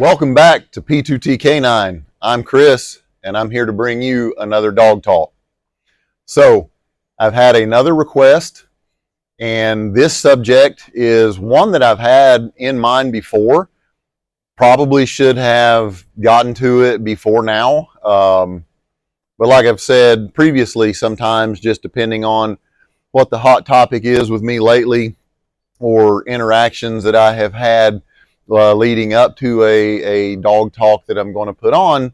Welcome back to P2T K9. I'm Chris, and I'm here to bring you another dog talk. So, I've had another request, and this subject is one that I've had in mind before. Probably should have gotten to it before now. But like I've said previously, sometimes just depending on what the hot topic is with me lately or interactions that I have had leading up to a dog talk that I'm going to put on,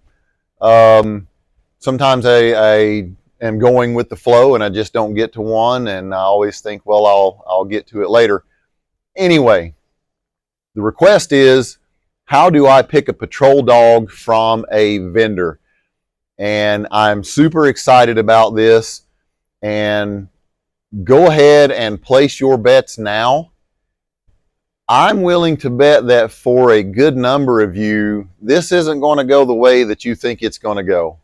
sometimes I am going with the flow and I just don't get to one, and I always think, well, I'll get to it later. Anyway, the request is, how do I pick a patrol dog from a vendor? And I'm super excited about this, and go ahead and place your bets now. I'm willing to bet that for a good number of you, this isn't going to go the way that you think it's going to go.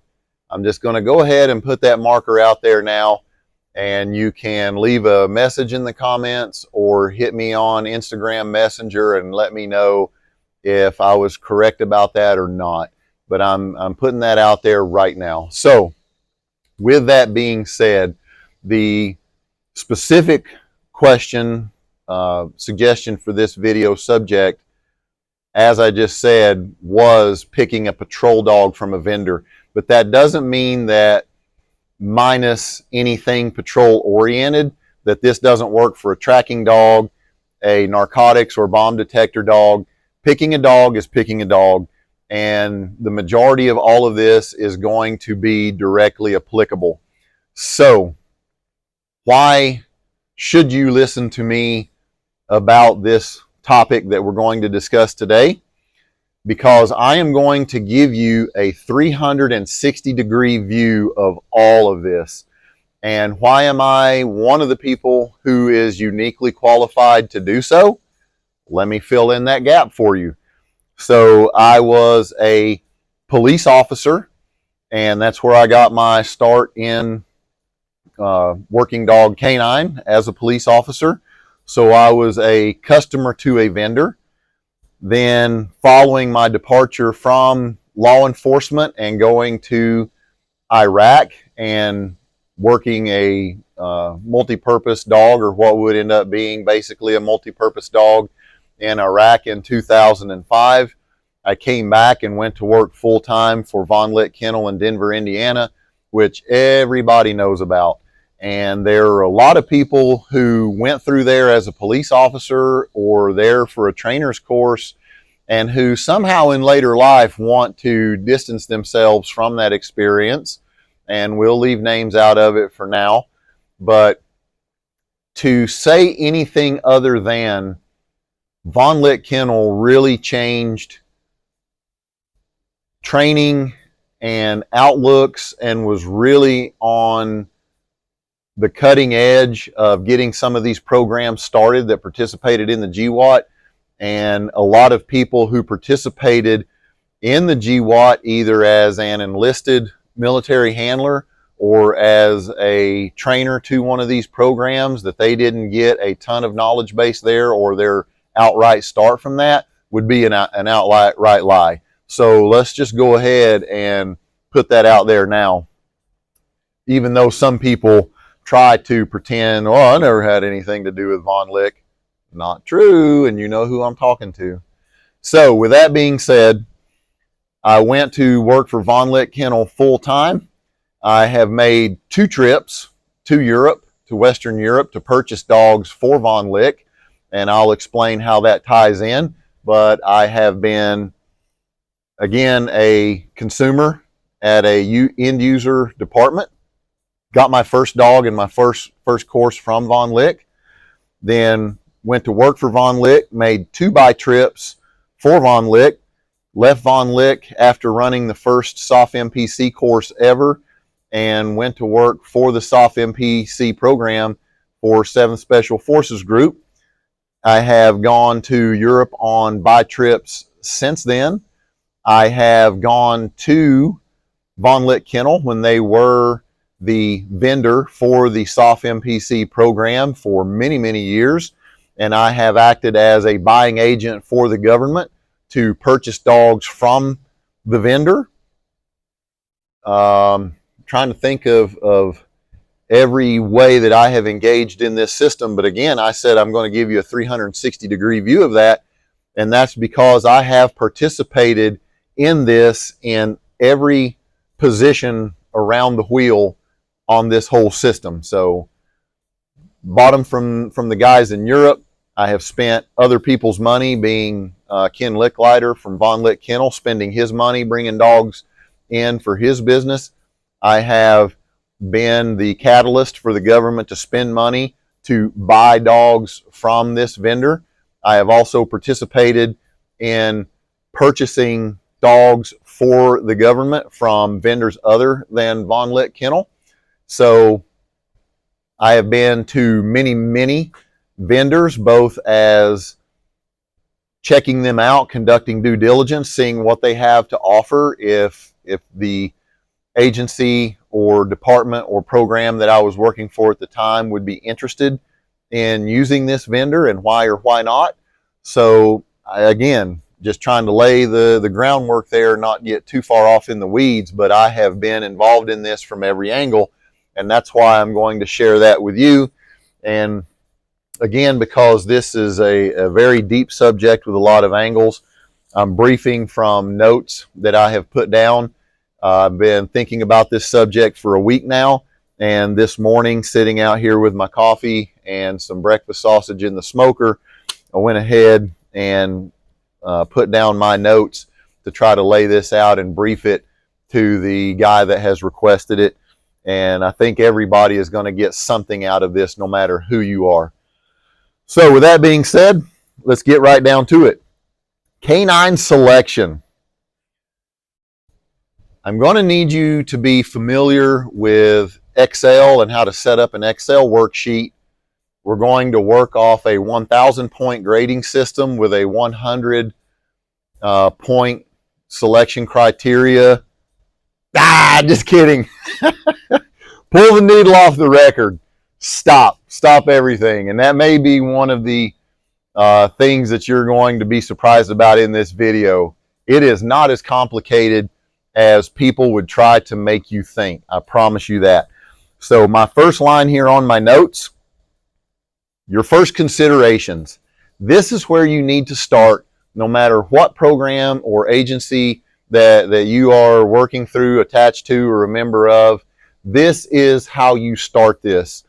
I'm just going to go ahead and put that marker out there now, and you can leave a message in the comments or hit me on Instagram Messenger and let me know if I was correct about that or not. But I'm putting that out there right now. So, with that being said, the specific question suggestion for this video subject, as I just said, was picking a patrol dog from a vendor. But that doesn't mean that, minus anything patrol oriented, that this doesn't work for a tracking dog, a narcotics or bomb detector dog. Picking a dog is picking a dog, and the majority of all of this is going to be directly applicable. So, why should you listen to me about this topic that we're going to discuss today? Because I am going to give you a 360-degree view of all of this. And why am I one of the people who is uniquely qualified to do so? Let me fill in that gap for you. So I was a police officer, and that's where I got my start in working dog canine as a police officer. So I was a customer to a vendor. Then, following my departure from law enforcement and going to Iraq and working a multi-purpose dog, or what would end up being basically a multi-purpose dog, in Iraq in 2005, I came back and went to work full-time for Von Litt Kennel in Denver, Indiana, which everybody knows about. And there are a lot of people who went through there as a police officer or there for a trainer's course, and who somehow in later life want to distance themselves from that experience. And we'll leave names out of it for now. But to say anything other than Von Litt Kennel really changed training and outlooks and was really on the cutting edge of getting some of these programs started that participated in the GWAT. And a lot of people who participated in the GWAT either as an enlisted military handler or as a trainer to one of these programs, that they didn't get a ton of knowledge base there, or their outright start from that would be an outright lie. So let's just go ahead and put that out there now. Even though some people try to pretend, oh, I never had anything to do with Von Litt. Not true, and you know who I'm talking to. So with that being said, I went to work for Von Litt Kennel full time. I have made 2 trips to Europe, to Western Europe, to purchase dogs for Von Litt, and I'll explain how that ties in. But I have been, again, a consumer at a end user department. Got my first dog in my first course from Von Litt. Then went to work for Von Litt, made 2 buy trips for Von Litt, left Von Litt after running the first SOF MPC course ever, and went to work for the SOF MPC program for 7th Special Forces Group. I have gone to Europe on buy trips since then. I have gone to Von Litt Kennel when they were the vendor for the SOF MPC program for many, many years. And I have acted as a buying agent for the government to purchase dogs from the vendor. Trying to think of every way that I have engaged in this system. But again, I said I'm going to give you a 360-degree view of that. And that's because I have participated in this in every position around the wheel on this whole system. So bought them from the guys in Europe. I have spent other people's money, being Ken Licklider from Von Lick Kennel, spending his money bringing dogs in for his business. I have been the catalyst for the government to spend money to buy dogs from this vendor. I have also participated in purchasing dogs for the government from vendors other than Von Lick Kennel. So I have been to many vendors, both as checking them out, conducting due diligence, seeing what they have to offer, if the agency or department or program that I was working for at the time would be interested in using this vendor, and why or why not. So again, just trying to lay the groundwork there, not get too far off in the weeds, but I have been involved in this from every angle, and that's why I'm going to share that with you. And again, because this is a very deep subject with a lot of angles, I'm briefing from notes that I have put down. I've been thinking about this subject for a week now, and this morning, sitting out here with my coffee and some breakfast sausage in the smoker, I went ahead and put down my notes to try to lay this out and brief it to the guy that has requested it. And I think everybody is going to get something out of this, no matter who you are. So with that being said, let's get right down to it. Canine selection. I'm going to need you to be familiar with Excel and how to set up an Excel worksheet. We're going to work off a 1,000 point grading system with a 100 point selection criteria. Just kidding. Pull the needle off the record. Stop everything. And that may be one of the things that you're going to be surprised about in this video. It is not as complicated as people would try to make you think. I promise you that. So my first line here on my notes, your first considerations. This is where you need to start, no matter what program or agency that you are working through, attached to, or a member of. This is how you start this.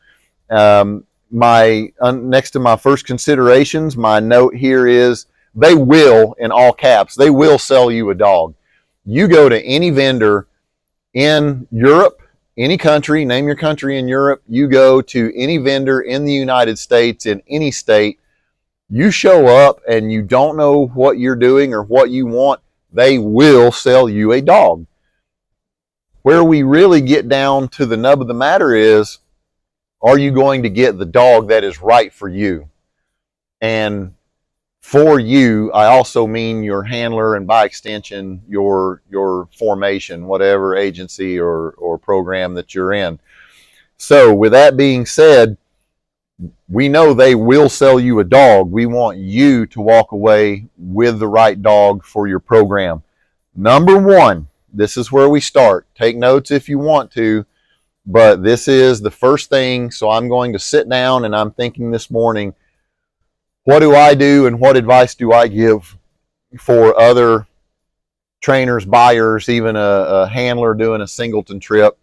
Next to my first considerations, my note here is, they will, in all caps, they will sell you a dog. You go to any vendor in Europe, any country, name your country in Europe, you go to any vendor in the United States, in any state, you show up and you don't know what you're doing or what you want, they will sell you a dog. Where we really get down to the nub of the matter is, are you going to get the dog that is right for you? And for you, I also mean your handler, and by extension, your formation, whatever agency or program that you're in. So with that being said, we know they will sell you a dog. We want you to walk away with the right dog for your program. Number one, this is where we start. Take notes if you want to, but this is the first thing. So I'm going to sit down and I'm thinking this morning, what do I do and what advice do I give for other trainers, buyers, even a handler doing a singleton trip?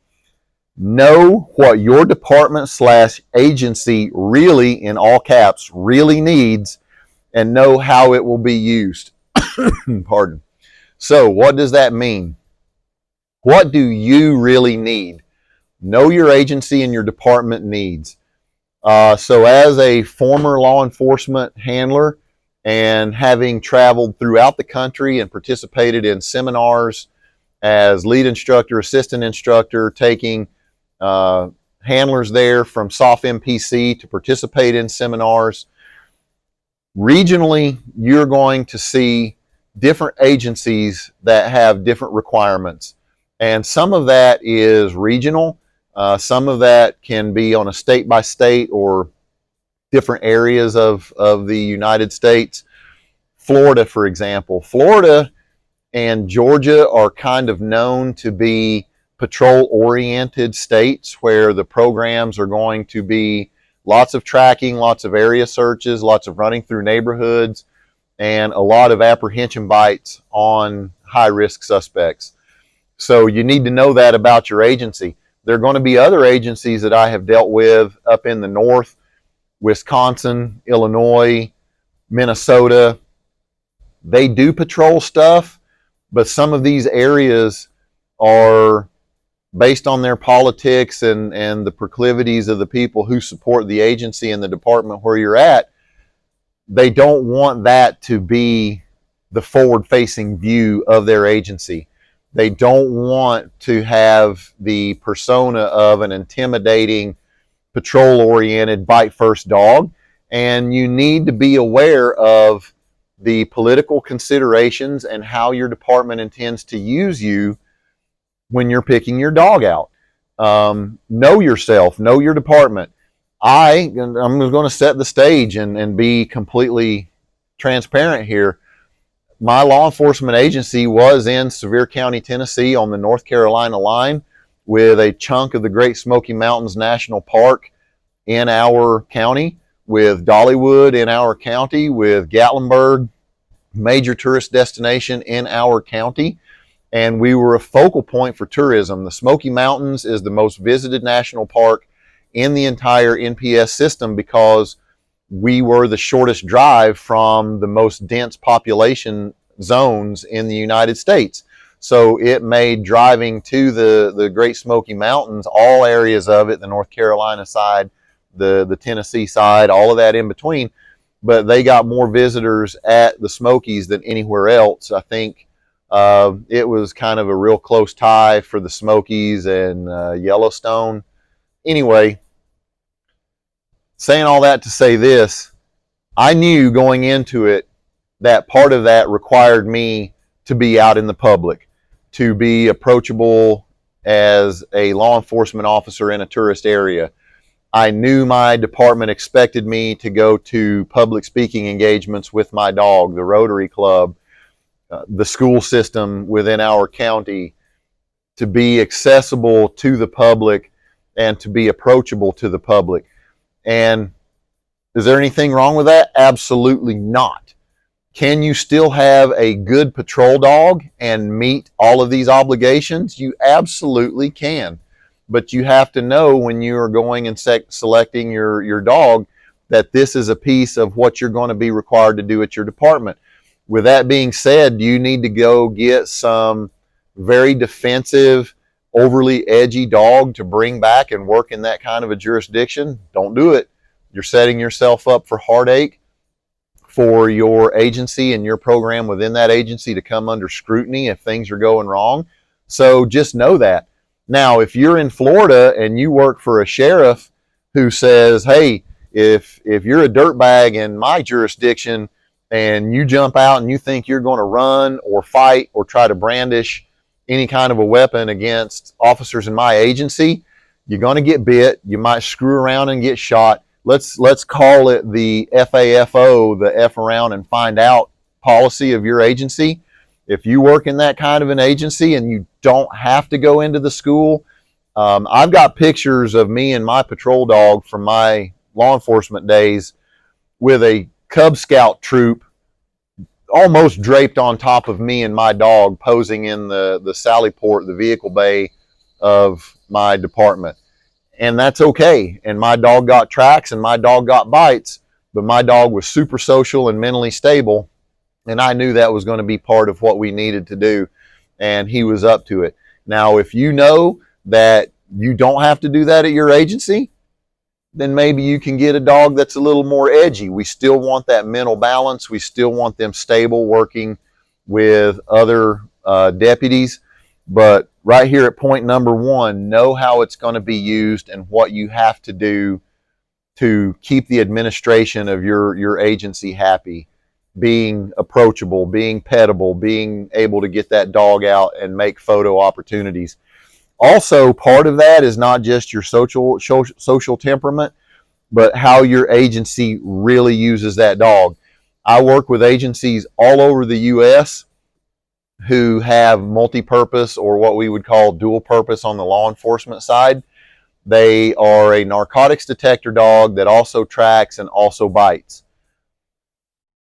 Know what your department / agency really, in all caps, really needs, and know how it will be used. Pardon. So what does that mean? What do you really need? Know your agency and your department needs. So as a former law enforcement handler, and having traveled throughout the country and participated in seminars as lead instructor, assistant instructor, taking handlers there from SOF MPC to participate in seminars, regionally, you're going to see different agencies that have different requirements. And some of that is regional. Some of that can be on a state by state or different areas of the United States. Florida, for example. Florida and Georgia are kind of known to be patrol-oriented states where the programs are going to be lots of tracking, lots of area searches, lots of running through neighborhoods, and a lot of apprehension bites on high-risk suspects. So you need to know that about your agency. There are going to be other agencies that I have dealt with up in the north, Wisconsin, Illinois, Minnesota. They do patrol stuff, but some of these areas are based on their politics and the proclivities of the people who support the agency and the department where you're at. They don't want that to be the forward-facing view of their agency. They don't want to have the persona of an intimidating, patrol-oriented, bite-first dog. And you need to be aware of the political considerations and how your department intends to use you when you're picking your dog out. Know yourself, know your department. I'm going to set the stage and be completely transparent here. My law enforcement agency was in Sevier County, Tennessee on the North Carolina line with a chunk of the Great Smoky Mountains National Park in our county, with Dollywood in our county, with Gatlinburg, major tourist destination in our county. And we were a focal point for tourism. The Smoky Mountains is the most visited national park in the entire NPS system because we were the shortest drive from the most dense population zones in the United States. So it made driving to the Great Smoky Mountains, all areas of it, the North Carolina side, the Tennessee side, all of that in between, but they got more visitors at the Smokies than anywhere else. I think it was kind of a real close tie for the Smokies and Yellowstone. Anyway, saying all that to say this, I knew going into it that part of that required me to be out in the public, to be approachable as a law enforcement officer in a tourist area. I knew my department expected me to go to public speaking engagements with my dog, the Rotary Club, the school system within our county, to be accessible to the public and to be approachable to the public. And is there anything wrong with that? Absolutely not. Can you still have a good patrol dog and meet all of these obligations? You absolutely can. But you have to know when you are going and selecting your dog that this is a piece of what you're going to be required to do at your department. With that being said, you need to go get some very defensive, overly edgy dog to bring back and work in that kind of a jurisdiction. Don't do it. You're setting yourself up for heartache, for your agency and your program within that agency to come under scrutiny if things are going wrong. So just know that. Now, if you're in Florida and you work for a sheriff who says, hey, if you're a dirtbag in my jurisdiction and you jump out and you think you're going to run or fight or try to brandish any kind of a weapon against officers in my agency, you're going to get bit. You might screw around and get shot. Let's call it the FAFO, the F around and find out policy of your agency. If you work in that kind of an agency and you don't have to go into the school, I've got pictures of me and my patrol dog from my law enforcement days with a Cub Scout troop almost draped on top of me and my dog, posing in the sally port, the vehicle bay of my department. And that's okay. And my dog got tracks and my dog got bites, but my dog was super social and mentally stable. And I knew that was going to be part of what we needed to do. And he was up to it. Now, if you know that you don't have to do that at your agency, then maybe you can get a dog that's a little more edgy. We still want that mental balance. We still want them stable, working with other deputies. But right here at point number one, know how it's going to be used and what you have to do to keep the administration of your agency happy, being approachable, being pettable, being able to get that dog out and make photo opportunities. Also, part of that is not just your social temperament, but how your agency really uses that dog. I work with agencies all over the U.S. who have multi-purpose or what we would call dual purpose on the law enforcement side. They are a narcotics detector dog that also tracks and also bites.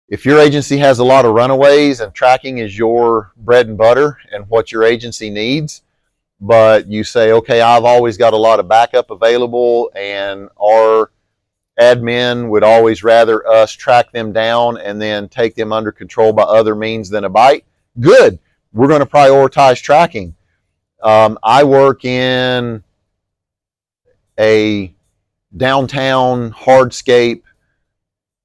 If your agency has a lot of runaways and tracking is your bread and butter and what your agency needs, but you say, okay, I've always got a lot of backup available and our admin would always rather us track them down and then take them under control by other means than a bite, good. We're going to prioritize tracking. I work in a downtown hardscape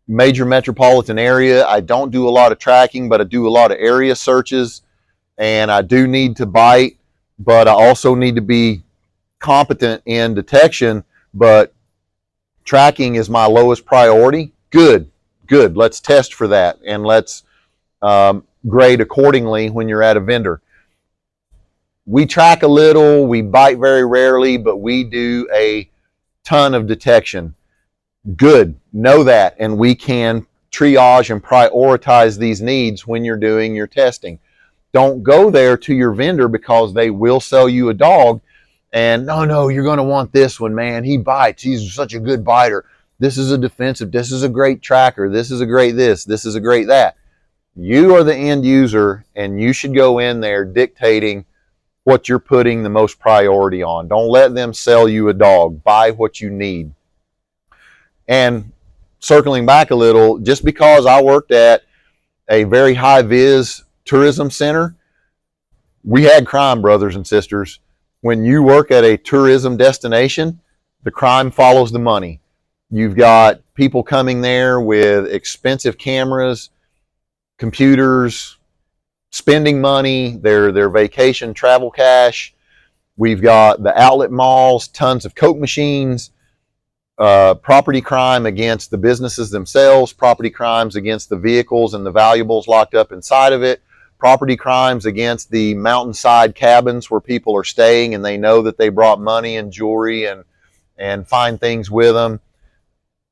major metropolitan area. I don't do a lot of tracking, but I do a lot of area searches, and I do need to bite, but I also need to be competent in detection, but tracking is my lowest priority. Good. Let's test for that, and let's grade accordingly when you're at a vendor. We track a little, we bite very rarely, but we do a ton of detection. Good, know that, and we can triage and prioritize these needs when you're doing your testing. Don't go there to your vendor because they will sell you a dog and no, you're going to want this one, man. He bites. He's such a good biter. This is a defensive. This is a great tracker. This is a great this. This is a great that. You are the end user, and you should go in there dictating what you're putting the most priority on. Don't let them sell you a dog. Buy what you need. And circling back a little, just because I worked at a very high-vis tourism center, we had crime, brothers and sisters. When you work at a tourism destination, the crime follows the money. You've got people coming there with expensive cameras, computers, spending money, their vacation travel cash. We've got the outlet malls, tons of Coke machines, property crime against the businesses themselves, property crimes against the vehicles and the valuables locked up inside of it, property crimes against the mountainside cabins where people are staying and they know that they brought money and jewelry and fine things with them,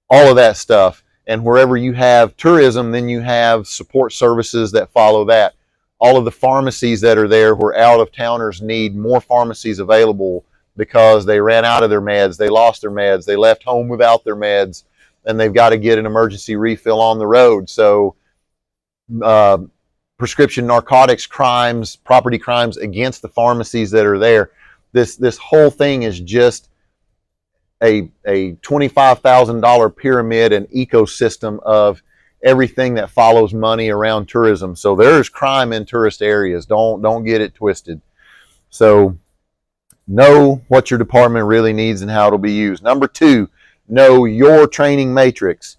all of that stuff. And wherever you have tourism, then you have support services that follow that. All of the pharmacies that are there where out-of-towners need more pharmacies available because they ran out of their meds, they lost their meds, they left home without their meds, and they've got to get an emergency refill on the road. So prescription narcotics crimes, property crimes against the pharmacies that are there. This whole thing is just a $25,000 pyramid and ecosystem of everything that follows money around tourism. So there's crime in tourist areas. Don't get it twisted. So know what your department really needs and how it'll be used. Number 2, know your training matrix.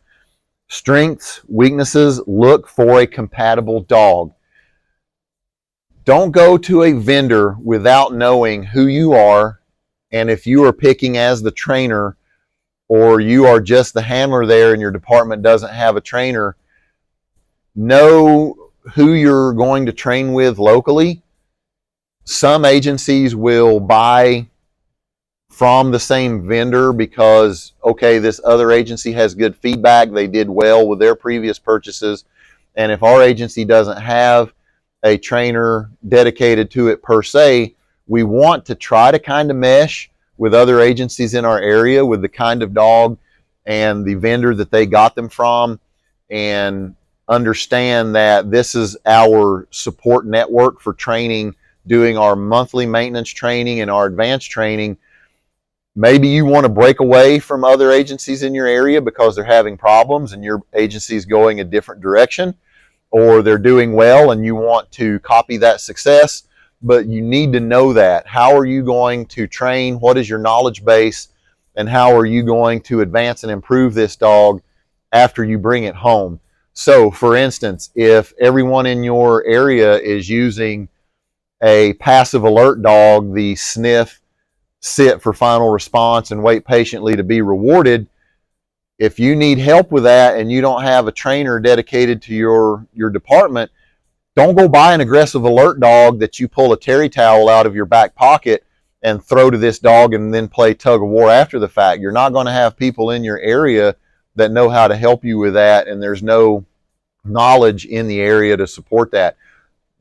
Strengths, weaknesses, look for a compatible dog. Don't go to a vendor without knowing who you are, and if you are picking as the trainer or you are just the handler there and your department doesn't have a trainer, know who you're going to train with locally. Some agencies will buy from the same vendor because, okay, this other agency has good feedback, they did well with their previous purchases, and if our agency doesn't have a trainer dedicated to it per se, we want to try to kind of mesh with other agencies in our area with the kind of dog and the vendor that they got them from, and understand that this is our support network for training, doing our monthly maintenance training and our advanced training. Maybe you want to break away from other agencies in your area because they're having problems and your agency is going a different direction, or they're doing well and you want to copy that success, but you need to know that. How are you going to train? What is your knowledge base? And how are you going to advance and improve this dog after you bring it home? So, for instance, if everyone in your area is using a passive alert dog, the sniff, sit for final response, and wait patiently to be rewarded, if you need help with that and you don't have a trainer dedicated to your department, don't go buy an aggressive alert dog that you pull a terry towel out of your back pocket and throw to this dog and then play tug of war after the fact. You're not going to have people in your area that know how to help you with that, and there's no knowledge in the area to support that.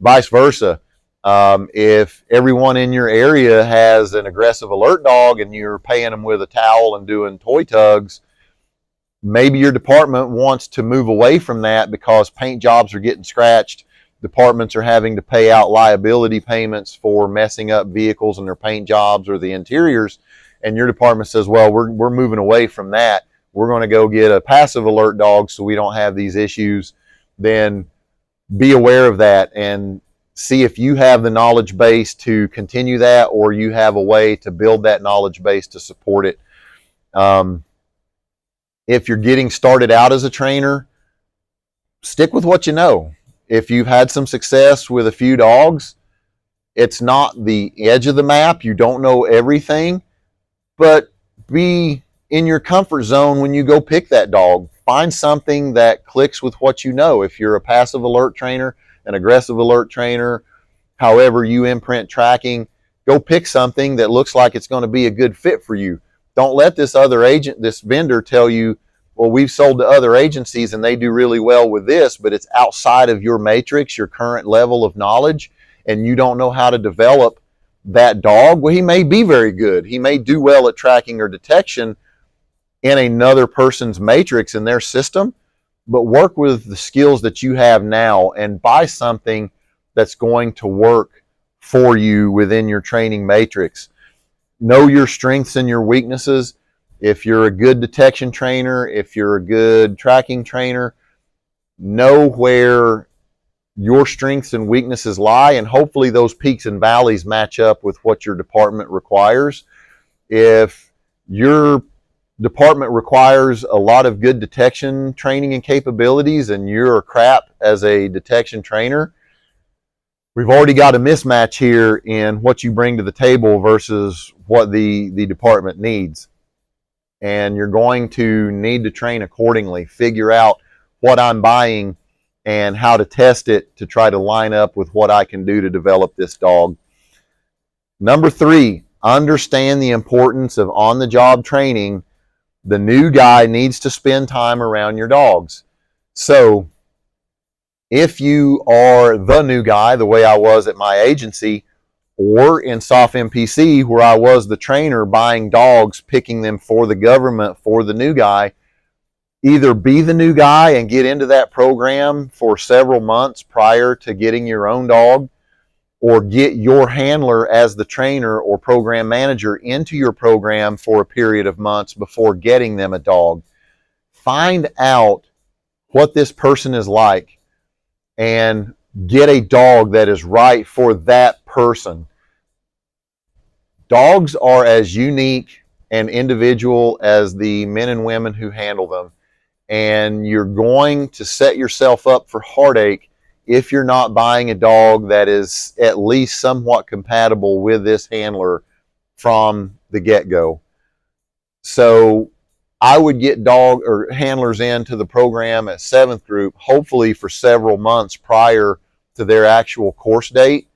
Vice versa. If everyone in your area has an aggressive alert dog and you're paying them with a towel and doing toy tugs, maybe your department wants to move away from that because paint jobs are getting scratched. Departments are having to pay out liability payments for messing up vehicles and their paint jobs or the interiors. And your department says, well, we're moving away from that. We're going to go get a passive alert dog so we don't have these issues. Then be aware of that and see if you have the knowledge base to continue that, or you have a way to build that knowledge base to support it. If you're getting started out as a trainer, stick with what you know. If you've had some success with a few dogs, it's not the edge of the map. You don't know everything, but be in your comfort zone when you go pick that dog. Find something that clicks with what you know. If you're a passive alert trainer, an aggressive alert trainer, however you imprint tracking, go pick something that looks like it's going to be a good fit for you. Don't let this vendor tell you, well, we've sold to other agencies and they do really well with this, but it's outside of your matrix, your current level of knowledge, and you don't know how to develop that dog. Well, he may be very good. He may do well at tracking or detection in another person's matrix in their system, but work with the skills that you have now and buy something that's going to work for you within your training matrix. Know your strengths and your weaknesses. If you're a good detection trainer, if you're a good tracking trainer, know where your strengths and weaknesses lie, and hopefully those peaks and valleys match up with what your department requires. If your department requires a lot of good detection training and capabilities and you're crap as a detection trainer, we've already got a mismatch here in what you bring to the table versus what the department needs. And you're going to need to train accordingly, figure out what I'm buying and how to test it to try to line up with what I can do to develop this dog. Number 3, understand the importance of on-the-job training. The new guy needs to spend time around your dogs. So if you are the new guy, the way I was at my agency, or in SOF MPC, where I was the trainer buying dogs, picking them for the government for the new guy, either be the new guy and get into that program for several months prior to getting your own dog, or get your handler as the trainer or program manager into your program for a period of months before getting them a dog. Find out what this person is like and get a dog that is right for that person. Dogs are as unique and individual as the men and women who handle them. And you're going to set yourself up for heartache if you're not buying a dog that is at least somewhat compatible with this handler from the get-go. So I would get dog or handlers into the program at 7th group, hopefully for several months prior to their actual course date,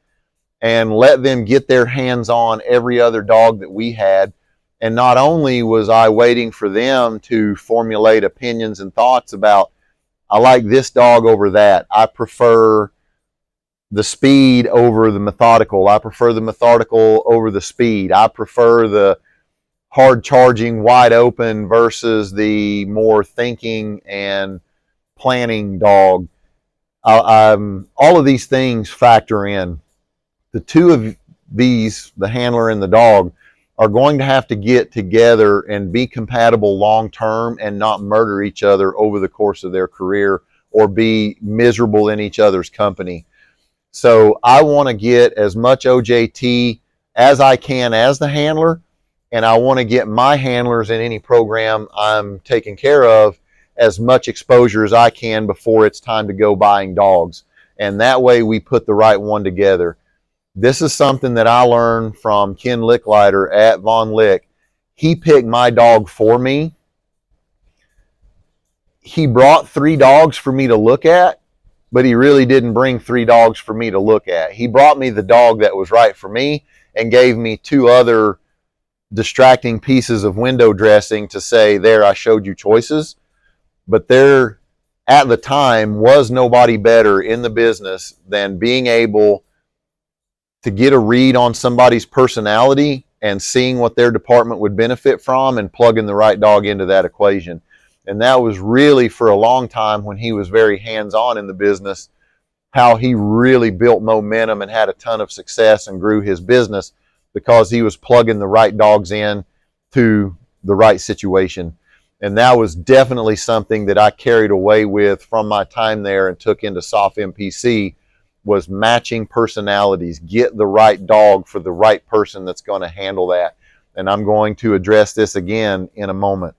and let them get their hands on every other dog that we had. And not only was I waiting for them to formulate opinions and thoughts about, I like this dog over that. I prefer the speed over the methodical. I prefer the methodical over the speed. I prefer the hard charging, wide open versus the more thinking and planning dog. All of these things factor in. The two of these, the handler and the dog, are going to have to get together and be compatible long term and not murder each other over the course of their career or be miserable in each other's company. So I want to get as much OJT as I can as the handler, and I want to get my handlers in any program I'm taking care of as much exposure as I can before it's time to go buying dogs. And that way we put the right one together. This is something that I learned from Ken Licklider at Von Lick. He picked my dog for me. He brought 3 dogs for me to look at, but he really didn't bring 3 dogs for me to look at. He brought me the dog that was right for me and gave me 2 other distracting pieces of window dressing to say, there, I showed you choices. But they're at the time was nobody better in the business than being able to get a read on somebody's personality and seeing what their department would benefit from and plugging the right dog into that equation. And that was really, for a long time, when he was very hands-on in the business, how he really built momentum and had a ton of success and grew his business, because he was plugging the right dogs in to the right situation. And that was definitely something that I carried away with from my time there and took into SOF MPC, was matching personalities. Get the right dog for the right person that's going to handle that. And I'm going to address this again in a moment.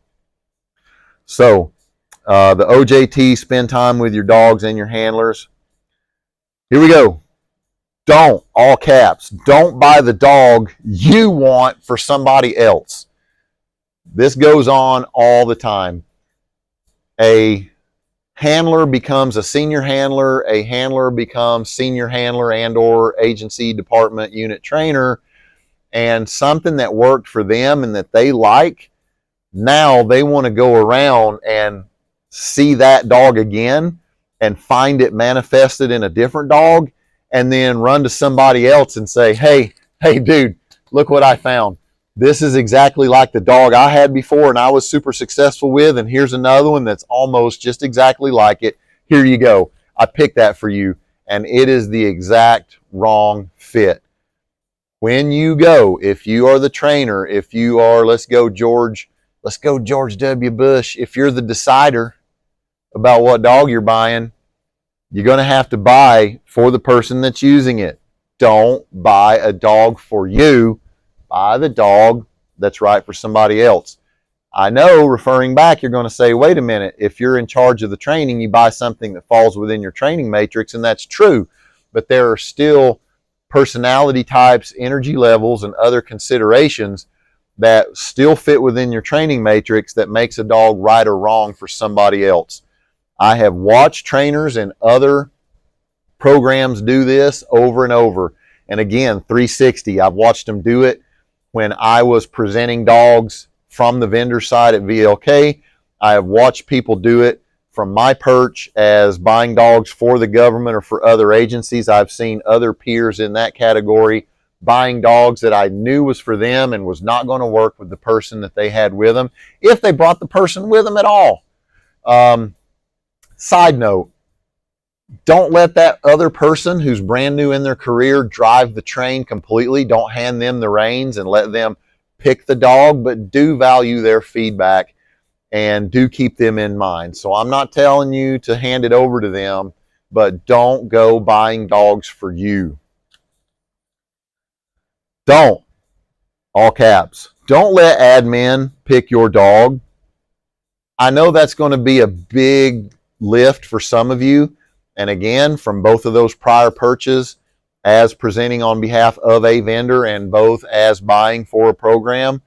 So the OJT, spend time with your dogs and your handlers. Here we go. Don't, all caps, don't buy the dog you want for somebody else. This goes on all the time. A handler becomes a senior handler. A handler becomes senior handler and or agency, department, unit trainer. And something that worked for them and that they like, now they want to go around and see that dog again and find it manifested in a different dog, and then run to somebody else and say, hey dude, look what I found. This is exactly like the dog I had before and I was super successful with, and here's another one that's almost just exactly like it. Here you go. I picked that for you. And it is the exact wrong fit. When you go, if you are the trainer, if you are, let's go George W. Bush, if you're the decider about what dog you're buying, you're going to have to buy for the person that's using it. Don't buy a dog for you. Buy the dog that's right for somebody else. I know, referring back, you're going to say, wait a minute, if you're in charge of the training, you buy something that falls within your training matrix, and that's true. But there are still personality types, energy levels, and other considerations that still fit within your training matrix that makes a dog right or wrong for somebody else. I have watched trainers and other programs do this over and over. And again, 360, I've watched them do it when I was presenting dogs from the vendor side at VLK. I have watched people do it from my perch as buying dogs for the government or for other agencies. I've seen other peers in that category buying dogs that I knew was for them and was not going to work with the person that they had with them, if they brought the person with them at all. Side note, don't let that other person who's brand new in their career drive the train completely. Don't hand them the reins and let them pick the dog, but do value their feedback and do keep them in mind. So I'm not telling you to hand it over to them, but don't go buying dogs for you. Don't, all caps, don't let admin pick your dog. I know that's going to be a big lift for some of you. And again, from both of those prior purchases, as presenting on behalf of a vendor and both as buying for a program,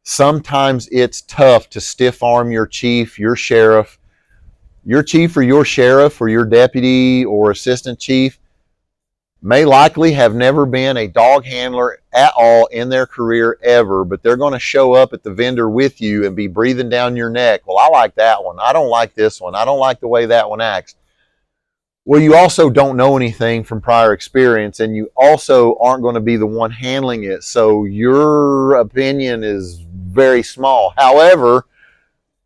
sometimes it's tough to stiff arm your chief, your sheriff. Your chief or your sheriff or your deputy or assistant chief may likely have never been a dog handler at all in their career ever, but they're going to show up at the vendor with you and be breathing down your neck. Well, I like that one. I don't like this one. I don't like the way that one acts. Well, you also don't know anything from prior experience, and you also aren't going to be the one handling it, so your opinion is very small. However,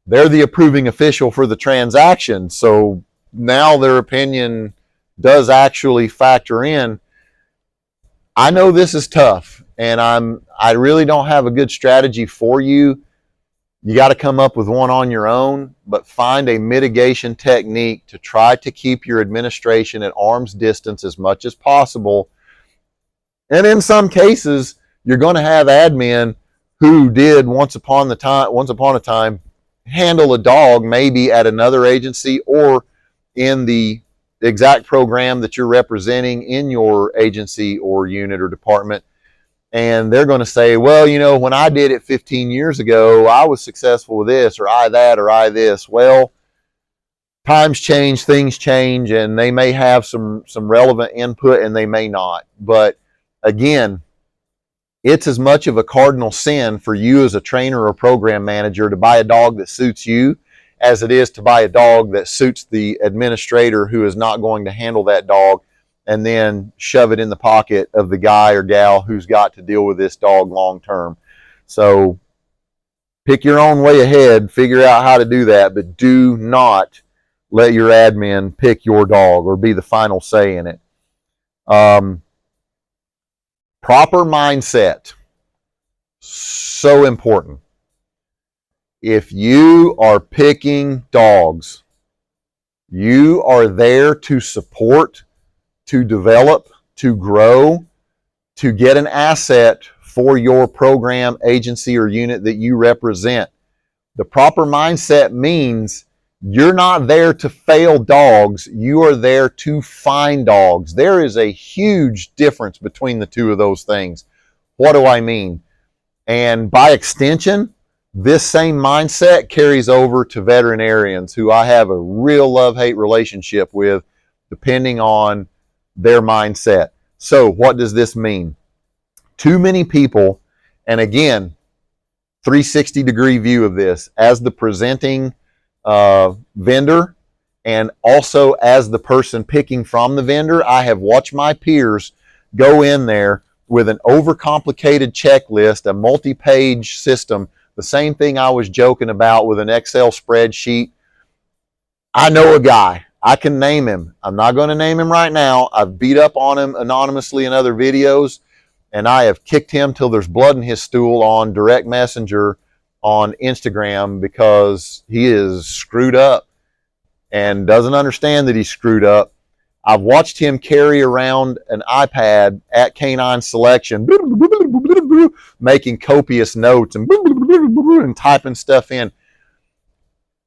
they're the approving official for the transaction, so now their opinion does actually factor in. I know this is tough, and I really don't have a good strategy for you. You got to come up with one on your own, but find a mitigation technique to try to keep your administration at arm's distance as much as possible. And in some cases, you're going to have admin who did once upon a time handle a dog maybe at another agency or in the exact program that you're representing in your agency or unit or department. And they're going to say, well, you know, when I did it 15 years ago, I was successful with this, or I that, or I this. Well, times change, things change, and they may have some relevant input and they may not. But again, it's as much of a cardinal sin for you as a trainer or program manager to buy a dog that suits you as it is to buy a dog that suits the administrator who is not going to handle that dog and then shove it in the pocket of the guy or gal who's got to deal with this dog long term. So pick your own way ahead, figure out how to do that, but do not let your admin pick your dog or be the final say in it. Proper mindset. So important. If you are picking dogs, you are there to support, to develop, to grow, to get an asset for your program, agency, or unit that you represent. The proper mindset means you're not there to fail dogs. You are there to find dogs. There is a huge difference between the two of those things. What do I mean? And by extension, this same mindset carries over to veterinarians who I have a real love-hate relationship with, depending on their mindset. So what does this mean? Too many people, and again, 360-degree view of this, as the presenting vendor and also as the person picking from the vendor, I have watched my peers go in there with an overcomplicated checklist, a multi-page system, the same thing I was joking about with an Excel spreadsheet. I know a guy. I can name him. I'm not going to name him right now. I've beat up on him anonymously in other videos, and I have kicked him till there's blood in his stool on direct messenger on Instagram because he is screwed up and doesn't understand that he's screwed up. I've watched him carry around an iPad at Canine Selection, making copious notes and typing stuff in.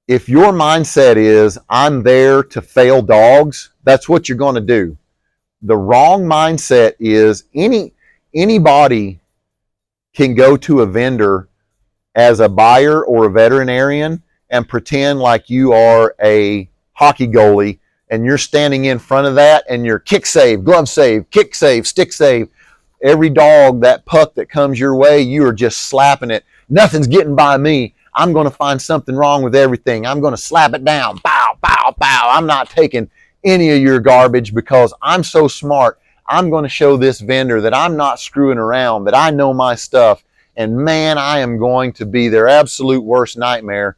If your mindset is, I'm there to fail dogs, that's what you're going to do. The wrong mindset is anybody can go to a vendor as a buyer or a veterinarian and pretend like you are a hockey goalie and you're standing in front of that and you're kick save, glove save, kick save, stick save. Every dog, that puck that comes your way, you are just slapping it. Nothing's getting by me. I'm going to find something wrong with everything. I'm going to slap it down. Bow, bow, bow. I'm not taking any of your garbage because I'm so smart. I'm going to show this vendor that I'm not screwing around, that I know my stuff. And man, I am going to be their absolute worst nightmare.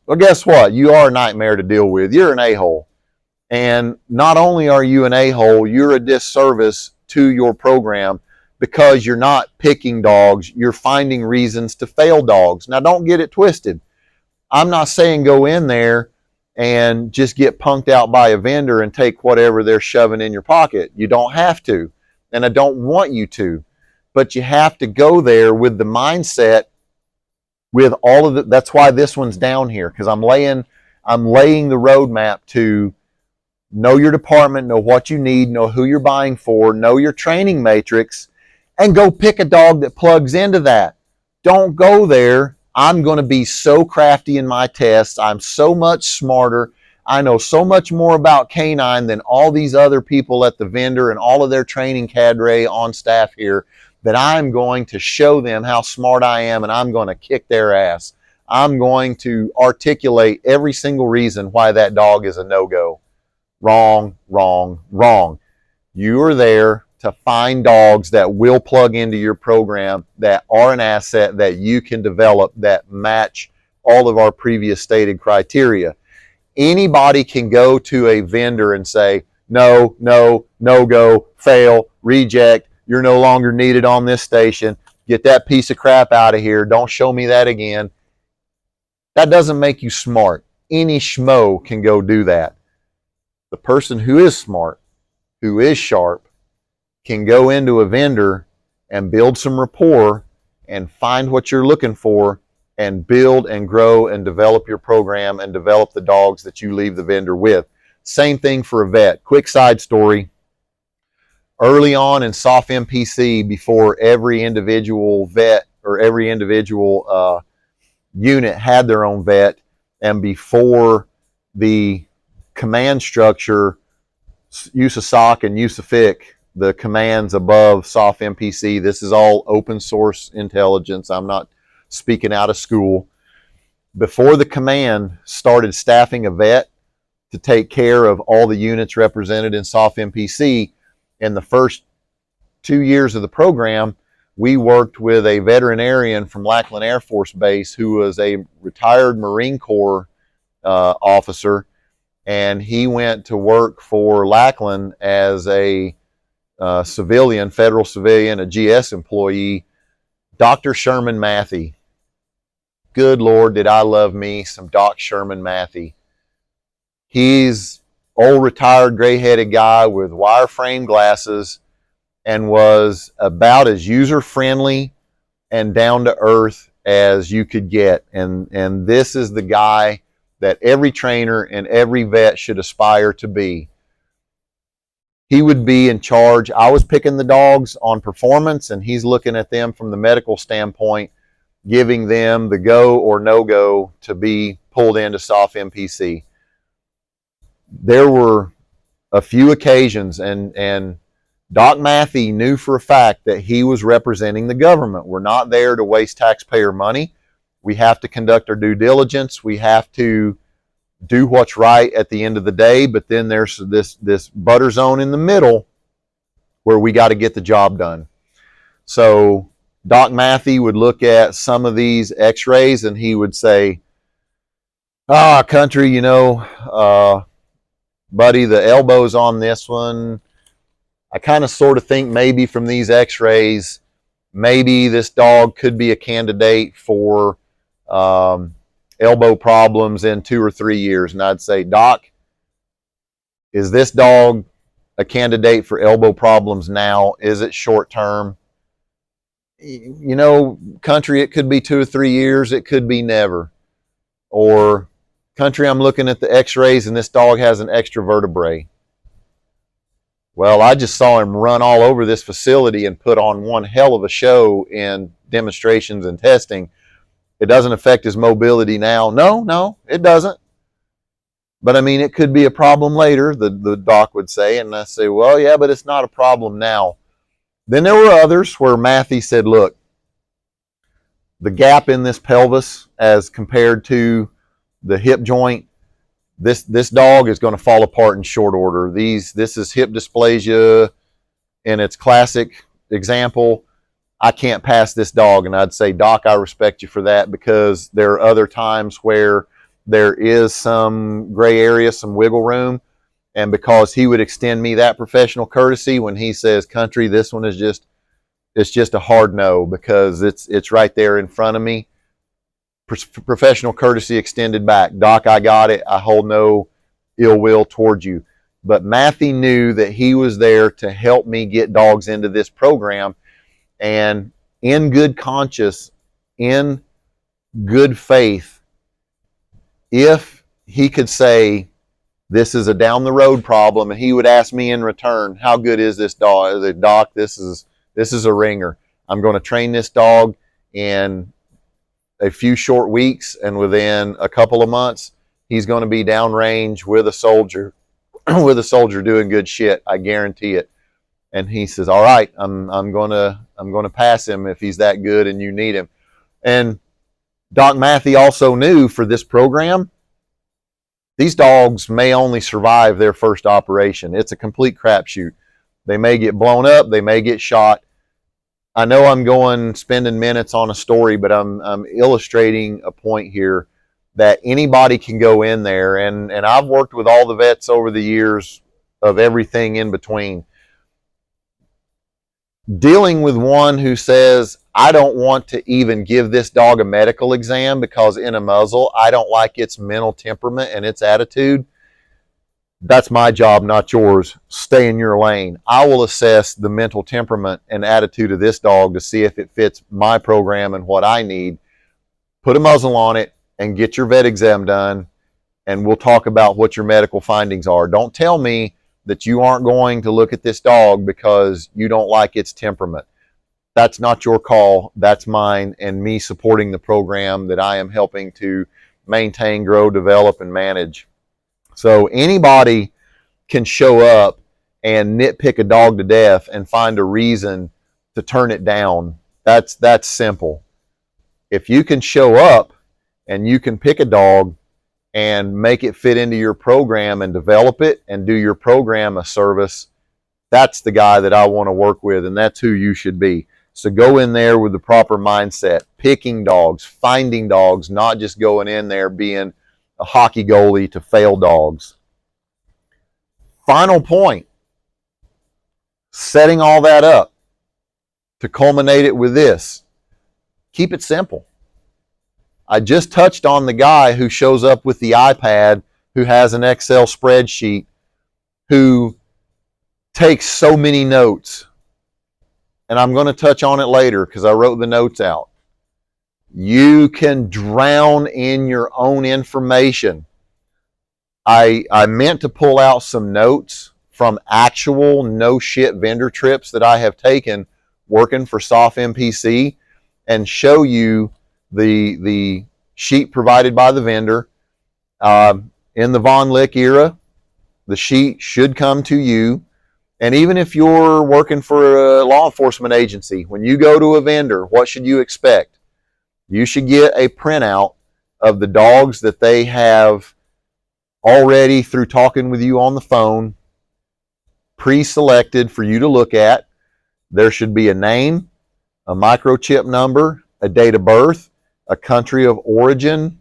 Well, guess what? You are a nightmare to deal with. You're an a-hole. And not only are you an a-hole, you're a disservice to your program because you're not picking dogs. You're finding reasons to fail dogs. Now, don't get it twisted. I'm not saying go in there and just get punked out by a vendor and take whatever they're shoving in your pocket. You don't have to, and I don't want you to. But you have to go there with the mindset, with all of the, that's why this one's down here, because I'm laying the roadmap to know your department, know what you need, know who you're buying for, know your training matrix, and go pick a dog that plugs into that. Don't go there. I'm going to be so crafty in my tests. I'm so much smarter. I know so much more about canine than all these other people at the vendor and all of their training cadre on staff here, that I'm going to show them how smart I am, and I'm going to kick their ass. I'm going to articulate every single reason why that dog is a no-go. Wrong, wrong, wrong. You are there to find dogs that will plug into your program, that are an asset that you can develop, that match all of our previous stated criteria. Anybody can go to a vendor and say, no, no, no go, fail, reject, you're no longer needed on this station, get that piece of crap out of here, don't show me that again. That doesn't make you smart. Any schmo can go do that. The person who is smart, who is sharp, can go into a vendor and build some rapport and find what you're looking for and build and grow and develop your program and develop the dogs that you leave the vendor with. Same thing for a vet. Quick side story. Early on in soft MPC, before every individual vet or every individual unit had their own vet, and before the command structure, USASOC and USAFIC, the commands above soft MPC, this is all open source intelligence. I'm not speaking out of school. before the command started staffing a vet to take care of all the units represented in SOF MPC, in the first 2 years of the program, we worked with a veterinarian from Lackland Air Force Base who was a retired Marine Corps officer, and he went to work for Lackland as a civilian, federal civilian, a GS employee, Dr. Sherman Matthey. Good Lord, did I love me some Doc Sherman Matthey. He's old retired gray-headed guy with wireframe glasses and was about as user-friendly and down-to-earth as you could get. And this is the guy that every trainer and every vet should aspire to be. He would be in charge. I was picking the dogs on performance, and he's looking at them from the medical standpoint, giving them the go or no-go to be pulled into SOF MPC. There were a few occasions, and Doc Matthey knew for a fact that he was representing the government. We're not there to waste taxpayer money. We have to conduct our due diligence. We have to do what's right at the end of the day, but then there's this butter zone in the middle where we got to get the job done. So Doc Matthey would look at some of these x-rays and he would say, country, buddy, the elbow's on this one. I kind of sort of think maybe from these x-rays, maybe this dog could be a candidate for elbow problems in 2 or 3 years. And I'd say, Doc, is this dog a candidate for elbow problems now? Is it short term? Country, it could be 2 or 3 years. It could be never. Or, country, I'm looking at the x-rays and this dog has an extra vertebrae. Well, I just saw him run all over this facility and put on one hell of a show in demonstrations and testing. It doesn't affect his mobility now. No, it doesn't. But I mean, it could be a problem later, the doc would say. And I say, well, yeah, but it's not a problem now. Then there were others where Matthey said, look, the gap in this pelvis as compared to the hip joint, this dog is going to fall apart in short order. This is hip dysplasia in its classic example. I can't pass this dog. And I'd say, Doc, I respect you for that, because there are other times where there is some gray area, some wiggle room. And because he would extend me that professional courtesy when he says, country, this one is it's just a hard no, because it's right there in front of me. Professional courtesy extended back. Doc, I got it. I hold no ill will towards you. But Matthey knew that he was there to help me get dogs into this program. And in good conscience, in good faith, if he could say, this is a down the road problem, and he would ask me in return, how good is this dog? I said, Doc, this is a ringer. I'm going to train this dog in a few short weeks, and within a couple of months, he's going to be downrange with a soldier, doing good shit. I guarantee it. And he says, all right, I'm going to pass him if he's that good and you need him. And Doc Matthey also knew for this program, these dogs may only survive their first operation. It's a complete crapshoot. They may get blown up. They may get shot. I know I'm spending minutes on a story, but I'm illustrating a point here that anybody can go in there. And I've worked with all the vets over the years of everything in between. Dealing with one who says, I don't want to even give this dog a medical exam because in a muzzle, I don't like its mental temperament and its attitude. That's my job, not yours. Stay in your lane. I will assess the mental temperament and attitude of this dog to see if it fits my program and what I need. Put a muzzle on it and get your vet exam done, and we'll talk about what your medical findings are. Don't tell me that you aren't going to look at this dog because you don't like its temperament. That's not your call. That's mine, and me supporting the program that I am helping to maintain, grow, develop, and manage. So anybody can show up and nitpick a dog to death and find a reason to turn it down. That's simple. If you can show up and you can pick a dog and make it fit into your program and develop it and do your program a service, that's the guy that I want to work with, and that's who you should be. So go in there with the proper mindset, picking dogs, finding dogs, not just going in there being a hockey goalie to fail dogs. Final point, setting all that up to culminate it with this. Keep it simple. I just touched on the guy who shows up with the iPad, who has an Excel spreadsheet, who takes so many notes. And I'm going to touch on it later because I wrote the notes out. You can drown in your own information. I meant to pull out some notes from actual no shit vendor trips that I have taken working for Soft MPC and show you the sheet provided by the vendor. In the Von Lick era, the sheet should come to you. And even if you're working for a law enforcement agency, when you go to a vendor, what should you expect? You should get a printout of the dogs that they have already, through talking with you on the phone, pre-selected for you to look at. There should be a name, a microchip number, a date of birth, a country of origin,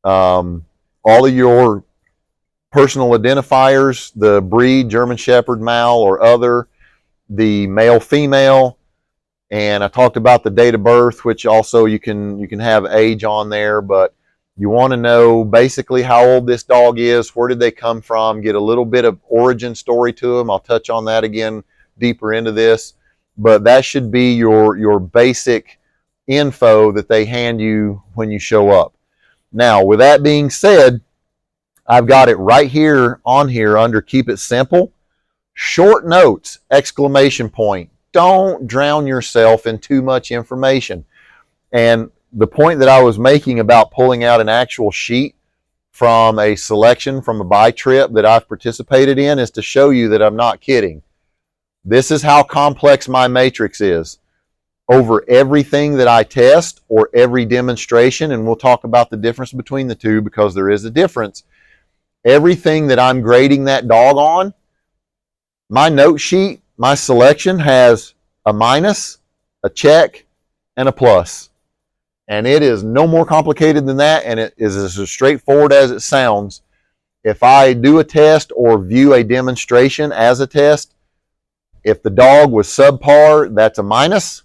all of your personal identifiers, the breed, German Shepherd, Mal, or other, the male, female, and I talked about the date of birth, which also you can have age on there, but you want to know basically how old this dog is, where did they come from, get a little bit of origin story to them. I'll touch on that again deeper into this, but that should be your basic info that they hand you when you show up. Now, with that being said, I've got it right here on here under Keep It Simple. Short notes, exclamation point. Don't drown yourself in too much information. And the point that I was making about pulling out an actual sheet from a selection from a buy trip that I've participated in is to show you that I'm not kidding. This is how complex my matrix is. Over everything that I test or every demonstration, and we'll talk about the difference between the two because there is a difference. Everything that I'm grading that dog on, my note sheet, my selection has a minus, a check, and a plus. And it is no more complicated than that, and it is as straightforward as it sounds. If I do a test or view a demonstration as a test, if the dog was subpar, that's a minus.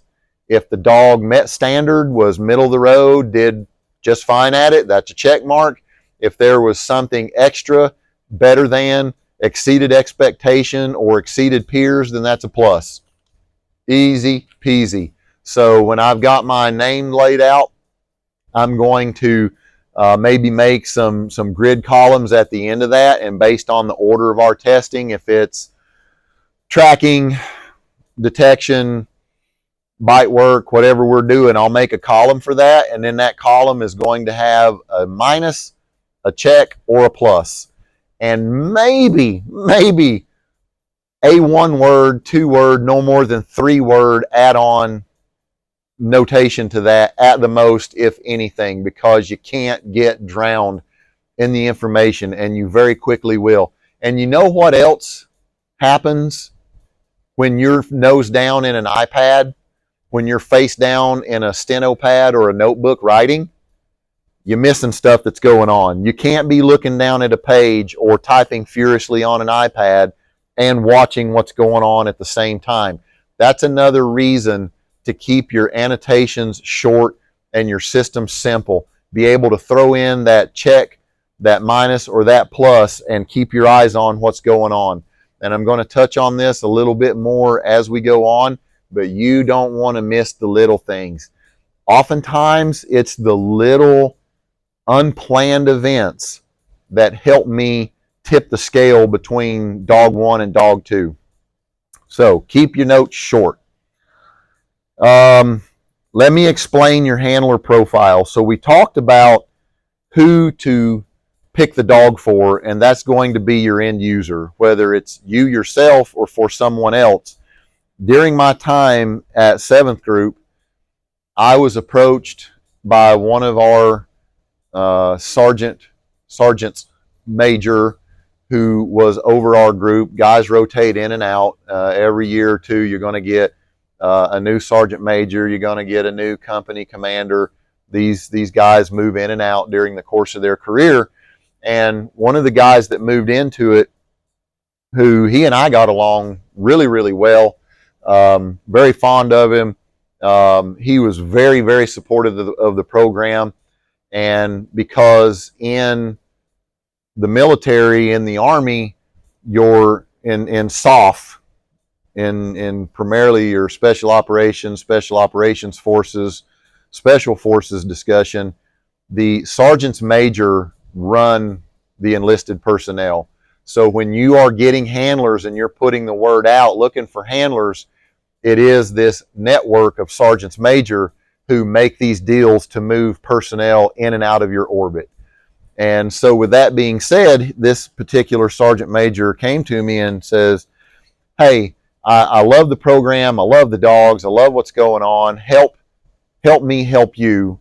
If the dog met standard, was middle of the road, did just fine at it, that's a check mark. If there was something extra, better than, exceeded expectation, or exceeded peers, then that's a plus. Easy peasy. So when I've got my name laid out, I'm going to maybe make some grid columns at the end of that, and based on the order of our testing, if it's tracking, detection, bite work, whatever we're doing, I'll make a column for that, and then that column is going to have a minus, a check, or a plus. And maybe a 1-word, 2-word, no more than 3-word add-on notation to that at the most, if anything, because you can't get drowned in the information, and you very quickly will. And you know what else happens when you're nose down in an iPad, when you're face down in a steno pad or a notebook writing? You're missing stuff that's going on. You can't be looking down at a page or typing furiously on an iPad and watching what's going on at the same time. That's another reason to keep your annotations short and your system simple. Be able to throw in that check, that minus, or that plus, and keep your eyes on what's going on. And I'm going to touch on this a little bit more as we go on, but you don't want to miss the little things. Oftentimes, it's the little unplanned events that help me tip the scale between dog 1 and dog 2. So keep your notes short. Let me explain your handler profile. So we talked about who to pick the dog for, and that's going to be your end user, whether it's you yourself or for someone else. During my time at 7th Group, I was approached by one of our sergeant's major who was over our group. Guys rotate in and out. Every year or two, you're going to get a new sergeant major. You're going to get a new company commander. These guys move in and out during the course of their career. And one of the guys that moved into it, who he and I got along really, really well, very fond of him. He was very, very supportive of the program. And because in the military, in the Army, you're in SOF, in primarily your special operations forces, special forces discussion, the sergeants major run the enlisted personnel. So when you are getting handlers and you're putting the word out looking for handlers, it is this network of sergeants major who make these deals to move personnel in and out of your orbit. And so with that being said, this particular sergeant major came to me and says, hey, I love the program. I love the dogs. I love what's going on. Help me help you.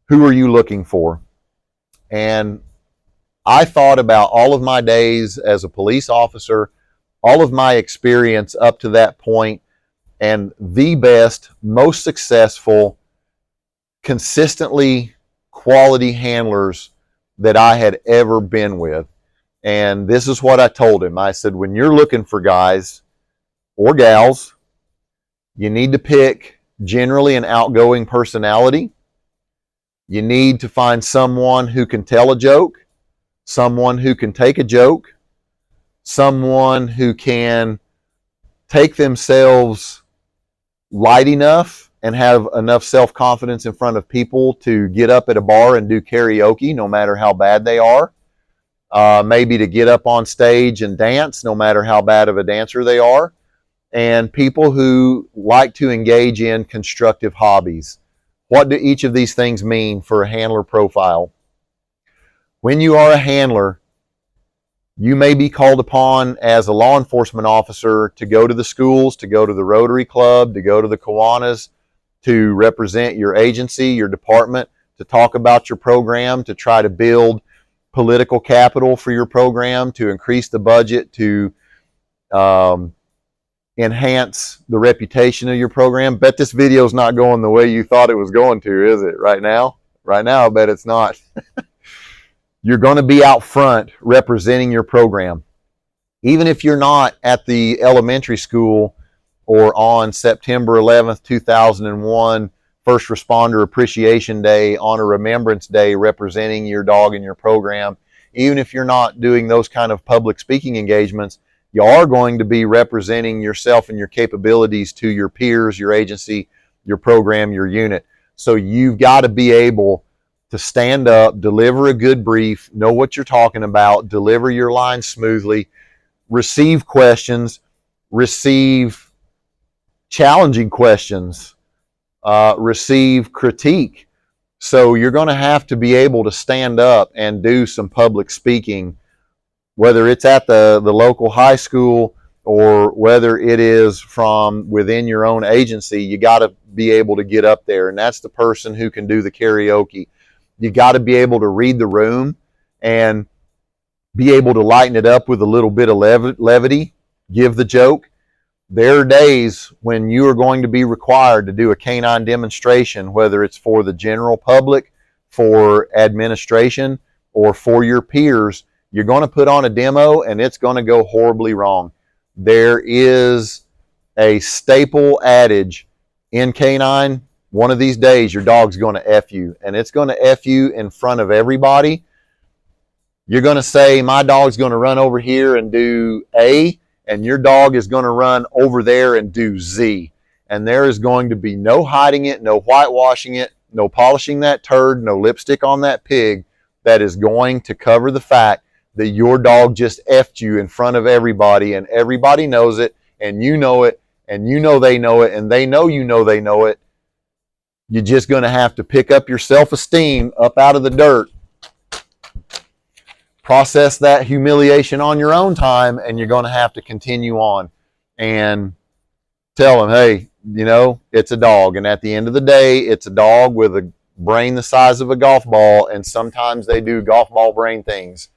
Who are you looking for? And I thought about all of my days as a police officer, all of my experience up to that point, and the best, most successful, consistently quality handlers that I had ever been with. And this is what I told him. I said, when you're looking for guys or gals, you need to pick generally an outgoing personality. You need to find someone who can tell a joke, someone who can take a joke, someone who can take themselves light enough and have enough self-confidence in front of people to get up at a bar and do karaoke no matter how bad they are. Maybe to get up on stage and dance no matter how bad of a dancer they are. And people who like to engage in constructive hobbies. What do each of these things mean for a handler profile? When you are a handler, you may be called upon as a law enforcement officer to go to the schools, to go to the Rotary Club, to go to the Kiwanis, to represent your agency, your department, to talk about your program, to try to build political capital for your program, to increase the budget, to enhance the reputation of your program. Bet this video is not going the way you thought it was going to, is it, right now? Right now, I bet it's not. You're going to be out front representing your program. Even if you're not at the elementary school or on September 11th, 2001, First Responder Appreciation Day, on a Remembrance Day representing your dog and your program, even if you're not doing those kind of public speaking engagements, you are going to be representing yourself and your capabilities to your peers, your agency, your program, your unit. So you've got to be able to stand up, deliver a good brief, know what you're talking about, deliver your lines smoothly, receive questions, receive challenging questions, receive critique. So you're going to have to be able to stand up and do some public speaking, whether it's at the local high school or whether it is from within your own agency. You got to be able to get up there, and that's the person who can do the karaoke. You got to be able to read the room and be able to lighten it up with a little bit of levity, give the joke. There are days when you are going to be required to do a canine demonstration, whether it's for the general public, for administration, or for your peers. You're going to put on a demo and it's going to go horribly wrong. There is a staple adage in canine: one of these days your dog's going to F you, and it's going to F you in front of everybody. You're going to say, my dog's going to run over here and do A, and your dog is going to run over there and do Z. And there is going to be no hiding it, no whitewashing it, no polishing that turd, no lipstick on that pig. That is going to cover the fact that your dog just F'd you in front of everybody, and everybody knows it, and you know it, and you know they know it, and they know you know they know it. You're just going to have to pick up your self-esteem up out of the dirt, process that humiliation on your own time, and you're going to have to continue on and tell them, hey, you know, it's a dog. And at the end of the day, it's a dog with a brain the size of a golf ball, and sometimes they do golf ball brain things,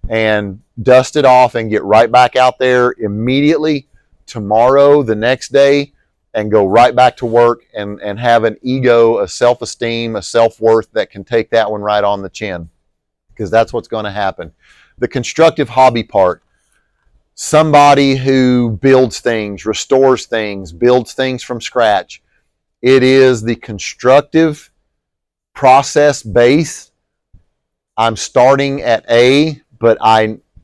and dust it off and get right back out there immediately tomorrow, the next day, and go right back to work and have an ego, a self-esteem, a self-worth that can take that one right on the chin, because that's what's going to happen. The constructive hobby part, somebody who builds things, restores things, builds things from scratch. It is the constructive process base. I'm starting at A, but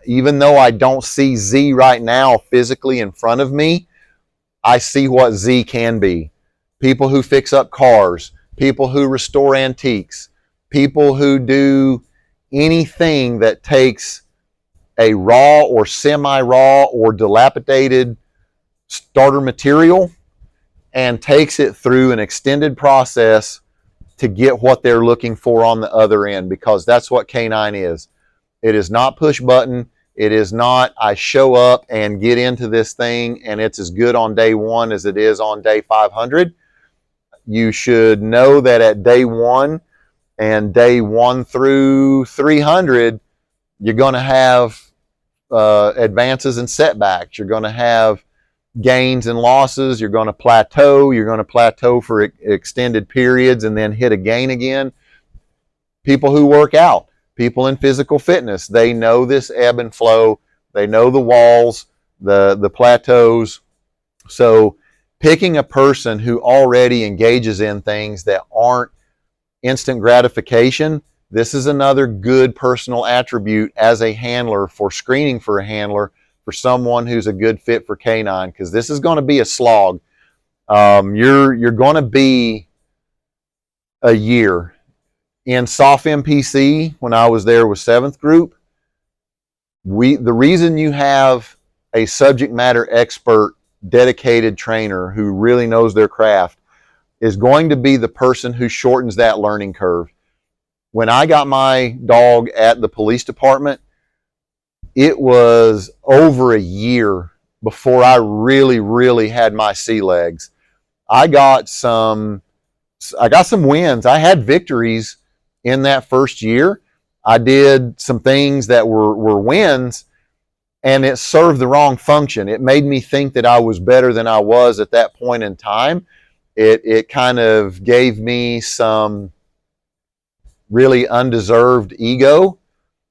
even though I don't see Z right now physically in front of me, I see what Z can be. People who fix up cars, people who restore antiques, people who do anything that takes a raw or semi-raw or dilapidated starter material and takes it through an extended process to get what they're looking for on the other end, because that's what K9 is. It is not push button. It is not I show up and get into this thing and it's as good on day one as it is on day 500. You should know that at day one and day 1 through 300, you're going to have advances and setbacks. You're going to have gains and losses. You're going to plateau. You're going to plateau for extended periods and then hit a gain again. People who work out, people in physical fitness, they know this ebb and flow. They know the walls, the plateaus. So picking a person who already engages in things that aren't instant gratification, this is another good personal attribute as a handler for screening for a handler for someone who's a good fit for K9, because this is going to be a slog. You're going to be a year. In SOF MPC, when I was there with 7th group, the reason you have a subject matter expert, dedicated trainer who really knows their craft is going to be the person who shortens that learning curve. When I got my dog at the police department, it was over a year before I really had my sea legs. I got some wins. I had victories in that first year. I did some things that were wins, and it served the wrong function. It made me think that I was better than I was at that point in time. It kind of gave me some really undeserved ego.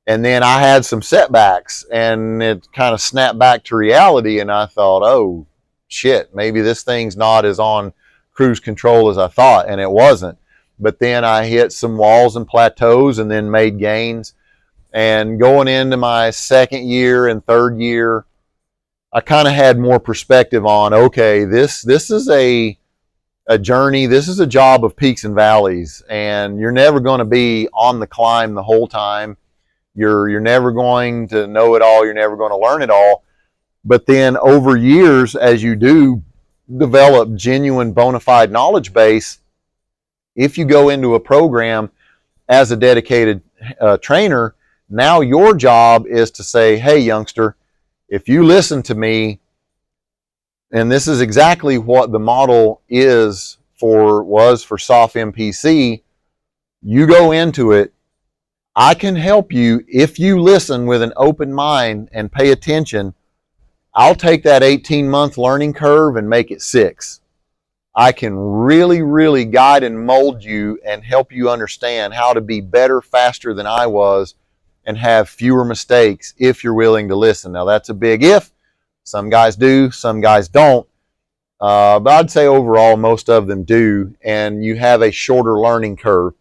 And then I had some setbacks, and it kind of snapped back to reality. And I thought, oh, shit, maybe this thing's not as on cruise control as I thought. And it wasn't. But then I hit some walls and plateaus and then made gains. And going into my 2nd year and 3rd year, I kind of had more perspective on, okay, this is a journey. This is a job of peaks and valleys. And you're never going to be on the climb the whole time. You're never going to know it all. You're never going to learn it all. But then over years, as you do develop genuine bona fide knowledge base, if you go into a program as a dedicated trainer, now your job is to say, hey, youngster, if you listen to me, and this is exactly what the model was for SOF MPC, you go into it, I can help you if you listen with an open mind and pay attention. I'll take that 18-month learning curve and make it 6. I can really guide and mold you and help you understand how to be better, faster than I was and have fewer mistakes if you're willing to listen. Now, that's a big if. Some guys do, some guys don't. But I'd say overall, most of them do, and you have a shorter learning curve.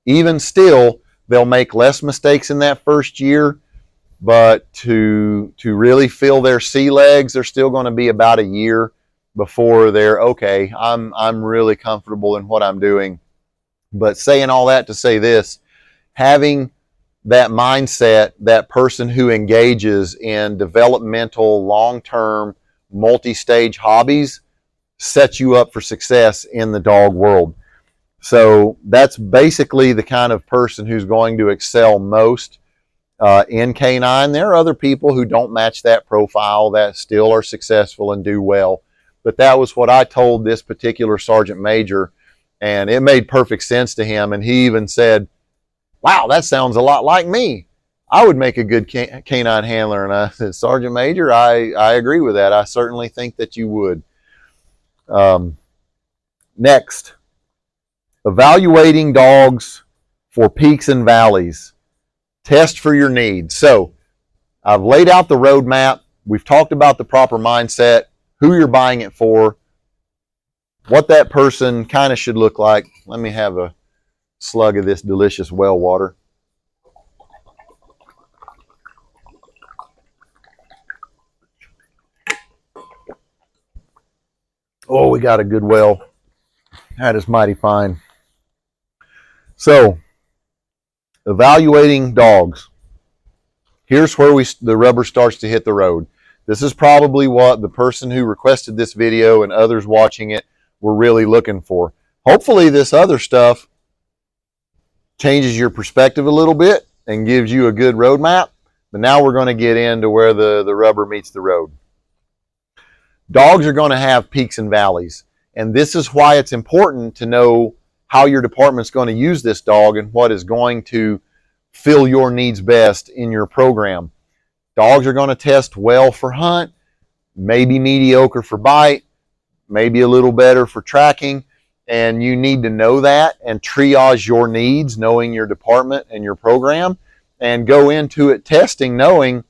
Even still, they'll make less mistakes in that first year, but to really feel their sea legs, they're still going to be about a year before they're, okay, I'm really comfortable in what I'm doing. But saying all that to say this, having that mindset, that person who engages in developmental, long-term, multi-stage hobbies sets you up for success in the dog world. So that's basically the kind of person who's going to excel most in K9. There are other people who don't match that profile that still are successful and do well. But that was what I told this particular sergeant major And it made perfect sense to him. And he even said, wow, that sounds a lot like me. I would make a good canine handler. And I said, Sergeant Major, I agree with that. I certainly think that you would. Next, evaluating dogs for peaks and valleys. Test for your needs. So I've laid out the roadmap. We've talked about the proper mindset, who you're buying it for, what that person kind of should look like. Let me have a slug of this delicious well water. Oh, we got a good well. That is mighty fine. So, evaluating dogs. Here's where the rubber starts to hit the road. This is probably what the person who requested this video and others watching it were really looking for. Hopefully this other stuff changes your perspective a little bit and gives you a good roadmap. But now we're going to get into where the rubber meets the road. Dogs are going to have peaks and valleys. And this is why it's important to know how your department's going to use this dog and what is going to fill your needs best in your program. Dogs are going to test well for hunt, maybe mediocre for bite, maybe a little better for tracking. And you need to know that and triage your needs, knowing your department and your program, and go into it testing, knowing,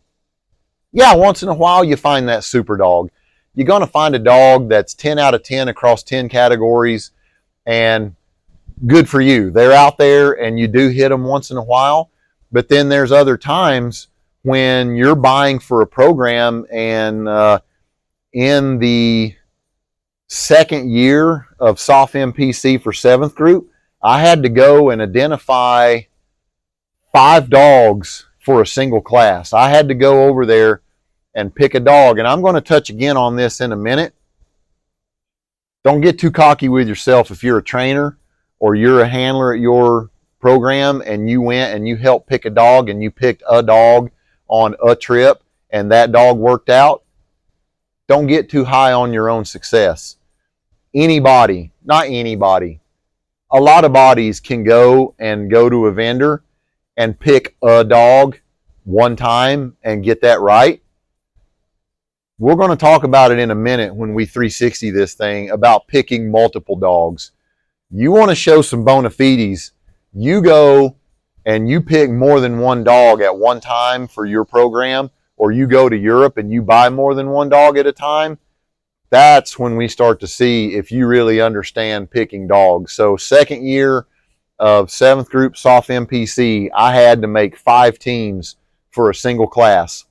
yeah, once in a while you find that super dog. You're going to find a dog that's 10 out of 10 across 10 categories, and good for you. They're out there and you do hit them once in a while. But then there's other times when you're buying for a program, and in the second year of SOF MPC for 7th group, I had to go and identify 5 dogs for a single class. I had to go over there and pick a dog. And I'm going to touch again on this in a minute. Don't get too cocky with yourself if you're a trainer or you're a handler at your program and you went and you helped pick a dog and you picked a dog on a trip and that dog worked out. Don't get too high on your own success. Anybody, not anybody, a lot of bodies can go to a vendor and pick a dog one time and get that right. We're going to talk about it in a minute when we 360 this thing about picking multiple dogs. You want to show some bona fides, you go and you pick more than one dog at one time for your program, or you go to Europe and you buy more than one dog at a time. That's when we start to see if you really understand picking dogs. So second year of 7th group SOF MPC, I had to make 5 teams for a single class.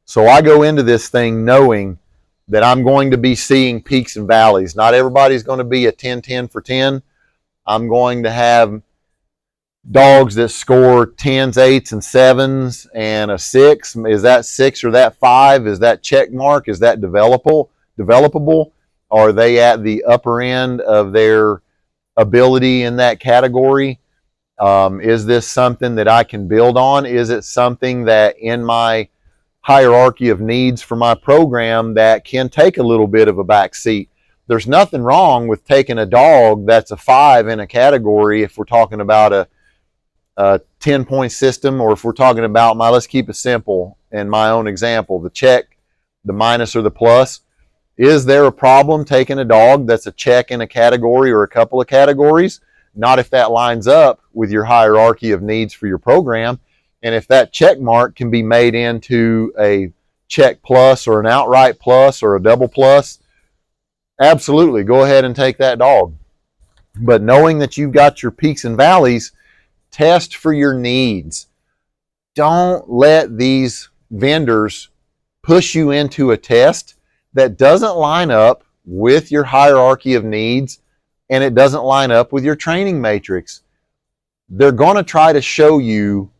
So I go into this thing knowing that I'm going to be seeing peaks and valleys. Not everybody's going to be a 10-10 for 10. I'm going to have dogs that score 10s, 8s, and 7s and a 6. Is that 6 or that 5? Is that check mark? Is that developable? Are they at the upper end of their ability in that category? Is this something that I can build on? Is it something that in my hierarchy of needs for my program that can take a little bit of a back seat? There's nothing wrong with taking a dog that's a 5 in a category if we're talking about a 10-point system, or if we're talking about let's keep it simple in my own example, the check, the minus, or the plus. Is there a problem taking a dog that's a check in a category or a couple of categories? Not if that lines up with your hierarchy of needs for your program. And if that check mark can be made into a check plus or an outright plus or a double plus, absolutely, go ahead and take that dog. But knowing that you've got your peaks and valleys, test for your needs. Don't let these vendors push you into a test that doesn't line up with your hierarchy of needs and it doesn't line up with your training matrix. They're going to try to show you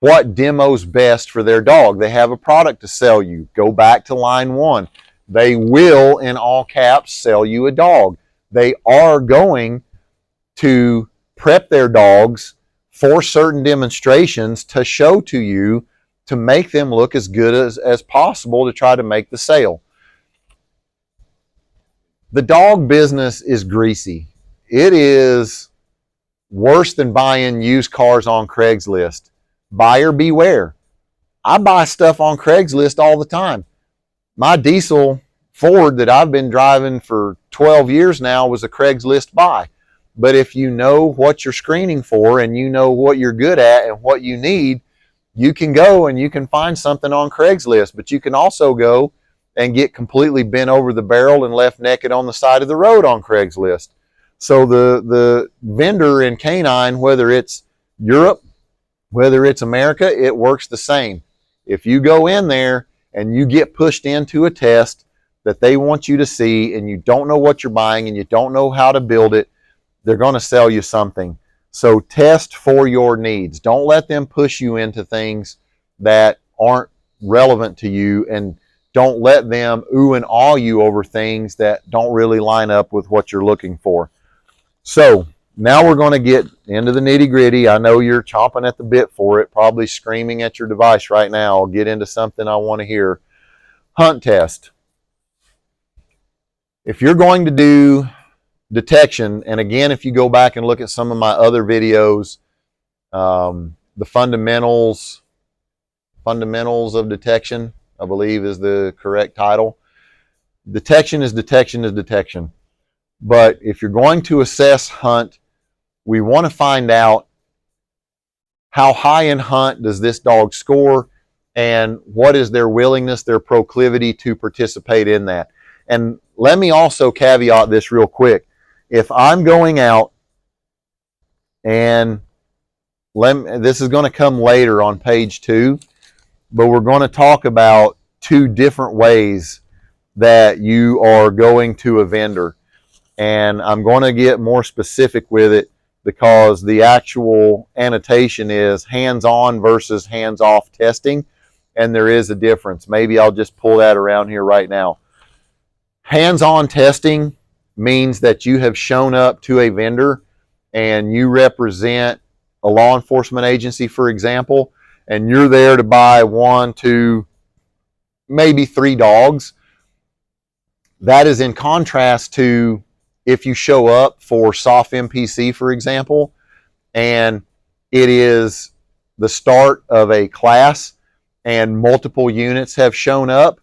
what demo's best for their dog. They have a product to sell you. Go back to line 1. They will, in all caps, sell you a dog. They are going to prep their dogs for certain demonstrations to show to you to make them look as good as possible to try to make the sale. The dog business is greasy. it is worse than buying used cars on Craigslist. Buyer beware. I buy stuff on Craigslist all the time. My diesel Ford that I've been driving for 12 years now was a Craigslist buy. But if you know what you're screening for and you know what you're good at and what you need, you can go and you can find something on Craigslist. But you can also go and get completely bent over the barrel and left naked on the side of the road on Craigslist. So the vendor in canine, whether it's Europe, whether it's America, it works the same. If you go in there and you get pushed into a test that they want you to see and you don't know what you're buying and you don't know how to build it, they're going to sell you something. So test for your needs. Don't let them push you into things that aren't relevant to you, and don't let them ooh and awe you over things that don't really line up with what you're looking for. So now we're going to get into the nitty gritty. I know you're chomping at the bit for it, probably screaming at your device right now. I'll get into something I want to hear. Hunt test. If you're going to do detection, and again, if you go back and look at some of my other videos, the fundamentals of detection, I believe is the correct title. Detection is detection. But if you're going to assess hunt, we want to find out how high in hunt does this dog score and what is their willingness, their proclivity to participate in that. And let me also caveat this real quick. If I'm going out, and this is going to come later on page 2, but we're going to talk about 2 different ways that you are going to a vendor. And I'm going to get more specific with it because the actual annotation is hands-on versus hands-off testing, and there is a difference. Maybe I'll just pull that around here right now. Hands-on testing means that you have shown up to a vendor and you represent a law enforcement agency, for example, and you're there to buy 1, 2, maybe 3 dogs. That is in contrast to if you show up for soft MPC, for example, and it is the start of a class and multiple units have shown up,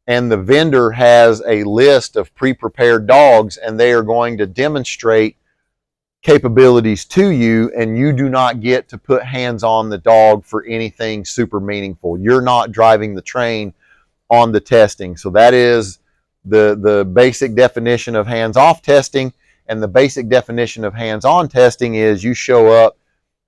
and the vendor has a list of pre-prepared dogs and they are going to demonstrate capabilities to you, and you do not get to put hands on the dog for anything super meaningful. You're not driving the train on the testing. So that is the basic definition of hands-off testing, and the basic definition of hands-on testing is you show up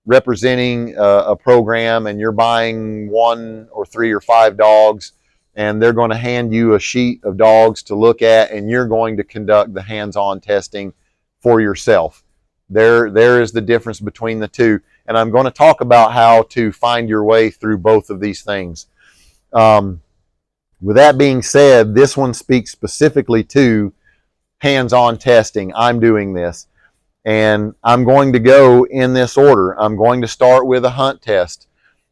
representing a program and you're buying 1 or 3 or 5 dogs, and they're going to hand you a sheet of dogs to look at, and you're going to conduct the hands-on testing for yourself. There is the difference between the two, and I'm going to talk about how to find your way through both of these things. With that being said, this one speaks specifically to hands-on testing. I'm doing this, and I'm going to go in this order. I'm going to start with a hunt test.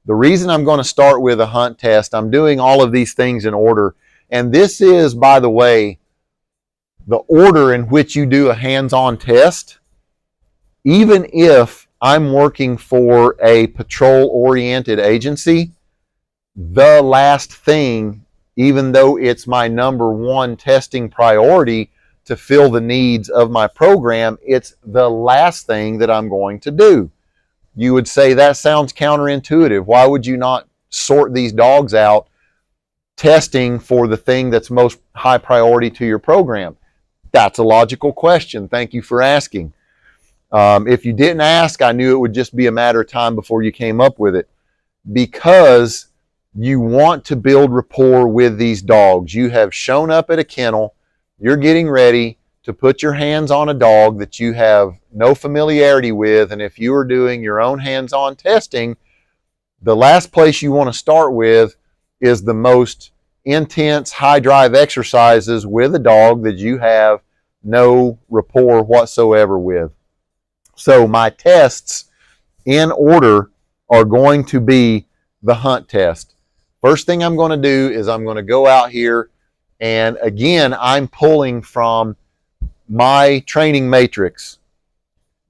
The reason I'm going to start with a hunt test, I'm doing all of these things in order, and this is, by the way, the order in which you do a hands-on test. Even if I'm working for a patrol-oriented agency, the last thing, even though it's my number 1 testing priority to fill the needs of my program, it's the last thing that I'm going to do. You would say that sounds counterintuitive. Why would you not sort these dogs out testing for the thing that's most high priority to your program? That's a logical question. Thank you for asking. If you didn't ask, I knew it would just be a matter of time before you came up with it, because you want to build rapport with these dogs. You have shown up at a kennel, you're getting ready to put your hands on a dog that you have no familiarity with, and if you are doing your own hands-on testing, the last place you want to start with is the most intense high drive exercises with a dog that you have no rapport whatsoever with. So my tests in order are going to be the hunt test. First thing I'm going to do is I'm going to go out here, and again, I'm pulling from my training matrix.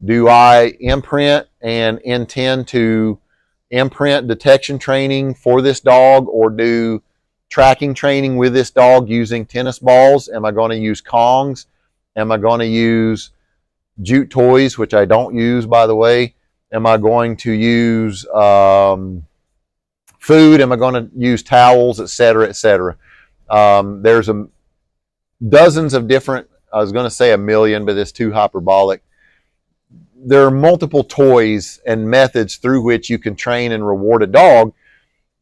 Do I imprint and intend to imprint detection training for this dog, or do tracking training with this dog using tennis balls? Am I going to use Kongs? Am I going to use jute toys, which I don't use, by the way? Am I going to use food? Am I going to use towels, etc., etc.? There's dozens of different, I was going to say a million, but it's too hyperbolic. There are multiple toys and methods through which you can train and reward a dog,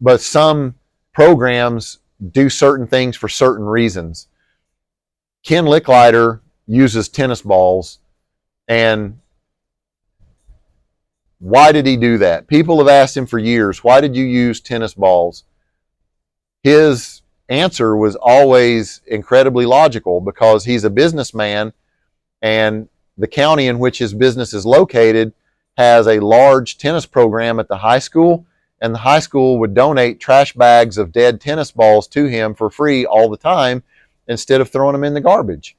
but some programs do certain things for certain reasons. Ken Licklider uses tennis balls, and why did he do that? People have asked him for years, why did you use tennis balls? His answer was always incredibly logical, because he's a businessman, and the county in which his business is located has a large tennis program at the high school, and the high school would donate trash bags of dead tennis balls to him for free all the time instead of throwing them in the garbage.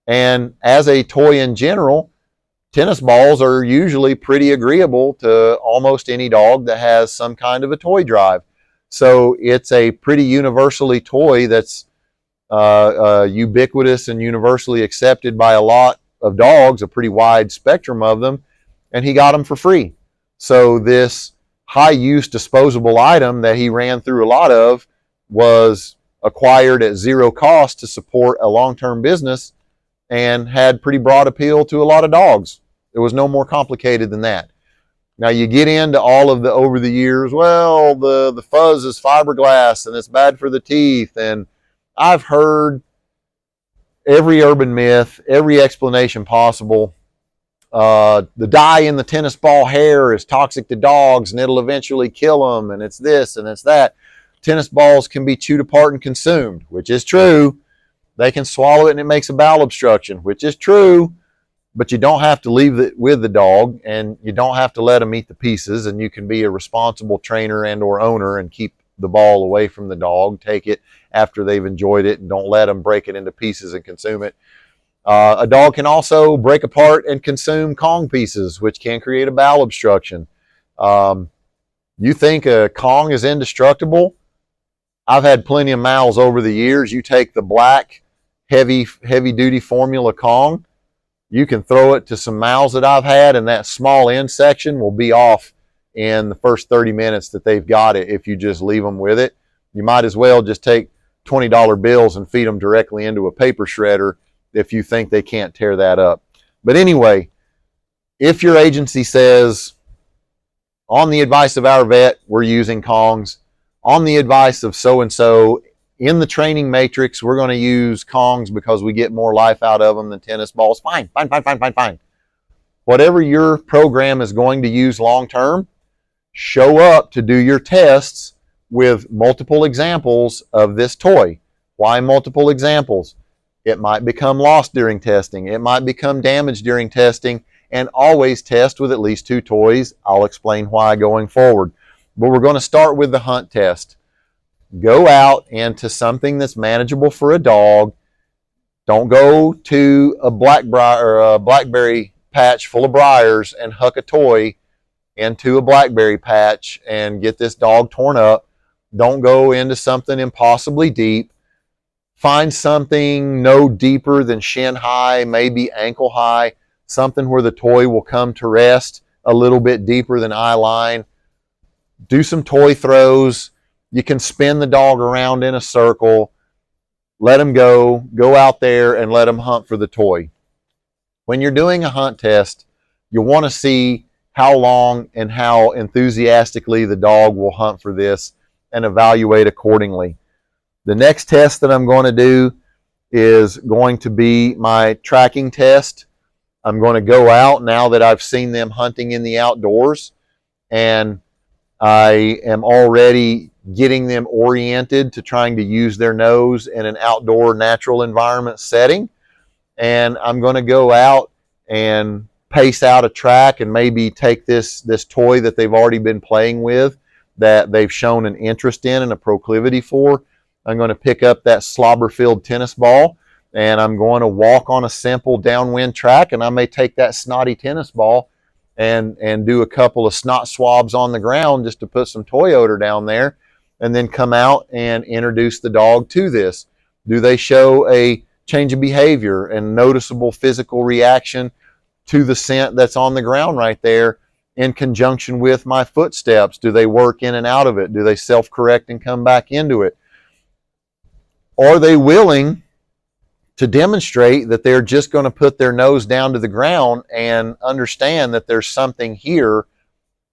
And as a toy in general, tennis balls are usually pretty agreeable to almost any dog that has some kind of a toy drive. So it's a pretty universally toy that's ubiquitous and universally accepted by a lot of dogs, a pretty wide spectrum of them, and he got them for free. So this high-use disposable item that he ran through a lot of was acquired at zero cost to support a long-term business and had pretty broad appeal to a lot of dogs. It was no more complicated than that. Now you get into all of the over the years, well, the fuzz is fiberglass and it's bad for the teeth, and I've heard every urban myth, every explanation possible. The dye in the tennis ball hair is toxic to dogs and it'll eventually kill them, and it's this and it's that. Tennis balls can be chewed apart and consumed, which is true. They can swallow it and it makes a bowel obstruction, which is true. But you don't have to leave it with the dog, and you don't have to let them eat the pieces, and you can be a responsible trainer and or owner and keep the ball away from the dog. Take it after they've enjoyed it, and don't let them break it into pieces and consume it. A dog can also break apart and consume Kong pieces, which can create a bowel obstruction. You think a Kong is indestructible? I've had plenty of mouths over the years. You take the black, heavy duty formula Kong, you can throw it to some mouths that I've had, and that small end section will be off in the first 30 minutes that they've got it if you just leave them with it. You might as well just take $20 bills and feed them directly into a paper shredder if you think they can't tear that up. But anyway, if your agency says, on the advice of our vet, we're using Kongs, on the advice of so-and-so, in the training matrix, we're going to use Kongs because we get more life out of them than tennis balls. Fine. Whatever your program is going to use long term, show up to do your tests with multiple examples of this toy. Why multiple examples? It might become lost during testing. It might become damaged during testing, and always test with at least 2 toys. I'll explain why going forward. But we're going to start with the hunt test. Go out into something that's manageable for a dog. Don't go to a blackberry patch full of briars and huck a toy into a blackberry patch and get this dog torn up. Don't go into something impossibly deep. Find something no deeper than shin high, maybe ankle high, something where the toy will come to rest a little bit deeper than eye line. Do some toy throws. You can spin the dog around in a circle, let him go out there and let him hunt for the toy. When you're doing a hunt test, you want to see how long and how enthusiastically the dog will hunt for this and evaluate accordingly. The next test that I'm going to do is going to be my tracking test. I'm going to go out now that I've seen them hunting in the outdoors, and I am already getting them oriented to trying to use their nose in an outdoor natural environment setting. And I'm going to go out and pace out a track and maybe take this toy that they've already been playing with, that they've shown an interest in and a proclivity for. I'm going to pick up that slobber-filled tennis ball, and I'm going to walk on a simple downwind track, and I may take that snotty tennis ball and do a couple of snot swabs on the ground just to put some toy odor down there, and then come out and introduce the dog to this. Do they show a change of behavior and noticeable physical reaction to the scent that's on the ground right there in conjunction with my footsteps? Do they work in and out of it? Do they self-correct and come back into it? Are they willing to demonstrate that they're just going to put their nose down to the ground and understand that there's something here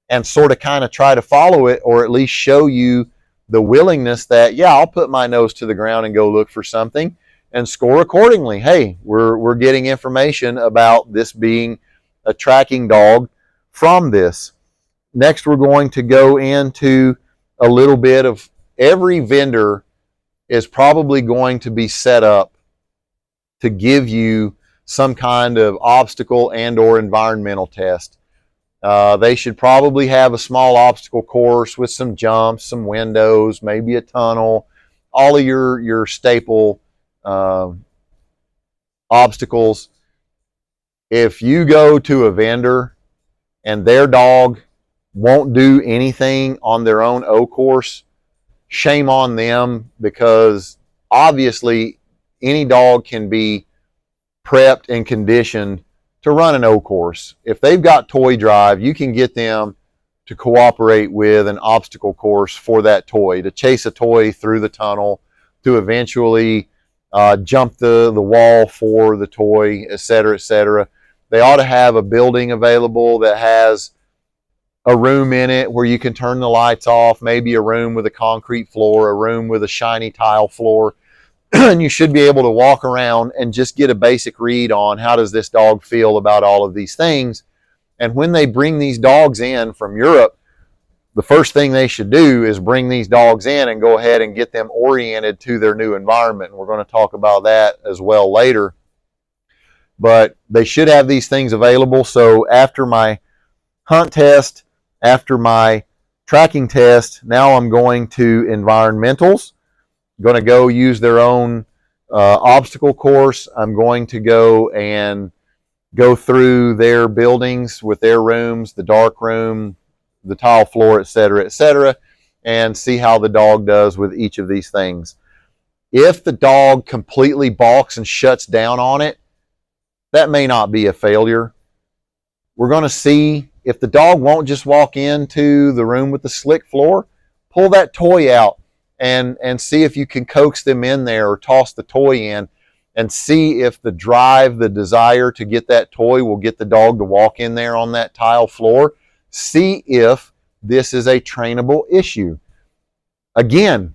and sort of kind of try to follow it, or at least show you the willingness that, yeah, I'll put my nose to the ground and go look for something and score accordingly. Hey, we're getting information about this being a tracking dog from this. Next, we're going to go into a little bit of, every vendor is probably going to be set up to give you some kind of obstacle and or environmental test. They should probably have a small obstacle course with some jumps, some windows, maybe a tunnel, all of your staple obstacles. If you go to a vendor and their dog won't do anything on their own O course, shame on them, because obviously any dog can be prepped and conditioned to run an O course. If they've got toy drive, you can get them to cooperate with an obstacle course for that toy, to chase a toy through the tunnel, to eventually jump the wall for the toy, etc., etc. They ought to have a building available that has a room in it where you can turn the lights off, maybe a room with a concrete floor, a room with a shiny tile floor, and you should be able to walk around and just get a basic read on how does this dog feel about all of these things. And when they bring these dogs in from Europe, the first thing they should do is bring these dogs in and go ahead and get them oriented to their new environment. And we're going to talk about that as well later. But they should have these things available. So after my hunt test, after my tracking test, now I'm going to environmentals. I'm going to go use their own obstacle course. I'm going to go and go through their buildings with their rooms, the dark room, the tile floor, etc., and see how the dog does with each of these things. If the dog completely balks and shuts down on it, that may not be a failure. We're going to see if the dog won't just walk into the room with the slick floor, pull that toy out and see if you can coax them in there, or toss the toy in and see if the drive, the desire to get that toy will get the dog to walk in there on that tile floor. See if this is a trainable issue. Again,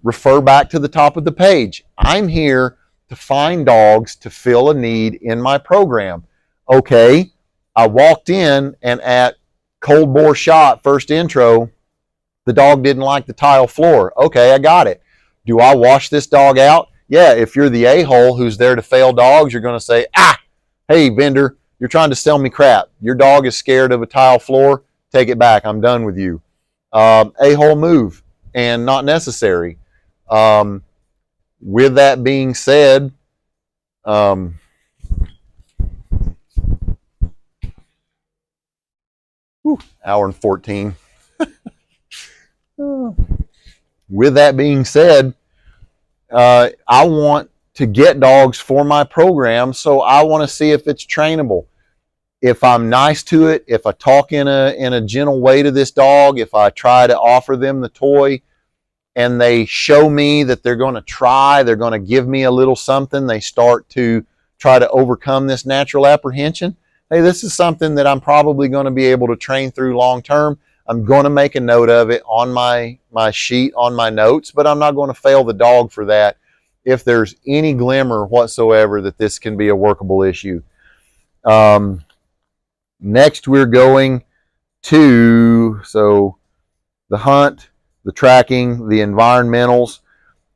refer back to the top of the page. I'm here to find dogs to fill a need in my program. Okay, I walked in and at cold bore shot, first intro, the dog didn't like the tile floor. Okay, I got it. Do I wash this dog out? Yeah, if you're the a-hole who's there to fail dogs, you're going to say, hey, vendor, you're trying to sell me crap. Your dog is scared of a tile floor. Take it back. I'm done with you. A-hole move, and not necessary. With that being said, hour and 14. With that being said, I want to get dogs for my program, so I want to see if it's trainable. If I'm nice to it, if I talk in a gentle way to this dog, if I try to offer them the toy and they show me that they're going to try, they're going to give me a little something, they start to try to overcome this natural apprehension, hey, this is something that I'm probably going to be able to train through long term. I'm going to make a note of it on my sheet, on my notes, but I'm not going to fail the dog for that if there's any glimmer whatsoever that this can be a workable issue. Next, we're going to, so the hunt, the tracking, the environmentals.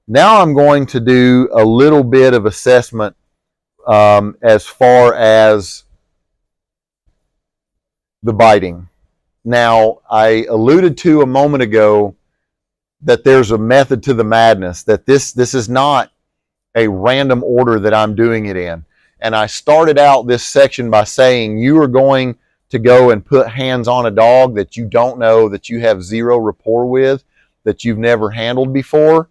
Now I'm going to do a little bit of assessment as far as the biting. Now, I alluded to a moment ago that there's a method to the madness, that this is not a random order that I'm doing it in. And I started out this section by saying you are going to go and put hands on a dog that you don't know, that you have zero rapport with, that you've never handled before.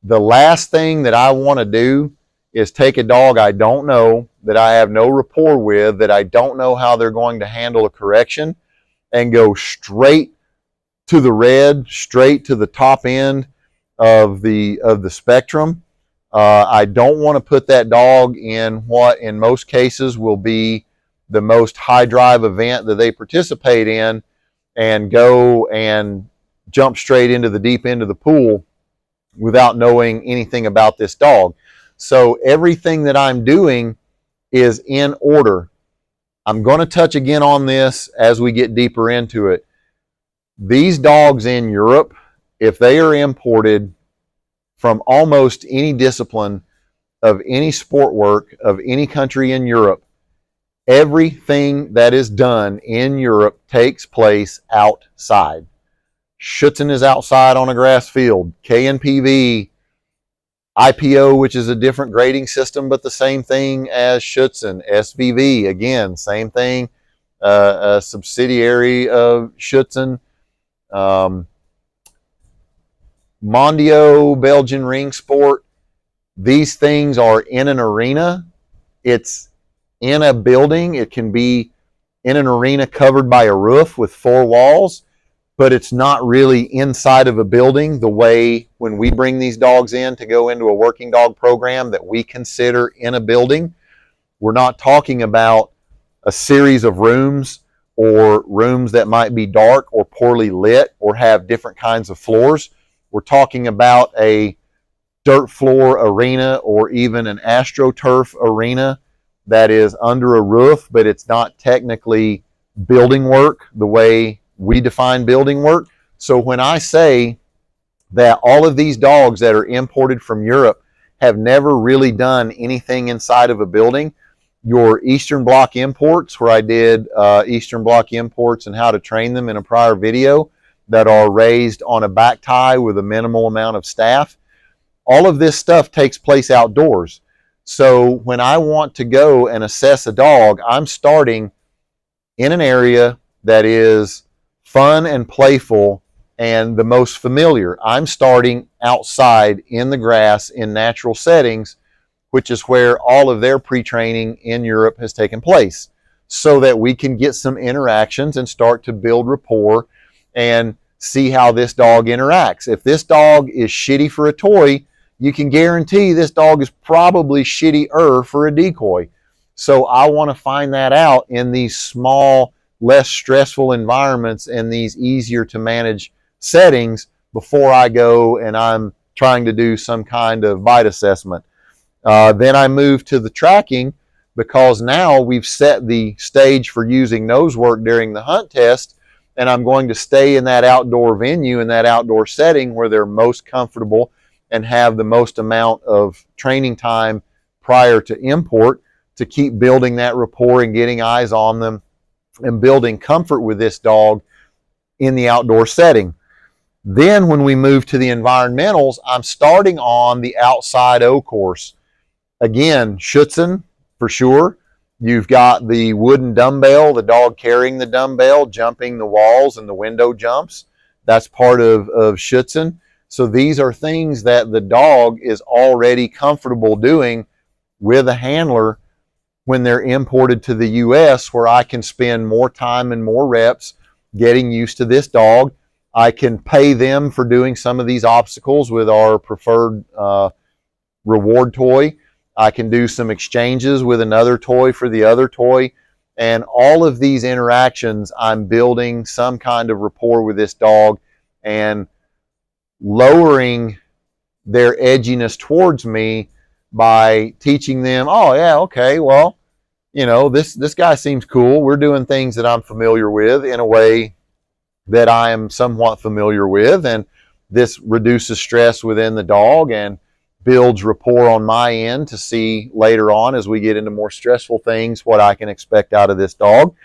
The last thing that I want to do is take a dog I don't know, that I have no rapport with, that I don't know how they're going to handle a correction, and go straight to the red, straight to the top end of the spectrum. I don't want to put that dog in what in most cases will be the most high drive event that they participate in and go and jump straight into the deep end of the pool without knowing anything about this dog. So everything that I'm doing is in order. I'm going to touch again on this as we get deeper into it. These dogs in Europe, if they are imported from almost any discipline of any sport work of any country in Europe, everything that is done in Europe takes place outside. Schutzen is outside on a grass field. KNPV, IPO, which is a different grading system, but the same thing as Schutzen. SVV, again, same thing, a subsidiary of Schutzen. Mondio, Belgian ring sport, these things are in an arena. It's in a building. It can be in an arena covered by a roof with 4 walls, but it's not really inside of a building the way when we bring these dogs in to go into a working dog program that we consider in a building. We're not talking about a series of rooms or rooms that might be dark or poorly lit or have different kinds of floors. We're talking about a dirt floor arena or even an AstroTurf arena that is under a roof, but it's not technically building work the way we define building work. So when I say that all of these dogs that are imported from Europe have never really done anything inside of a building, your Eastern Bloc imports, where I did Eastern Bloc imports and how to train them in a prior video, that are raised on a back tie with a minimal amount of staff, all of this stuff takes place outdoors. So when I want to go and assess a dog, I'm starting in an area that is fun and playful and the most familiar. I'm starting outside in the grass in natural settings, which is where all of their pre-training in Europe has taken place, so that we can get some interactions and start to build rapport and see how this dog interacts. If this dog is shitty for a toy, you can guarantee this dog is probably shittier for a decoy. So I want to find that out in these small, less stressful environments and these easier to manage settings before I go and I'm trying to do some kind of bite assessment. Then I move to the tracking, because now we've set the stage for using nose work during the hunt test, and I'm going to stay in that outdoor venue, in that outdoor setting where they're most comfortable and have the most amount of training time prior to import, to keep building that rapport and getting eyes on them and building comfort with this dog in the outdoor setting. Then when we move to the environmentals, I'm starting on the outside O course. Again, Schutzen for sure. You've got the wooden dumbbell, the dog carrying the dumbbell, jumping the walls and the window jumps. That's part of Schutzen. So these are things that the dog is already comfortable doing with a handler when they're imported to the US, where I can spend more time and more reps getting used to this dog. I can pay them for doing some of these obstacles with our preferred reward toy. I can do some exchanges with another toy for the other toy. And all of these interactions, I'm building some kind of rapport with this dog and lowering their edginess towards me by teaching them, oh yeah, okay, well, you know, this guy seems cool. We're doing things that I'm familiar with in a way that I am somewhat familiar with, and this reduces stress within the dog and builds rapport on my end to see later on, as we get into more stressful things, what I can expect out of this dog.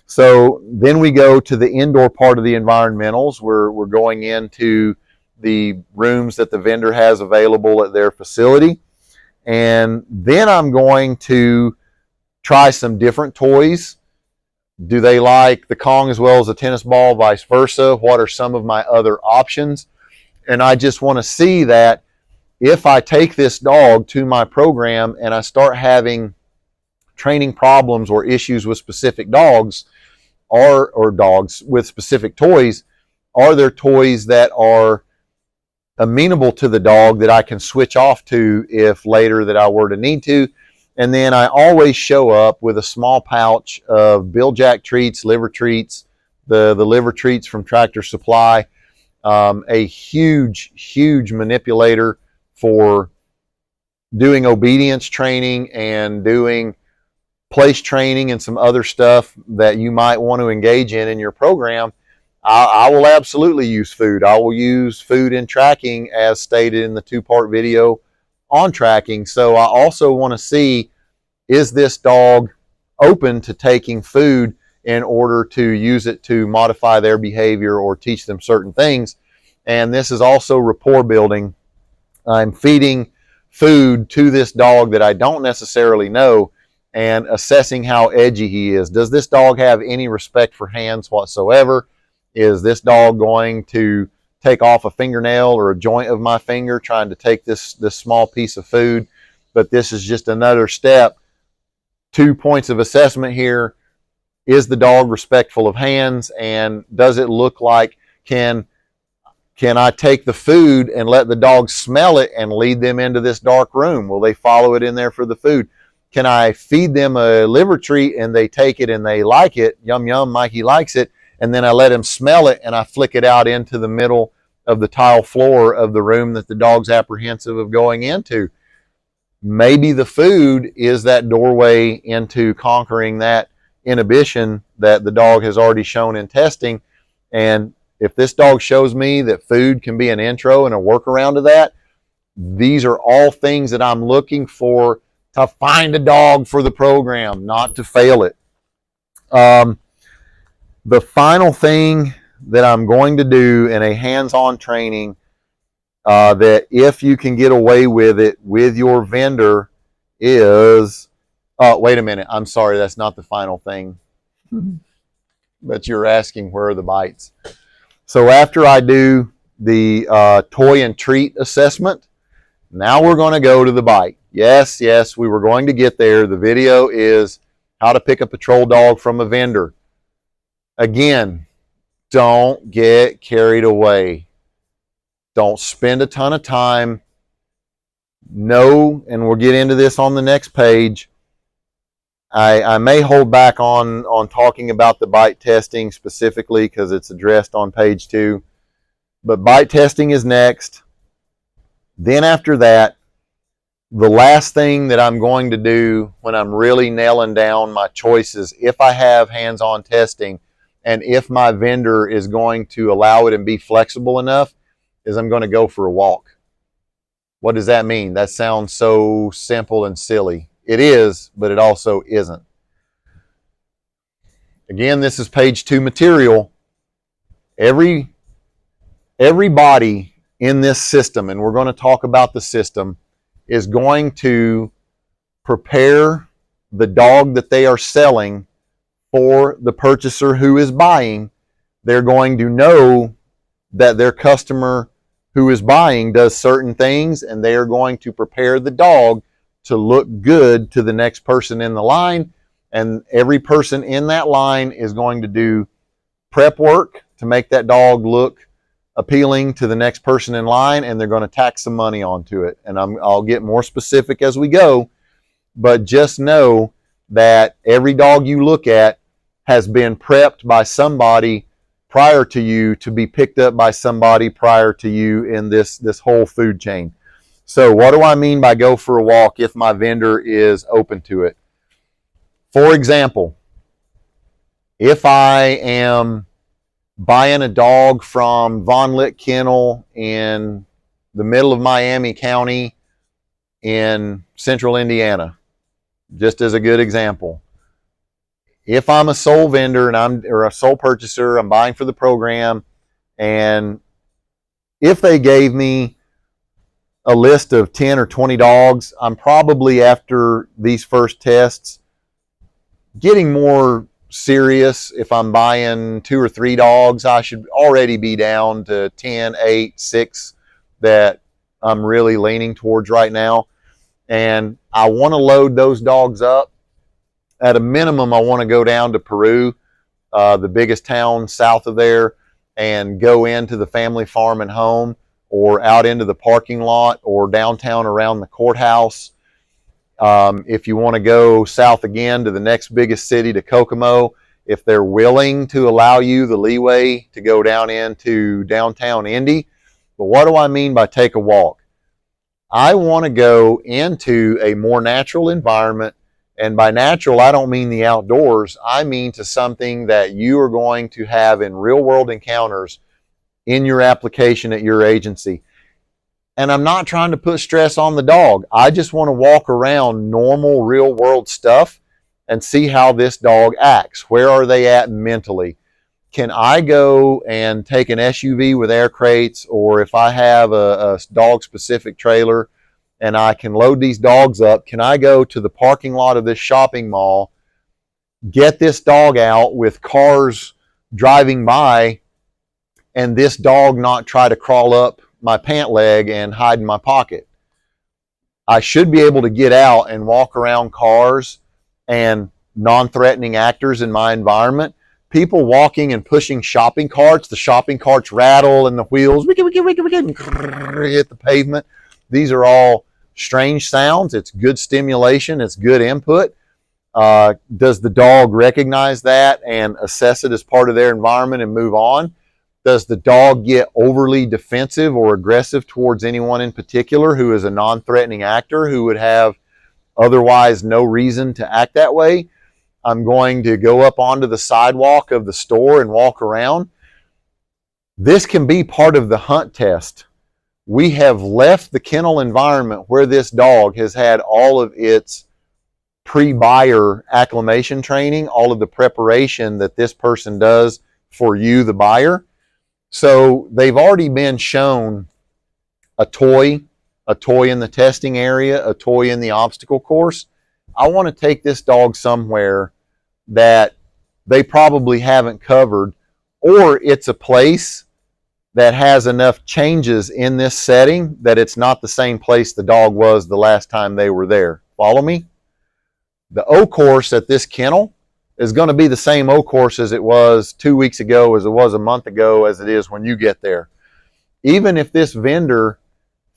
So then we go to the indoor part of the environmentals, where we're going into the rooms that the vendor has available at their facility. And then I'm going to try some different toys. Do they like the Kong as well as the tennis ball, vice versa? What are some of my other options? And I just want to see that if I take this dog to my program and I start having training problems or issues with specific dogs, or dogs with specific toys, are there toys that are amenable to the dog that I can switch off to if later that I were to need to? And then I always show up with a small pouch of Bill Jack treats, liver treats, the liver treats from Tractor Supply, a huge manipulator for doing obedience training and doing place training and some other stuff that you might want to engage in your program. I will absolutely use food. I will use food in tracking as stated in the 2-part video on tracking. So I also want to see, is this dog open to taking food in order to use it to modify their behavior or teach them certain things? And this is also rapport building. I'm feeding food to this dog that I don't necessarily know and assessing how edgy he is. Does this dog have any respect for hands whatsoever? Is this dog going to take off a fingernail or a joint of my finger trying to take this small piece of food? But this is just another step. 2 points of assessment here. Is the dog respectful of hands? And does it look like, can I take the food and let the dog smell it and lead them into this dark room? Will they follow it in there for the food? Can I feed them a liver treat and they take it and they like it? Yum, yum, Mikey likes it. And then I let him smell it and I flick it out into the middle of the tile floor of the room that the dog's apprehensive of going into. Maybe the food is that doorway into conquering that inhibition that the dog has already shown in testing. And if this dog shows me that food can be an intro and a workaround to that, these are all things that I'm looking for to find a dog for the program, not to fail it. The final thing that I'm going to do in a hands-on training, that if you can get away with it with your vendor, is, wait a minute, I'm sorry, that's not the final thing. But you're asking where are the bites. So after I do the toy and treat assessment, now we're going to go to the bite. Yes, we were going to get there. The video is how to pick a patrol dog from a vendor. Again, don't get carried away. Don't spend a ton of time. No, and we'll get into this on the next page. I may hold back on talking about the bite testing specifically because it's addressed on page 2. But bite testing is next. Then after that, the last thing that I'm going to do when I'm really nailing down my choices, if I have hands-on testing and if my vendor is going to allow it and be flexible enough, is I'm going to go for a walk. What does that mean? That sounds so simple and silly. It is, but it also isn't. Again, this is page 2 material. Everybody in this system, and we're going to talk about the system, is going to prepare the dog that they are selling for the purchaser who is buying. They're going to know that their customer who is buying does certain things, and they are going to prepare the dog to look good to the next person in the line. And every person in that line is going to do prep work to make that dog look appealing to the next person in line, and they're going to tack some money onto it. And I'll get more specific as we go, but just know that every dog you look at has been prepped by somebody prior to you to be picked up by somebody prior to you in this whole food chain. So what do I mean by go for a walk if my vendor is open to it? For example, if I am buying a dog from Von Lick Kennel in the middle of Miami County in central Indiana, just as a good example. If I'm a sole vendor or a sole purchaser, I'm buying for the program, and if they gave me a list of 10 or 20 dogs, I'm probably, after these first tests, getting more serious. If I'm buying 2 or 3 dogs, I should already be down to 10, 8, 6 that I'm really leaning towards right now. And I want to load those dogs up. At a minimum, I want to go down to Peru, the biggest town south of there, and go into the family farm and home, or out into the parking lot, or downtown around the courthouse. If you want to go south again to the next biggest city, to Kokomo, if they're willing to allow you the leeway to go down into downtown Indy. But what do I mean by take a walk? I want to go into a more natural environment. And by natural, I don't mean the outdoors. I mean to something that you are going to have in real world encounters in your application at your agency. And I'm not trying to put stress on the dog. I just want to walk around normal real world stuff and see how this dog acts. Where are they at mentally? Can I go and take an SUV with air crates, or if I have a dog specific trailer and I can load these dogs up, can I go to the parking lot of this shopping mall, get this dog out with cars driving by, and this dog not try to crawl up my pant leg and hide in my pocket? I should be able to get out and walk around cars and non-threatening actors in my environment. People walking and pushing shopping carts, the shopping carts rattle and the wheels hit the pavement. These are all strange sounds. It's good stimulation. It's good input. Does the dog recognize that and assess it as part of their environment and move on? Does the dog get overly defensive or aggressive towards anyone in particular who is a non-threatening actor who would have otherwise no reason to act that way? I'm going to go up onto the sidewalk of the store and walk around. This can be part of the hunt test. We have left the kennel environment where this dog has had all of its pre-buyer acclimation training, all of the preparation that this person does for you, the buyer. So they've already been shown a toy in the testing area, a toy in the obstacle course. I want to take this dog somewhere that they probably haven't covered, or it's a place that has enough changes in this setting that it's not the same place the dog was the last time they were there. Follow me? The O course at this kennel is going to be the same O course as it was 2 weeks ago, as it was a month ago, as it is when you get there. Even if this vendor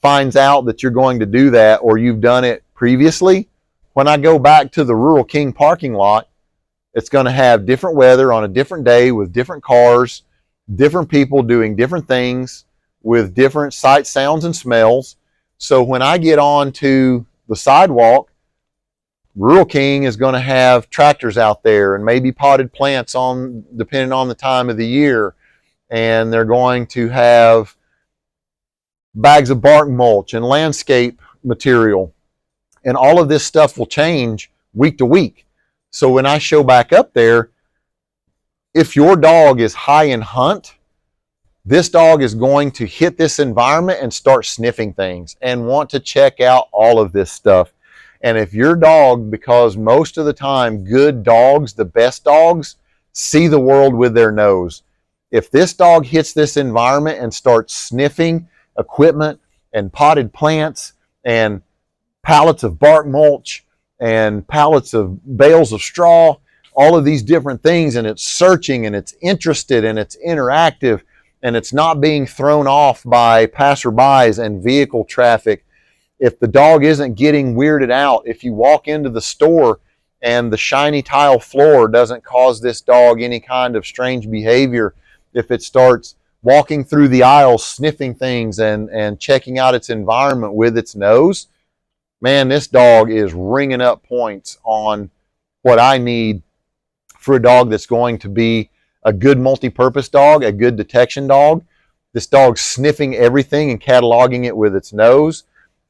finds out that you're going to do that, or you've done it previously, when I go back to the Rural King parking lot, it's going to have different weather on a different day with different cars, different people doing different things with different sights, sounds, and smells. So when I get on to the sidewalk, Rural King is going to have tractors out there and maybe potted plants on, depending on the time of the year. And they're going to have bags of bark mulch and landscape material. And all of this stuff will change week to week. So when I show back up there, if your dog is high in hunt, this dog is going to hit this environment and start sniffing things and want to check out all of this stuff. And if your dog, because most of the time good dogs, the best dogs, see the world with their nose. If this dog hits this environment and starts sniffing equipment and potted plants and pallets of bark mulch and pallets of bales of straw, all of these different things, and it's searching and it's interested and it's interactive and it's not being thrown off by passerbys and vehicle traffic. If the dog isn't getting weirded out, if you walk into the store and the shiny tile floor doesn't cause this dog any kind of strange behavior, if it starts walking through the aisles, sniffing things and checking out its environment with its nose, man, this dog is ringing up points on what I need for a dog that's going to be a good multi-purpose dog, a good detection dog. This dog's sniffing everything and cataloging it with its nose.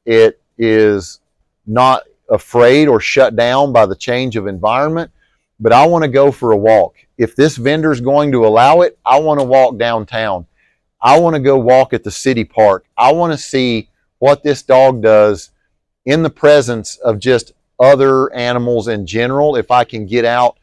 It is not afraid or shut down by the change of environment, but I want to go for a walk. If this vendor is going to allow it, I want to walk downtown. I want to go walk at the city park. I want to see what this dog does in the presence of just other animals in general. If I can get out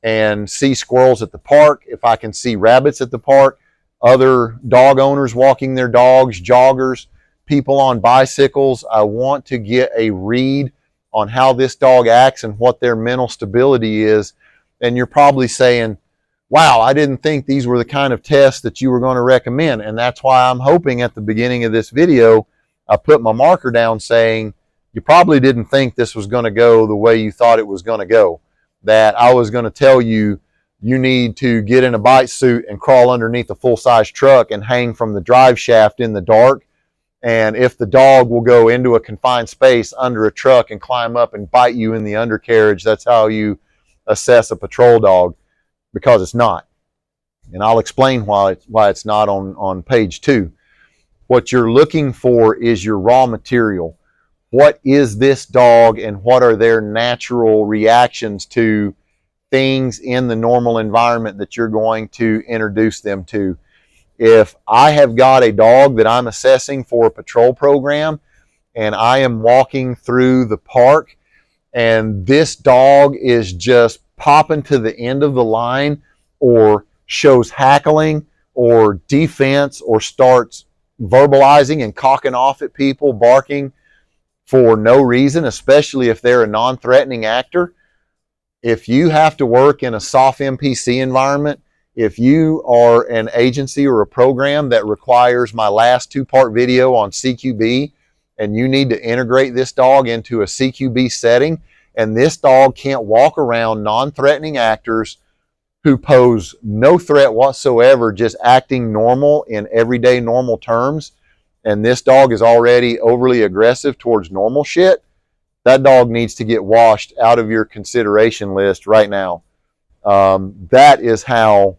and see squirrels at the park, if I can see rabbits at the park, other dog owners walking their dogs, joggers, people on bicycles, I want to get a read on how this dog acts and what their mental stability is. And you're probably saying, wow, I didn't think these were the kind of tests that you were going to recommend. And that's why I'm hoping at the beginning of this video, I put my marker down saying, you probably didn't think this was going to go the way you thought it was going to go. That I was going to tell you, you need to get in a bite suit and crawl underneath a full-size truck and hang from the drive shaft in the dark. And if the dog will go into a confined space under a truck and climb up and bite you in the undercarriage, that's how you assess a patrol dog, because it's not. And I'll explain why it's not on page 2. What you're looking for is your raw material. What is this dog and what are their natural reactions to things in the normal environment that you're going to introduce them to? If I have got a dog that I'm assessing for a patrol program and I am walking through the park and this dog is just popping to the end of the line or shows hackling or defense or starts verbalizing and cocking off at people, barking for no reason, especially if they're a non-threatening actor, if you have to work in a soft MPC environment, if you are an agency or a program that requires my last 2-part video on CQB and you need to integrate this dog into a CQB setting, and this dog can't walk around non-threatening actors who pose no threat whatsoever, just acting normal in everyday normal terms, and this dog is already overly aggressive towards normal shit, that dog needs to get washed out of your consideration list right now. That is how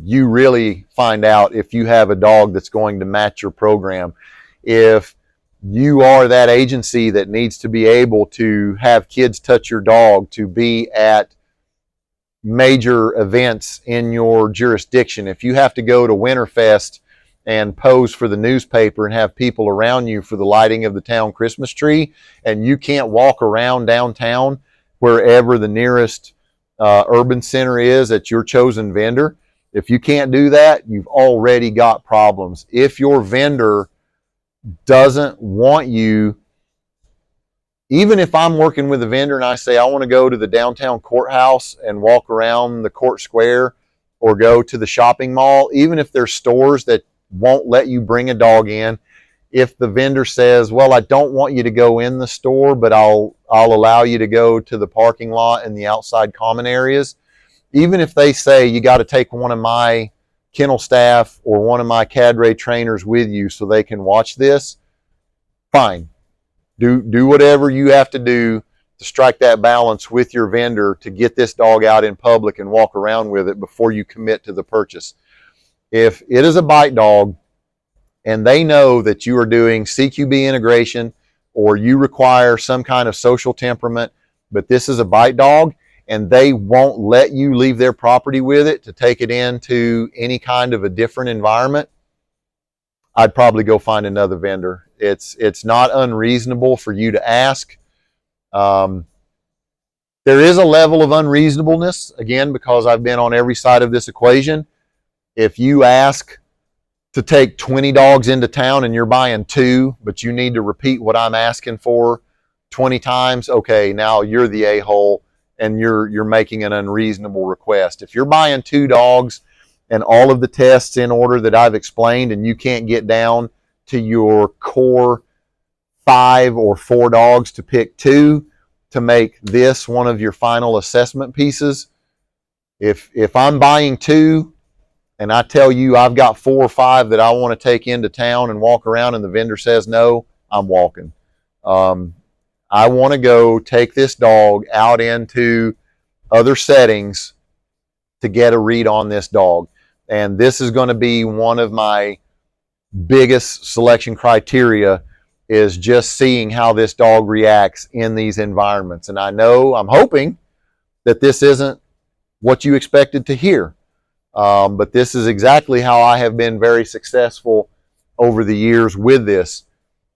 you really find out if you have a dog that's going to match your program. If you are that agency that needs to be able to have kids touch your dog, to be at major events in your jurisdiction, if you have to go to Winterfest and pose for the newspaper and have people around you for the lighting of the town Christmas tree, and you can't walk around downtown wherever the nearest urban center is at your chosen vendor, if you can't do that, you've already got problems. If your vendor doesn't want you, even if I'm working with a vendor and I say I want to go to the downtown courthouse and walk around the court square or go to the shopping mall, even if there's stores that won't let you bring a dog in, if the vendor says, well, I don't want you to go in the store, but I'll allow you to go to the parking lot and the outside common areas, even if they say you got to take one of my kennel staff or one of my cadre trainers with you so they can watch this, fine. Do whatever you have to do to strike that balance with your vendor to get this dog out in public and walk around with it before you commit to the purchase. If it is a bite dog and they know that you are doing CQB integration or you require some kind of social temperament, but this is a bite dog, and they won't let you leave their property with it to take it into any kind of a different environment, I'd probably go find another vendor. It's not unreasonable for you to ask. There is a level of unreasonableness, again, because I've been on every side of this equation. If you ask to take 20 dogs into town and you're buying 2, but you need to repeat what I'm asking for 20 times, okay, now you're the a-hole and you're making an unreasonable request. If you're buying 2 dogs and all of the tests in order that I've explained and you can't get down to your core 5 or 4 dogs to pick 2 to make this one of your final assessment pieces, if I'm buying 2 and I tell you I've got 4 or 5 that I want to take into town and walk around and the vendor says no, I'm walking. I want to go take this dog out into other settings to get a read on this dog. And this is going to be one of my biggest selection criteria, is just seeing how this dog reacts in these environments. And I'm hoping that this isn't what you expected to hear. But this is exactly how I have been very successful over the years with this.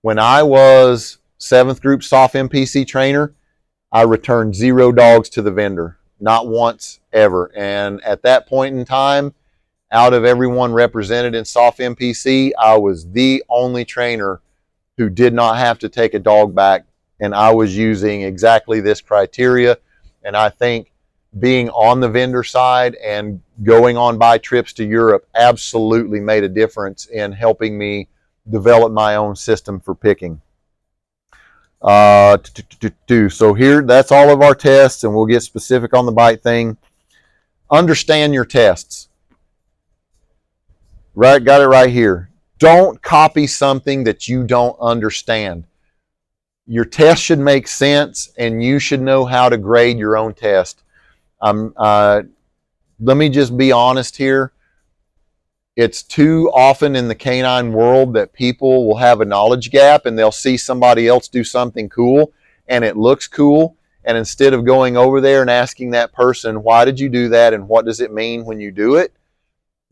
When I was 7th group soft MPC trainer, I returned 0 dogs to the vendor. Not once, ever. And at that point in time, out of everyone represented in soft MPC, I was the only trainer who did not have to take a dog back, and I was using exactly this criteria. And I think being on the vendor side and going on buy trips to Europe absolutely made a difference in helping me develop my own system for picking. So here, that's all of our tests, and we'll get specific on the bite thing. Understand your tests. Right, got it right here. Don't copy something that you don't understand. Your test should make sense, and you should know how to grade your own test. Let me just be honest here. It's too often in the canine world that people will have a knowledge gap and they'll see somebody else do something cool and it looks cool. And instead of going over there and asking that person, why did you do that and what does it mean when you do it?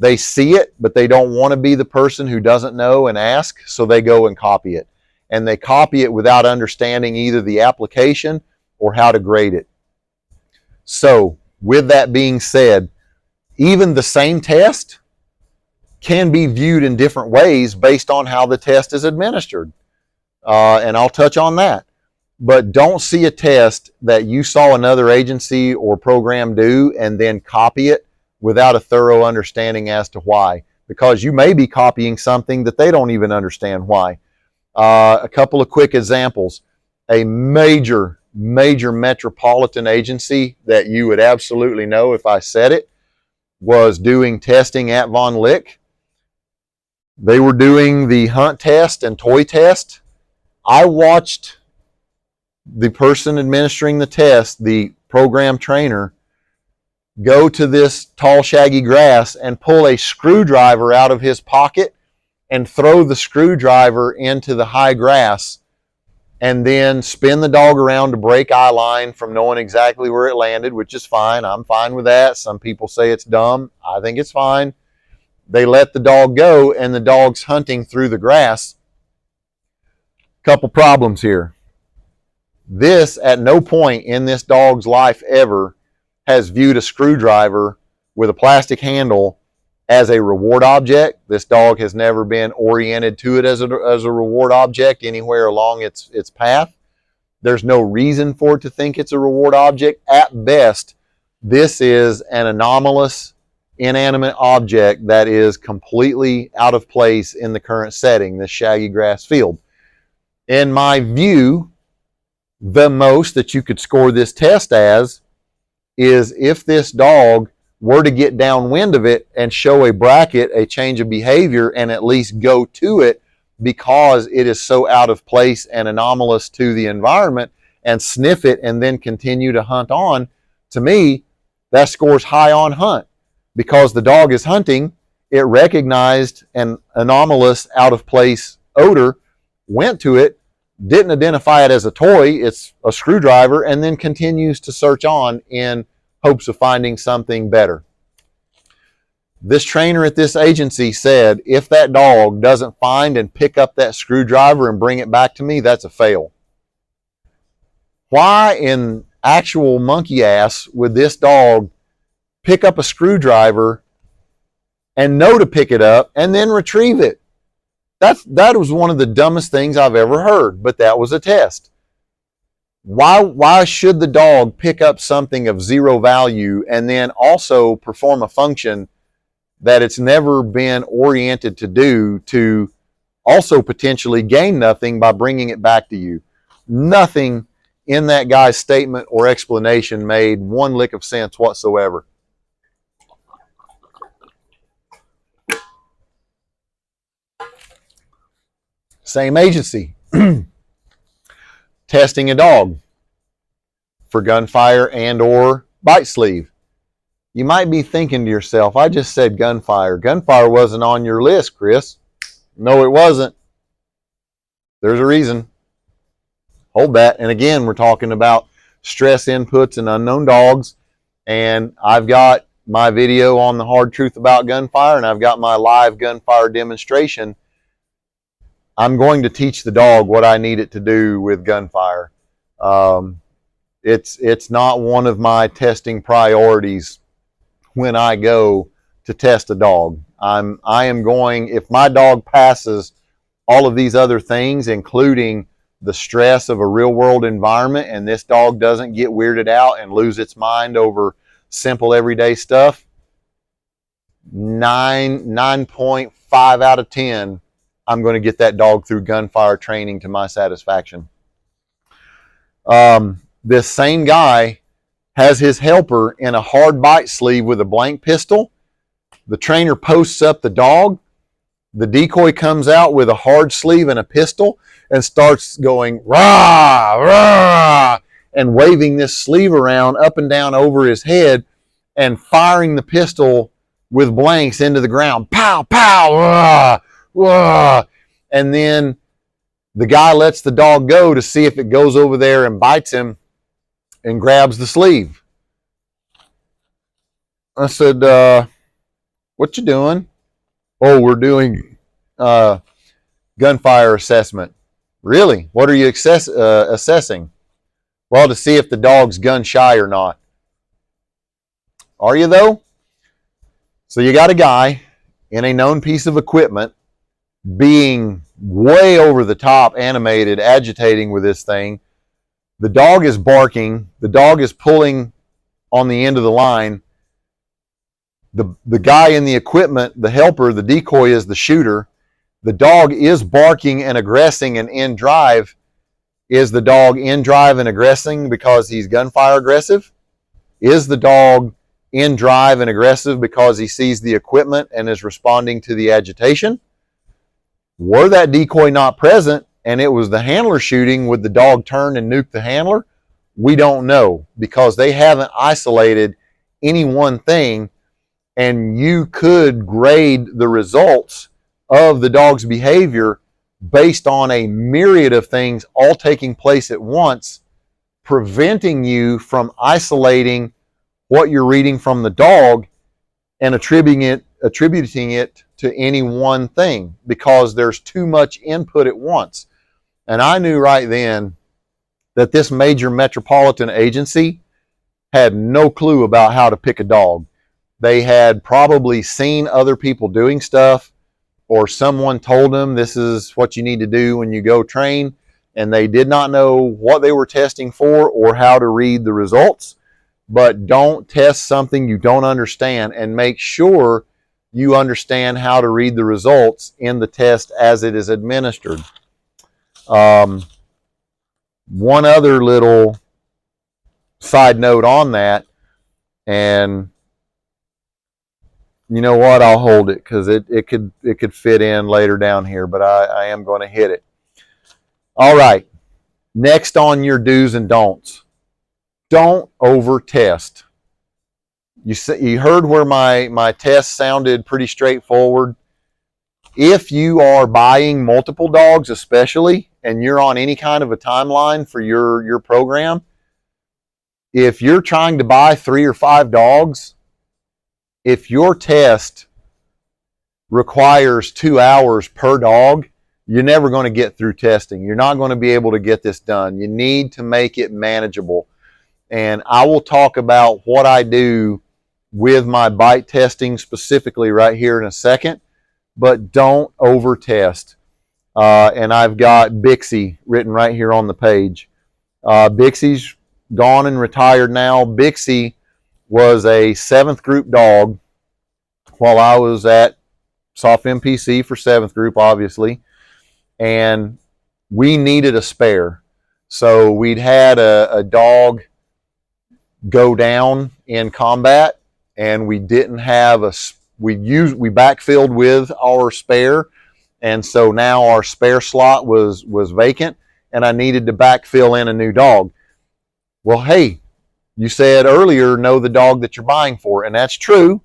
They see it, but they don't want to be the person who doesn't know and ask, so they go and copy it. And they copy it without understanding either the application or how to grade it. So, with that being said, even the same test can be viewed in different ways based on how the test is administered. And I'll touch on that. But don't see a test that you saw another agency or program do and then copy it without a thorough understanding as to why. Because you may be copying something that they don't even understand why. A couple of quick examples. A major metropolitan agency that you would absolutely know if I said it was doing testing at Von Lick. They were doing the hunt test and toy test. I watched the person administering the test, the program trainer, go to this tall, shaggy grass and pull a screwdriver out of his pocket and throw the screwdriver into the high grass and then spin the dog around to break eye line from knowing exactly where it landed, which is fine. I'm fine with that. Some people say it's dumb. I think it's fine. They let the dog go, and the dog's hunting through the grass. Couple problems here. This, at no point in this dog's life ever, has viewed a screwdriver with a plastic handle as a reward object. This dog has never been oriented to it as a reward object anywhere along its path. There's no reason for it to think it's a reward object. At best, this is an anomalous, inanimate object that is completely out of place in the current setting, this shaggy grass field. In my view, the most that you could score this test as is if this dog were to get downwind of it and show a bracket, a change of behavior, and at least go to it because it is so out of place and anomalous to the environment, and sniff it and then continue to hunt on. To me, that scores high on hunt because the dog is hunting. It recognized an anomalous, out of place odor, went to it, didn't identify it as a toy, it's a screwdriver, and then continues to search on in hopes of finding something better. This trainer at this agency said, if that dog doesn't find and pick up that screwdriver and bring it back to me, that's a fail. Why in actual monkey ass would this dog pick up a screwdriver and know to pick it up and then retrieve it? That was one of the dumbest things I've ever heard, but that was a test. Why should the dog pick up something of zero value and then also perform a function that it's never been oriented to do, to also potentially gain nothing by bringing it back to you? Nothing in that guy's statement or explanation made one lick of sense whatsoever. Same agency. Testing a dog for gunfire and or bite sleeve. You might be thinking to yourself, I just said gunfire. Gunfire wasn't on your list, Chris. No, it wasn't. There's a reason. Hold that. And again, we're talking about stress inputs and unknown dogs. And I've got my video on the hard truth about gunfire, and I've got my live gunfire demonstration. I'm going to teach the dog what I need it to do with gunfire. Um, it's not one of my testing priorities when I go to test a dog. I am going, if my dog passes all of these other things, including the stress of a real world environment, and this dog doesn't get weirded out and lose its mind over simple everyday stuff, 9.5 out of 10, I'm going to get that dog through gunfire training to my satisfaction. This same guy has his helper in a hard bite sleeve with a blank pistol. The trainer posts up the dog. The decoy comes out with a hard sleeve and a pistol and starts going rah, rah, and waving this sleeve around up and down over his head and firing the pistol with blanks into the ground. Pow, pow, rah, rah. And then the guy lets the dog go to see if it goes over there and bites him and grabs the sleeve. I said, what you doing? Oh, we're doing gunfire assessment. Really? What are you assessing? Well, to see if the dog's gun shy or not. Are you though? So you got a guy in a known piece of equipment being way over the top, animated, agitating with this thing. The dog is barking. The dog is pulling on the end of the line. The guy in the equipment, the helper, the decoy is the shooter. The dog is barking and aggressing and in drive. Is the dog in drive and aggressing because he's gunfire aggressive? Is the dog in drive and aggressive because he sees the equipment and is responding to the agitation? Were that decoy not present and it was the handler shooting, would the dog turn and nuke the handler? We don't know because they haven't isolated any one thing, and you could grade the results of the dog's behavior based on a myriad of things all taking place at once, preventing you from isolating what you're reading from the dog and attributing it to any one thing because there's too much input at once. And I knew right then that this major metropolitan agency had no clue about how to pick a dog. They had probably seen other people doing stuff, or someone told them this is what you need to do when you go train, and they did not know what they were testing for or how to read the results. But don't test something you don't understand, and make sure you understand how to read the results in the test as it is administered. One other little side note on that, and you know what? I'll hold it because it could fit in later down here, but I am going to hit it. All right. Next on your do's and don'ts. Don't over test. You heard where my test sounded pretty straightforward. If you are buying multiple dogs, especially, and you're on any kind of a timeline for your program, if you're trying to buy 3 or 5 dogs, if your test requires 2 hours per dog, you're never going to get through testing. You're not going to be able to get this done. You need to make it manageable. And I will talk about what I do with my bite testing specifically right here in a second, but don't over test. And I've got Bixie written right here on the page. Bixie's gone and retired now. Bixie was a 7th group dog while I was at SOF MPC for 7th group, obviously, and we needed a spare. So we'd had a dog go down in combat, and we didn't have we backfilled with our spare, and so now our spare slot was vacant, and I needed to backfill in a new dog. Well, hey, you said earlier, know the dog that you're buying for, and that's true.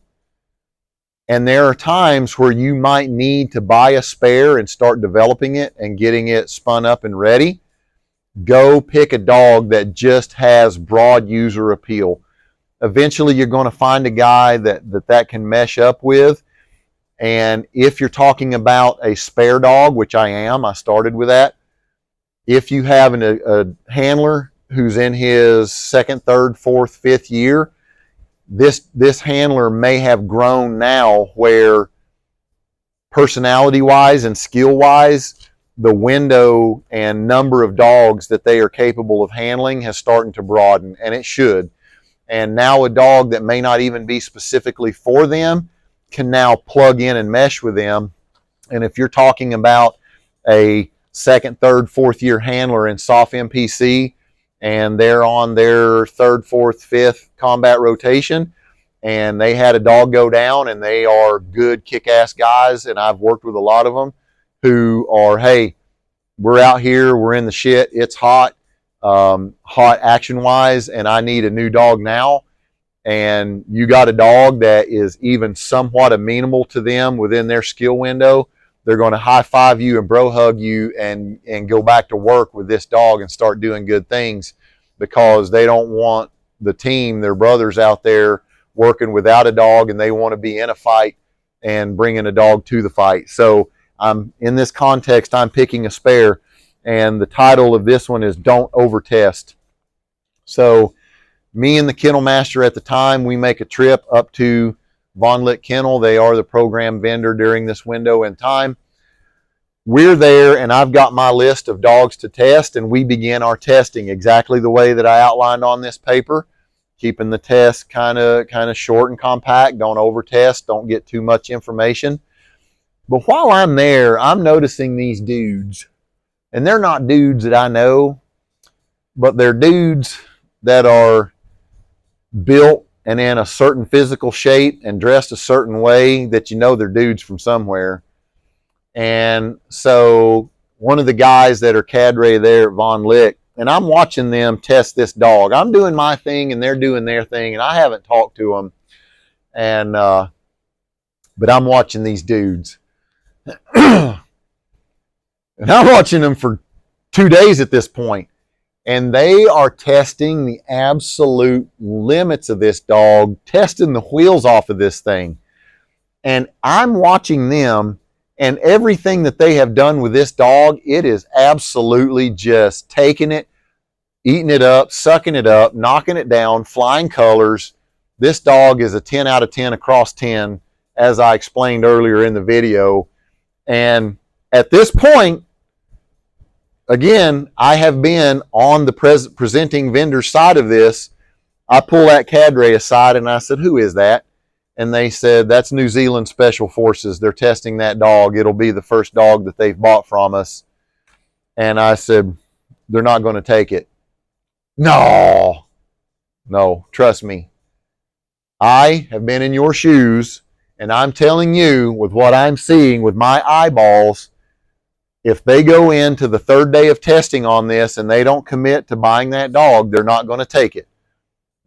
And there are times where you might need to buy a spare and start developing it and getting it spun up and ready. Go pick a dog that just has broad user appeal. Eventually, you're going to find a guy that can mesh up with, And if you're talking about a spare dog, which I am, I started with that. If you have a handler who's in his second, third, fourth, fifth year, this handler may have grown now where personality-wise and skill-wise, the window and number of dogs that they are capable of handling has started to broaden, and it should. And now a dog that may not even be specifically for them can now plug in and mesh with them. And if you're talking about a second, third, fourth year handler in soft MPC and they're on their third, fourth, fifth combat rotation and they had a dog go down and they are good kick-ass guys, and I've worked with a lot of them who are, hey, we're out here, we're in the shit, it's hot, hot action-wise, and I need a new dog now, and you got a dog that is even somewhat amenable to them within their skill window, they're going to high-five you and bro-hug you and go back to work with this dog and start doing good things, because they don't want the team, their brothers out there working without a dog, and they want to be in a fight and bringing a dog to the fight. So in this context, I'm picking a spare, and the title of this one is Don't Overtest. So me and the kennel master at the time, we make a trip up to Von Lick Kennel. They are the program vendor during this window in time. We're there, and I've got my list of dogs to test, and we begin our testing exactly the way that I outlined on this paper, keeping the test kind of short and compact. Don't overtest, don't get too much information. But while I'm there, I'm noticing these dudes, and they're not dudes that I know, but they're dudes that are built and in a certain physical shape and dressed a certain way that you know they're dudes from somewhere. And so one of the guys that are cadre there at Von Lick, and I'm watching them test this dog. I'm doing my thing and they're doing their thing, and I haven't talked to them. And but I'm watching these dudes. And I'm watching them for 2 days at this point. And they are testing the absolute limits of this dog, testing the wheels off of this thing. And I'm watching them, and everything that they have done with this dog, it is absolutely just taking it, eating it up, sucking it up, knocking it down, flying colors. This dog is a 10 out of 10 across 10, as I explained earlier in the video. And at this point, again, I have been on the presenting vendor side of this. I pull that cadre aside and I said, who is that? And they said, that's New Zealand Special Forces. They're testing that dog. It'll be the first dog that they've bought from us. And I said, they're not going to take it. No, trust me. I have been in your shoes, and I'm telling you, with what I'm seeing with my eyeballs, if they go into the third day of testing on this and they don't commit to buying that dog, they're not going to take it.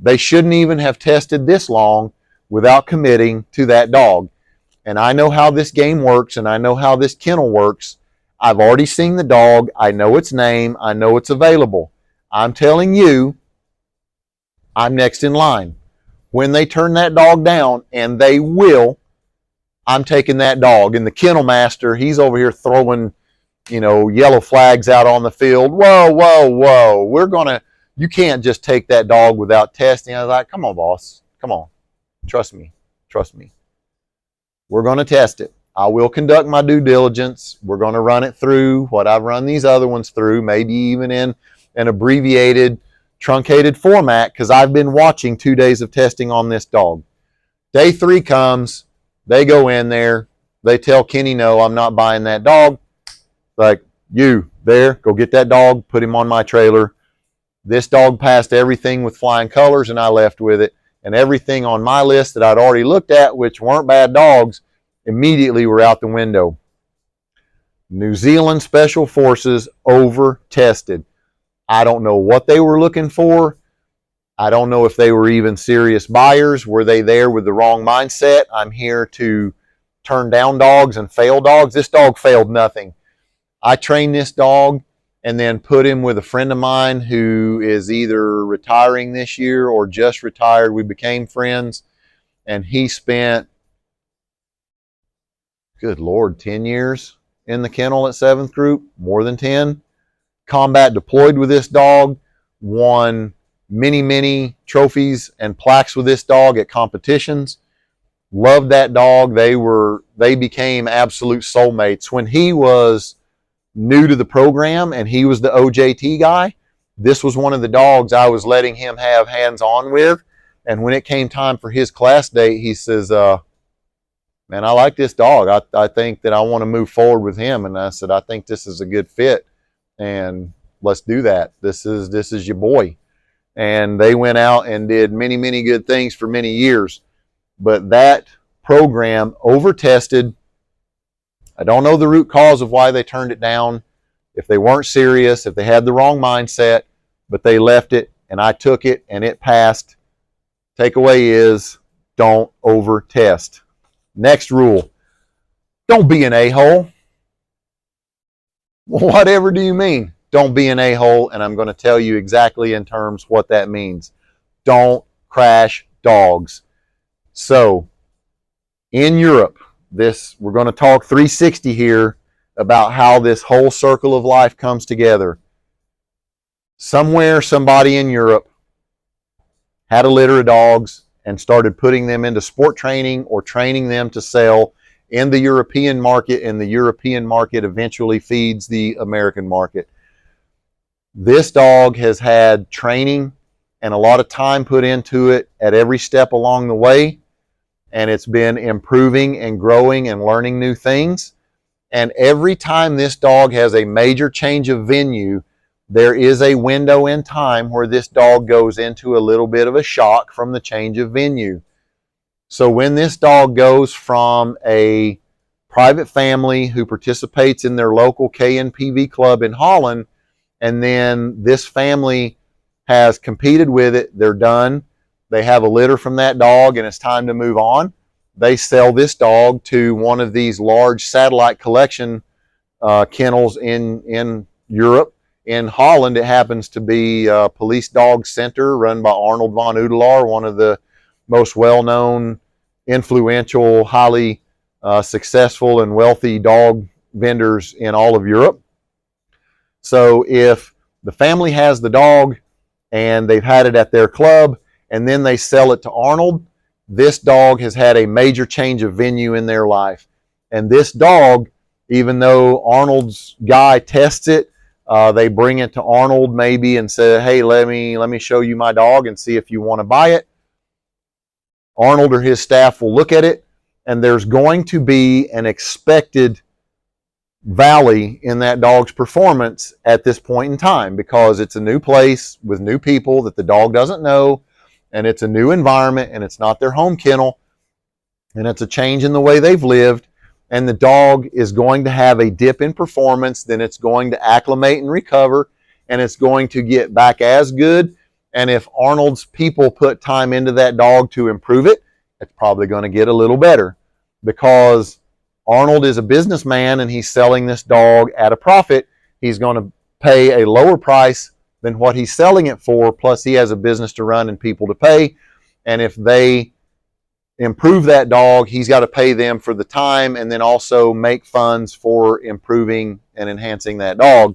They shouldn't even have tested this long without committing to that dog. And I know how this game works, and I know how this kennel works. I've already seen the dog. I know its name. I know it's available. I'm telling you, I'm next in line. When they turn that dog down, and they will, I'm taking that dog. And the kennel master, he's over here throwing, yellow flags out on the field. Whoa. You can't just take that dog without testing. I was like, come on, boss. Come on. Trust me. We're going to test it. I will conduct my due diligence. We're going to run it through what I've run these other ones through, maybe even in an abbreviated, truncated format, because I've been watching 2 days of testing on this dog. Day 3 comes, they go in there, they tell Kenny, no, I'm not buying that dog. Like, you, there, go get that dog, put him on my trailer. This dog passed everything with flying colors, and I left with it. And everything on my list that I'd already looked at, which weren't bad dogs, immediately were out the window. New Zealand Special Forces over-tested. I don't know what they were looking for. I don't know if they were even serious buyers. Were they there with the wrong mindset? I'm here to turn down dogs and fail dogs. This dog failed nothing. I trained this dog and then put him with a friend of mine who is either retiring this year or just retired. We became friends, and he spent good Lord, 10 years in the kennel at 7th Group, more than 10. Combat deployed with this dog, won many trophies and plaques with this dog at competitions. Loved that dog. They became absolute soulmates. When he was new to the program and he was the OJT guy, this was one of the dogs I was letting him have hands-on with. And when it came time for his class date, he says, man, I like this dog. I think that I want to move forward with him. And I said, I think this is a good fit, and let's do that. This is your boy. And they went out and did many good things for many years. But that program over-tested. I don't know the root cause of why they turned it down, if they weren't serious, if they had the wrong mindset, but they left it, and I took it, and it passed. Takeaway is, don't over-test. Next rule, don't be an a-hole. Whatever do you mean? Don't be an a-hole, and I'm going to tell you exactly in terms what that means. Don't crash dogs. So, in Europe, we're going to talk 360 here about how this whole circle of life comes together. Somewhere, somebody in Europe had a litter of dogs and started putting them into sport training or training them to sell in the European market, and the European market eventually feeds the American market. This dog has had training and a lot of time put into it at every step along the way, and it's been improving and growing and learning new things. And every time this dog has a major change of venue, there is a window in time where this dog goes into a little bit of a shock from the change of venue. So when this dog goes from a private family who participates in their local KNPV club in Holland, and then this family has competed with it, they're done, they have a litter from that dog, and it's time to move on, they sell this dog to one of these large satellite collection kennels in Europe. In Holland, it happens to be a Police Dog Center run by Arnold von Udelaar, one of the most well-known, influential, highly successful and wealthy dog vendors in all of Europe. So if the family has the dog and they've had it at their club and then they sell it to Arnold, this dog has had a major change of venue in their life. And this dog, even though Arnold's guy tests it, they bring it to Arnold maybe and say, hey, let me show you my dog and see if you want to buy it. Arnold or his staff will look at it, and there's going to be an expected valley in that dog's performance at this point in time, because it's a new place with new people that the dog doesn't know, and it's a new environment, and it's not their home kennel, and it's a change in the way they've lived. And the dog is going to have a dip in performance, then it's going to acclimate and recover, and it's going to get back as good. And if Arnold's people put time into that dog to improve it, it's probably going to get a little better, because Arnold is a businessman and he's selling this dog at a profit. He's going to pay a lower price than what he's selling it for, plus he has a business to run and people to pay. And if they improve that dog, he's got to pay them for the time and then also make funds for improving and enhancing that dog.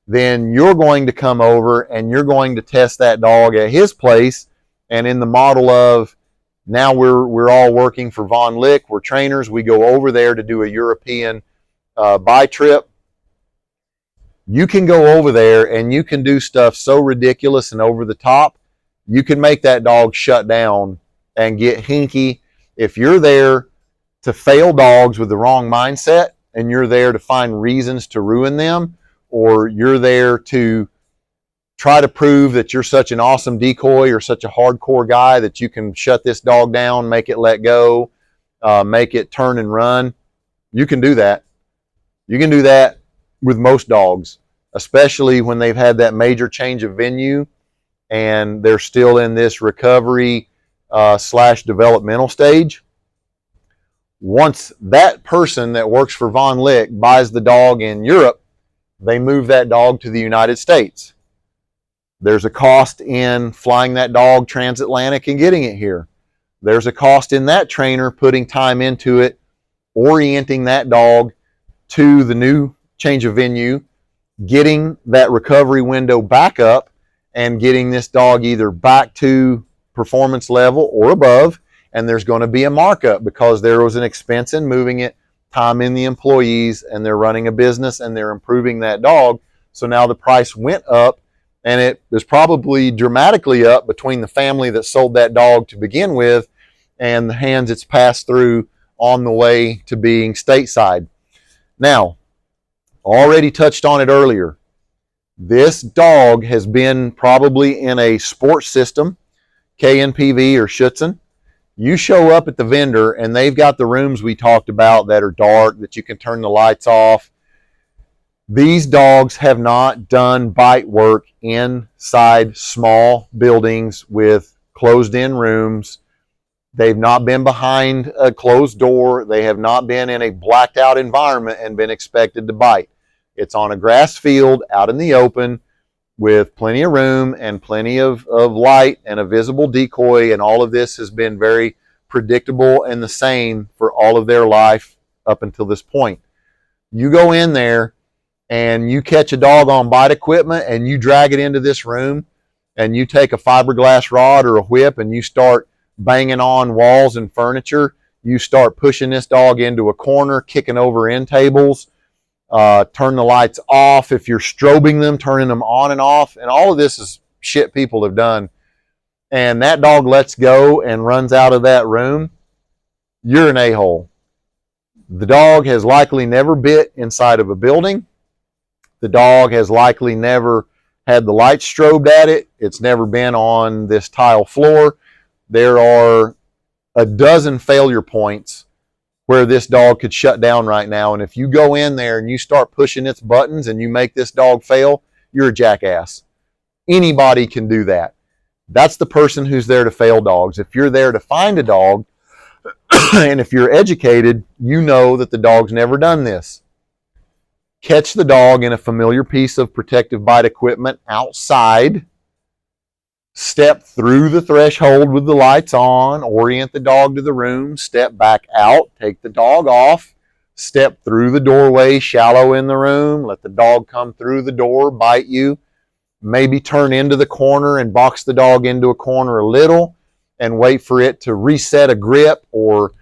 Then you're going to come over and you're going to test that dog at his place, and in the model of now we're all working for Von Lick, we're trainers, we go over there to do a European buy trip. You can go over there and you can do stuff so ridiculous and over the top, you can make that dog shut down and get hinky. If you're there to fail dogs with the wrong mindset, and you're there to find reasons to ruin them, or you're there to try to prove that you're such an awesome decoy or such a hardcore guy that you can shut this dog down, make it let go, make it turn and run, you can do that. You can do that with most dogs, especially when they've had that major change of venue and they're still in this recovery / developmental stage. Once that person that works for Von Lick buys the dog in Europe, they move that dog to the United States. There's a cost in flying that dog transatlantic and getting it here. There's a cost in that trainer putting time into it orienting that dog to the new change of venue, getting that recovery window back up, and getting this dog either back to performance level or above. And there's going to be a markup because there was an expense in moving it, time in the employees, and they're running a business and they're improving that dog. So now the price went up, and it was probably dramatically up between the family that sold that dog to begin with and the hands it's passed through on the way to being stateside. Now, already touched on it earlier. This dog has been probably in a sports system, KNPV or Schutzen. You show up at the vendor and they've got the rooms we talked about that are dark, that you can turn the lights off. These dogs have not done bite work inside small buildings with closed-in rooms. They've not been behind a closed door. They have not been in a blacked out environment and been expected to bite. It's on a grass field out in the open with plenty of room and plenty of light and a visible decoy, and all of this has been very predictable and the same for all of their life up until this point. You go in there and you catch a dog on bite equipment and you drag it into this room and you take a fiberglass rod or a whip and you start banging on walls and furniture. You start pushing this dog into a corner, kicking over end tables, turn the lights off. If you're strobing them, turning them on and off. And all of this is shit people have done. And that dog lets go and runs out of that room. You're an a-hole. The dog has likely never bit inside of a building. The dog has likely never had the lights strobed at it. It's never been on this tile floor. There are a dozen failure points where this dog could shut down right now. And if you go in there and you start pushing its buttons and you make this dog fail, you're a jackass. Anybody can do that. That's the person who's there to fail dogs. If you're there to find a dog, and if you're educated, you know that the dog's never done this. Catch the dog in a familiar piece of protective bite equipment outside. Step through the threshold with the lights on, orient the dog to the room, step back out, take the dog off, step through the doorway shallow in the room, let the dog come through the door, bite you, maybe turn into the corner and box the dog into a corner a little and wait for it to reset a grip or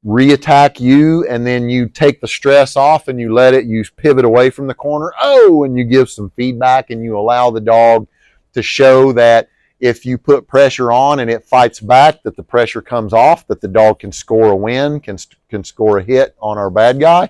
re-attack you, and then you take the stress off and you let it, you pivot away from the corner, and you give some feedback and you allow the dog to show that if you put pressure on and it fights back, that the pressure comes off, that the dog can score a win, can score a hit on our bad guy.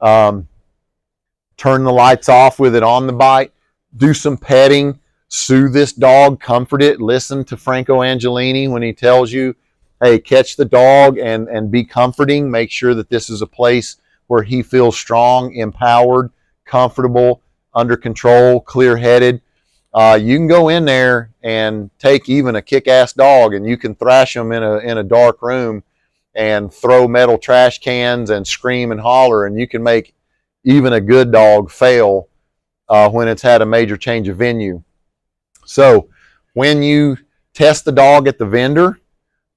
Turn the lights off with it on the bite. Do some petting. Soothe this dog. Comfort it. Listen to Franco Angelini when he tells you, hey, catch the dog and be comforting. Make sure that this is a place where he feels strong, empowered, comfortable, under control, clear-headed. You can go in there and take even a kick-ass dog and you can thrash them in a dark room and throw metal trash cans and scream and holler, and you can make even a good dog fail when it's had a major change of venue. So when you test the dog at the vendor,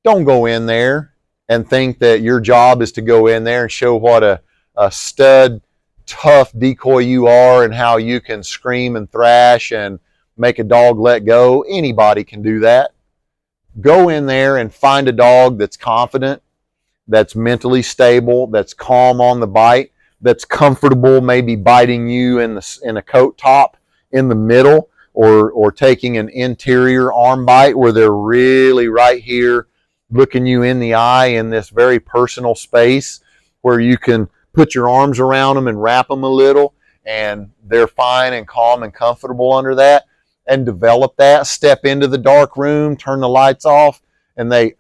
don't go in there and think that your job is to go in there and show what a stud, tough decoy you are and how you can scream and thrash and make a dog let go. Anybody can do that. Go in there and find a dog that's confident, that's mentally stable, that's calm on the bite, that's comfortable maybe biting you in a coat top in the middle, or taking an interior arm bite where they're really right here looking you in the eye in this very personal space where you can put your arms around them and wrap them a little and they're fine and calm and comfortable under that. And develop that. Step into the dark room, turn the lights off, and they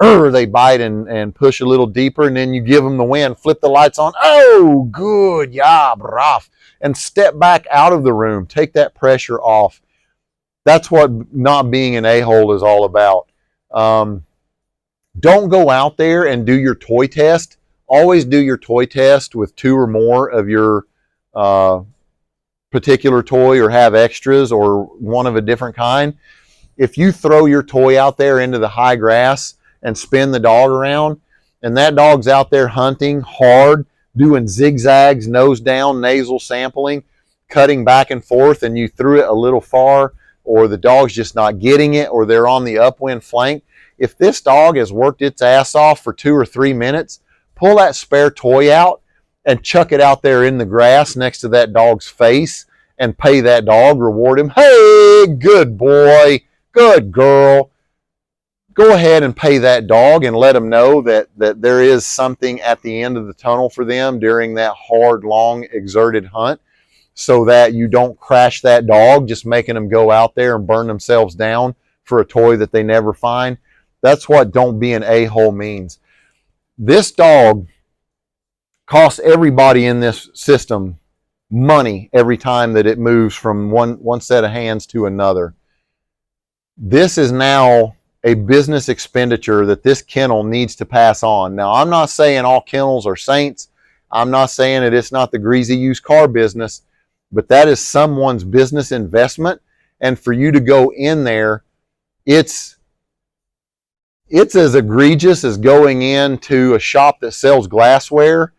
bite and push a little deeper, and then you give them the win, flip the lights on, oh, good, yeah, brav, and step back out of the room, take that pressure off. That's what not being an a-hole is all about. Don't go out there and do your toy test. Always do your toy test with 2 or more of your particular toy, or have extras or one of a different kind. If you throw your toy out there into the high grass and spin the dog around and that dog's out there hunting hard, doing zigzags, nose down, nasal sampling, cutting back and forth, and you threw it a little far, or the dog's just not getting it, or they're on the upwind flank. If this dog has worked its ass off for 2 or 3 minutes, pull that spare toy out and chuck it out there in the grass next to that dog's face and pay that dog, reward him. Hey, good boy, good girl. Go ahead and pay that dog and let them know that there is something at the end of the tunnel for them during that hard, long, exerted hunt, so that you don't crash that dog just making them go out there and burn themselves down for a toy that they never find. That's what don't be an a-hole means. This dog costs everybody in this system money every time that it moves from one set of hands to another. This is now a business expenditure that this kennel needs to pass on. Now, I'm not saying all kennels are saints. I'm not saying that it's not the greasy used car business, but that is someone's business investment. And for you to go in there, it's as egregious as going into a shop that sells glassware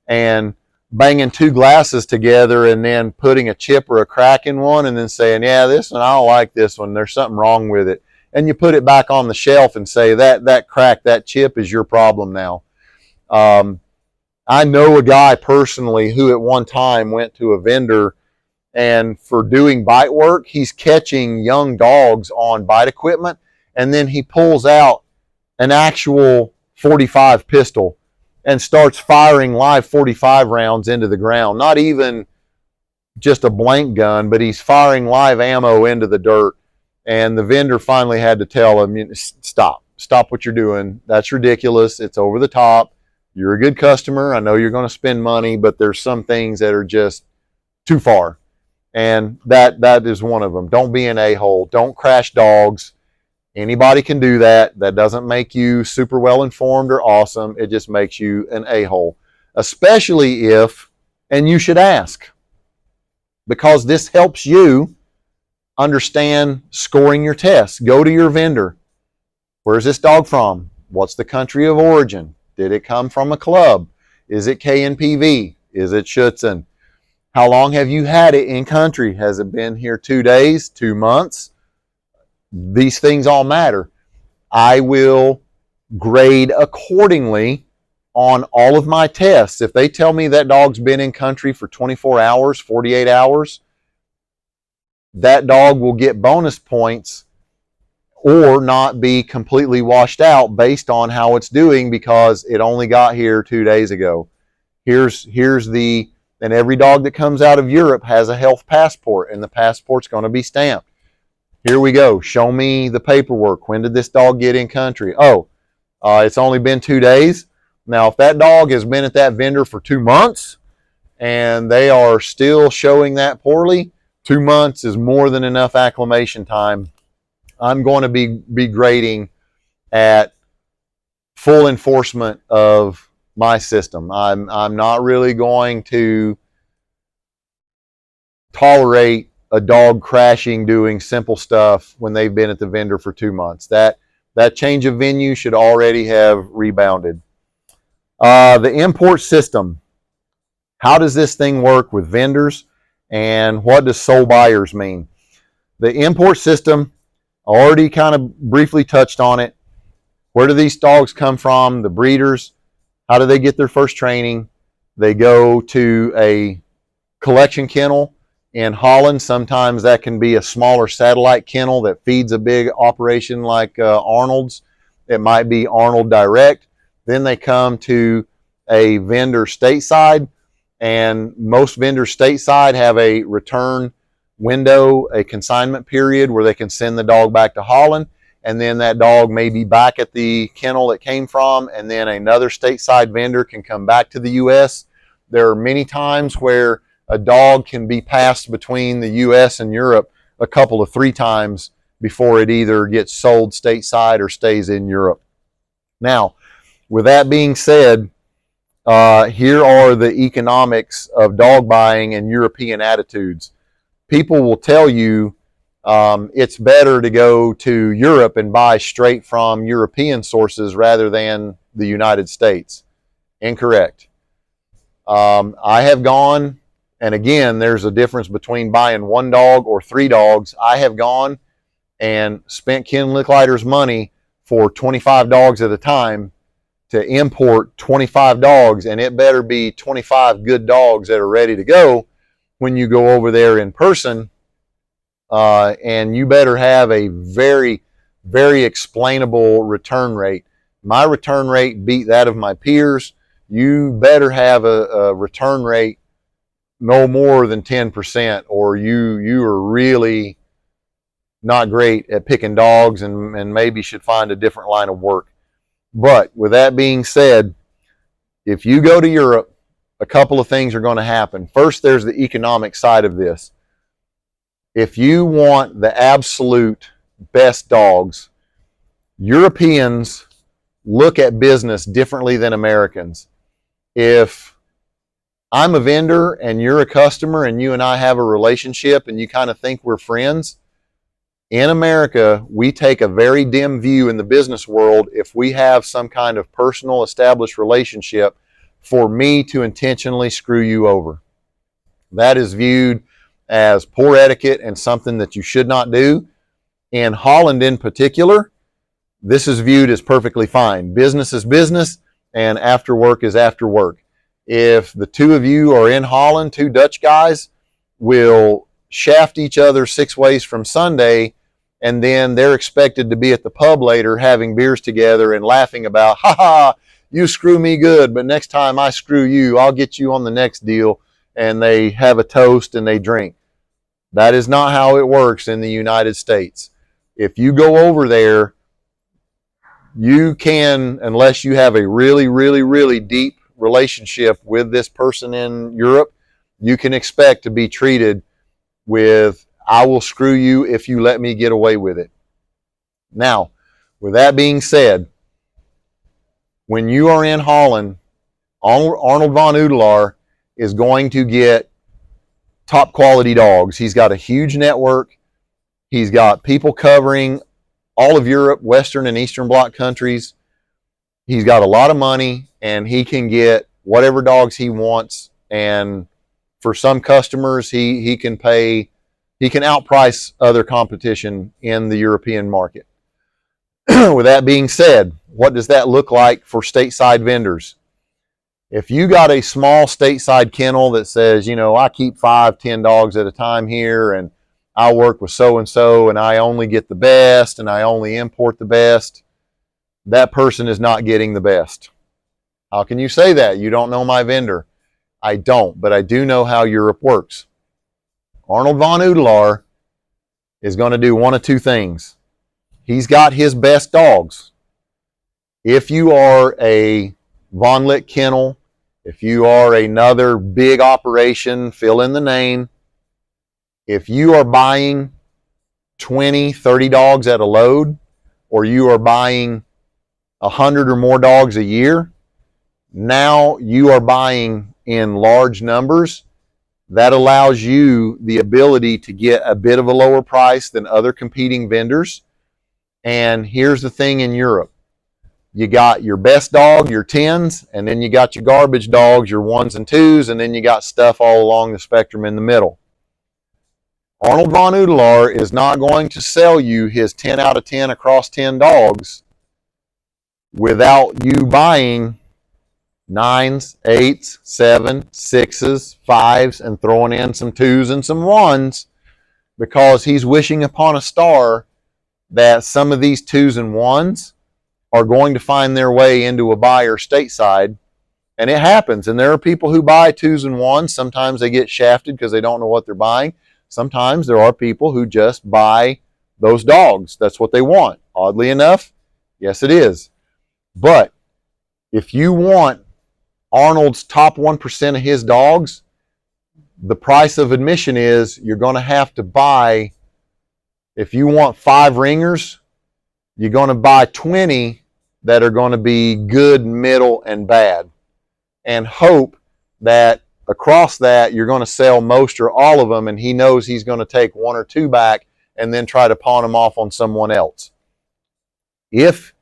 and banging 2 glasses together and then putting a chip or a crack in one and then saying, yeah, this one, I don't like this one, there's something wrong with it. And you put it back on the shelf and say, that crack, that chip is your problem now. I know a guy personally who at one time went to a vendor, and for doing bite work, he's catching young dogs on bite equipment, and then he pulls out an actual .45 pistol and starts firing live .45 rounds into the ground. Not even just a blank gun, but he's firing live ammo into the dirt. And the vendor finally had to tell him, stop what you're doing. That's ridiculous. It's over the top. You're a good customer. I know you're going to spend money, but there's some things that are just too far. And that is one of them. Don't be an a-hole. Don't crash dogs. Anybody can do that. That doesn't make you super well informed or awesome. It just makes you an a-hole. Especially if, and you should ask, because this helps you understand scoring your tests. Go to your vendor. Where's this dog from? What's the country of origin? Did it come from a club? Is it KNPV? Is it Schutzen? How long have you had it in country? Has it been here 2 days, 2 months? These things all matter. I will grade accordingly on all of my tests. If they tell me that dog's been in country for 24 hours, 48 hours, that dog will get bonus points or not be completely washed out based on how it's doing because it only got here 2 days ago. And every dog that comes out of Europe has a health passport, and the passport's going to be stamped. Here we go. Show me the paperwork. When did this dog get in country? Oh, it's only been 2 days. Now, if that dog has been at that vendor for 2 months and they are still showing that poorly, 2 months is more than enough acclimation time. I'm going to be grading at full enforcement of my system. I'm not really going to tolerate a dog crashing doing simple stuff when they've been at the vendor for 2 months. That change of venue should already have rebounded. The import system. How does this thing work with vendors, and what does sole buyers mean? The import system, I already kind of briefly touched on it. Where do these dogs come from? The breeders. How do they get their first training? They go to a collection kennel in Holland. Sometimes that can be a smaller satellite kennel that feeds a big operation like Arnold's. It might be Arnold Direct. Then they come to a vendor stateside, and most vendors stateside have a return window, a consignment period where they can send the dog back to Holland, and then that dog may be back at the kennel it came from, and then another stateside vendor can come back to the U.S. There are many times where a dog can be passed between the U.S. and Europe a couple of 3 times before it either gets sold stateside or stays in Europe. Now, with that being said, here are the economics of dog buying and European attitudes. People will tell you it's better to go to Europe and buy straight from European sources rather than the United States. Incorrect. I have gone, and again, there's a difference between buying one dog or three dogs. I have gone and spent Ken Licklider's money for 25 dogs at a time to import 25 dogs, and it better be 25 good dogs that are ready to go when you go over there in person. And you better have a very, very explainable return rate. My return rate beat that of my peers. You better have a return rate no more than 10%, or you are really not great at picking dogs, and maybe should find a different line of work. But with that being said, if you go to Europe, a couple of things are going to happen. First, there's the economic side of this. If you want the absolute best dogs, Europeans look at business differently than Americans. If I'm a vendor and you're a customer and you and I have a relationship and you kind of think we're friends, in America, we take a very dim view in the business world if we have some kind of personal established relationship for me to intentionally screw you over. That is viewed as poor etiquette and something that you should not do. In Holland in particular, this is viewed as perfectly fine. Business is business, and after work is after work. If the two of you are in Holland, two Dutch guys will shaft each other 6 ways from Sunday, and then they're expected to be at the pub later having beers together and laughing about, ha ha, you screw me good, but next time I screw you, I'll get you on the next deal. And they have a toast and they drink. That is not how it works in the United States. If you go over there, you can, unless you have a really, really, really deep relationship with this person in Europe, you can expect to be treated with, I will screw you if you let me get away with it. Now, with that being said, when you are in Holland, Arnold von Udelaar is going to get top quality dogs. He's got a huge network. He's got people covering all of Europe, Western and Eastern Bloc countries. He's got a lot of money, and he can get whatever dogs he wants. And for some customers, he can outprice other competition in the European market. With that being said, what does that look like for stateside vendors? If you got a small stateside kennel that says, I keep 5, 10 dogs at a time here, and I work with so-and-so, and I only get the best, and I only import the best, that person is not getting the best. How can you say that? You don't know my vendor. I don't, but I do know how Europe works. Arnold von Udelaar is going to do one of two things. He's got his best dogs. If you are a Von Lick kennel, if you are another big operation, fill in the name, if you are buying 20, 30 dogs at a load, or you are buying 100 or more dogs a year, now you are buying in large numbers. That allows you the ability to get a bit of a lower price than other competing vendors. And here's the thing in Europe. You got your best dog, your 10s, and then you got your garbage dogs, your 1s and 2s, and then you got stuff all along the spectrum in the middle. Arnold von Udelaar is not going to sell you his 10 out of 10 across 10 dogs without you buying 9s, 8s, 7s, 6s, 5s, and throwing in some 2s and some 1s, because he's wishing upon a star that some of these 2s and 1s are going to find their way into a buyer stateside. And it happens. And there are people who buy 2s and 1s. Sometimes they get shafted because they don't know what they're buying. Sometimes there are people who just buy those dogs. That's what they want. Oddly enough, yes, it is. But if you want Arnold's top 1% of his dogs, the price of admission is you're going to have to buy, if you want 5 ringers, you're going to buy 20 that are going to be good, middle, and bad, and hope that across that you're going to sell most or all of them, and he knows he's going to take 1 or 2 back and then try to pawn them off on someone else. If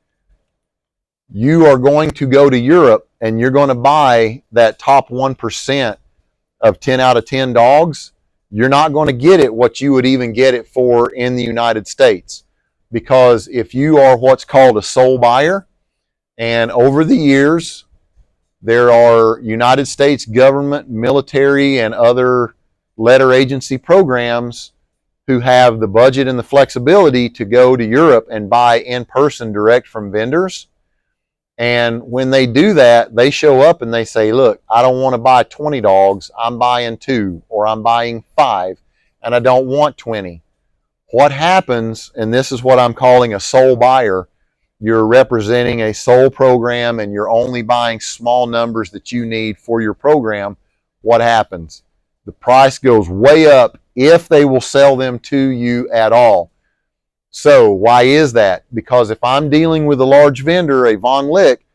You are going to go to Europe and you're going to buy that top 1% of 10 out of 10 dogs. You're not going to get it what you would even get it for in the United States. Because if you are what's called a sole buyer, and over the years, there are United States government, military, and other letter agency programs who have the budget and the flexibility to go to Europe and buy in person direct from vendors. And when they do that, they show up and they say, look, I don't want to buy 20 dogs. I'm buying 2 or I'm buying 5 and I don't want 20. What happens, and this is what I'm calling a sole buyer, you're representing a sole program and you're only buying small numbers that you need for your program. What happens? The price goes way up if they will sell them to you at all. So why is that? Because if I'm dealing with a large vendor, a Von Lick,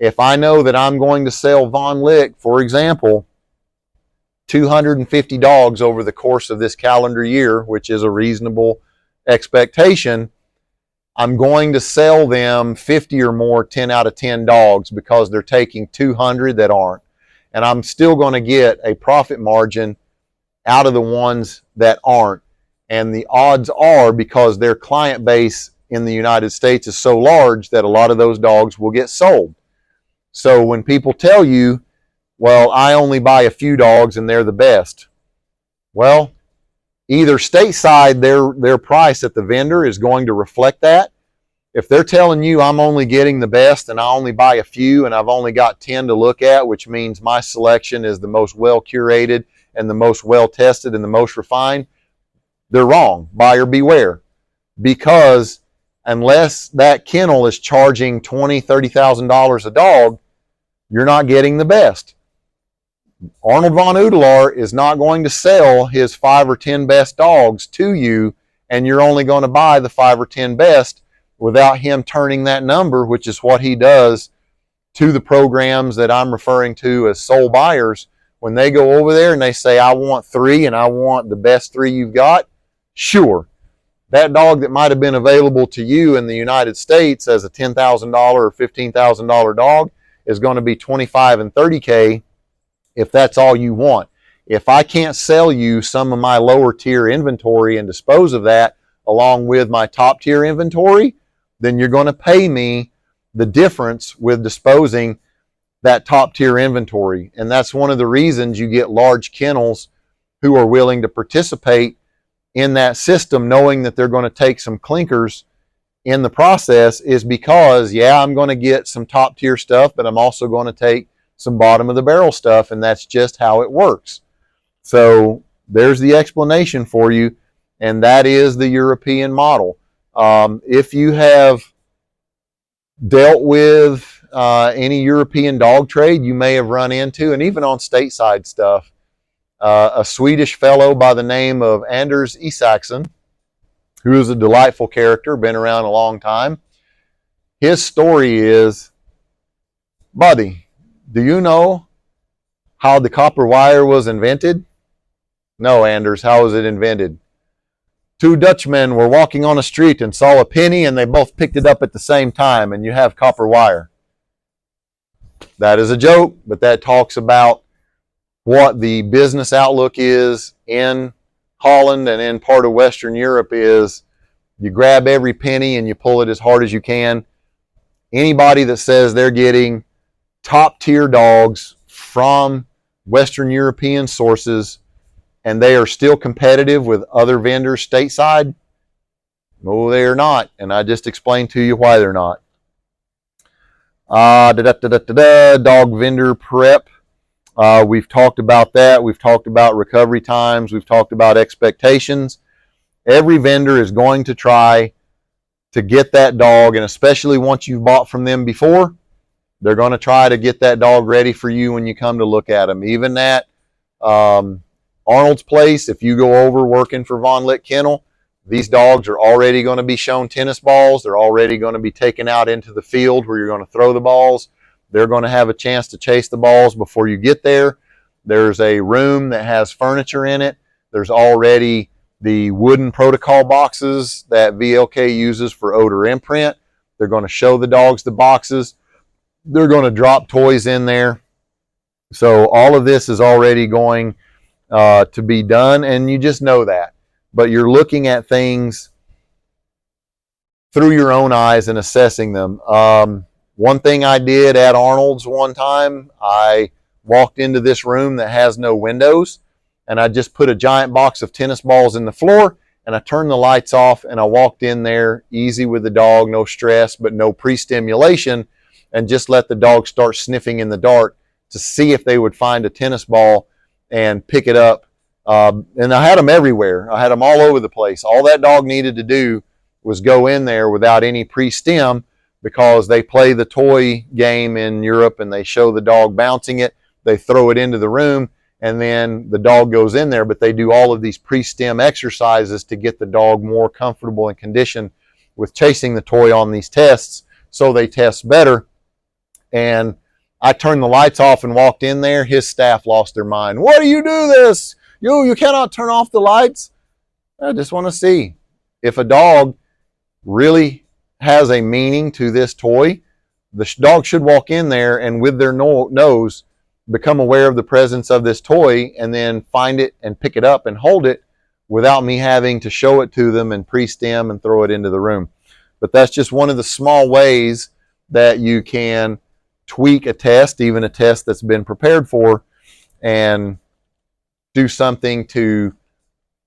if I know that I'm going to sell Von Lick, for example, 250 dogs over the course of this calendar year, which is a reasonable expectation, I'm going to sell them 50 or more 10 out of 10 dogs because they're taking 200 that aren't. And I'm still going to get a profit margin out of the ones that aren't. And the odds are, because their client base in the United States is so large, that a lot of those dogs will get sold. So when people tell you, well, I only buy a few dogs and they're the best. Well, either stateside, their price at the vendor is going to reflect that. If they're telling you I'm only getting the best and I only buy a few and I've only got 10 to look at, which means my selection is the most well curated and the most well tested and the most refined, they're wrong. Buyer beware. Because unless that kennel is charging $20,000, $30,000 a dog, you're not getting the best. Arnold von Udelaar is not going to sell his 5 or 10 best dogs to you, and you're only going to buy the 5 or 10 best without him turning that number, which is what he does to the programs that I'm referring to as sole buyers. When they go over there and they say, I want 3 and I want the best 3 you've got, sure, that dog that might have been available to you in the United States as a $10,000 or $15,000 dog is going to be 25 and 30K if that's all you want. If I can't sell you some of my lower tier inventory and dispose of that along with my top tier inventory, then you're going to pay me the difference with disposing that top tier inventory. And that's one of the reasons you get large kennels who are willing to participate in that system, knowing that they're going to take some clinkers in the process, is because, yeah, I'm going to get some top tier stuff, but I'm also going to take some bottom of the barrel stuff, and that's just how it works. So there's the explanation for you, and that is the European model. If you have dealt with any European dog trade, you may have run into, and even on stateside stuff, a Swedish fellow by the name of Anders Isaksson, who is a delightful character, been around a long time. His story is, buddy, do you know how the copper wire was invented? No, Anders, how was it invented? 2 Dutchmen were walking on a street and saw a penny and they both picked it up at the same time, and you have copper wire. That is a joke, but that talks about what the business outlook is in Holland and in part of Western Europe. Is you grab every penny and you pull it as hard as you can. Anybody that says they're getting top tier dogs from Western European sources and they are still competitive with other vendors stateside, no, they are not. And I just explained to you why they're not. Dog vendor prep. We've talked about that. We've talked about recovery times. We've talked about expectations. Every vendor is going to try to get that dog, and especially once you've bought from them before, they're going to try to get that dog ready for you when you come to look at them. Even at Arnold's place, if you go over working for Von Lick Kennel, these dogs are already going to be shown tennis balls. They're already going to be taken out into the field where you're going to throw the balls. They're going to have a chance to chase the balls before you get there. There's a room that has furniture in it. There's already the wooden protocol boxes that VLK uses for odor imprint. They're going to show the dogs the boxes. They're going to drop toys in there. So all of this is already going to be done, and you just know that. But you're looking at things through your own eyes and assessing them. One thing I did at Arnold's one time, I walked into this room that has no windows, and I just put a giant box of tennis balls in the floor, and I turned the lights off, and I walked in there easy with the dog, no stress, but no pre-stimulation, and just let the dog start sniffing in the dark to see if they would find a tennis ball and pick it up. And I had them everywhere. I had them all over the place. All that dog needed to do was go in there without any pre-stim, because they play the toy game in Europe and they show the dog bouncing it. They throw it into the room and then the dog goes in there, but they do all of these pre-stim exercises to get the dog more comfortable and conditioned with chasing the toy on these tests, so they test better. And I turned the lights off and walked in there. His staff lost their mind. What do you do this? You cannot turn off the lights. I just want to see if a dog really has a meaning to this toy. The dog should walk in there and with their nose become aware of the presence of this toy and then find it and pick it up and hold it without me having to show it to them and pre-stim and throw it into the room. But that's just one of the small ways that you can tweak a test, even a test that's been prepared for, and do something to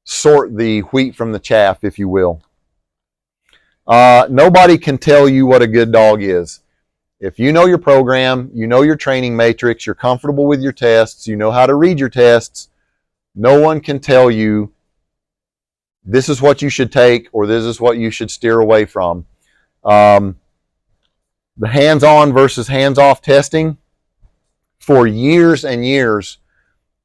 sort the wheat from the chaff, if you will. Nobody can tell you what a good dog is. If you know your program, you know your training matrix, you're comfortable with your tests, you know how to read your tests, no one can tell you this is what you should take or this is what you should steer away from. The hands-on versus hands-off testing, for years and years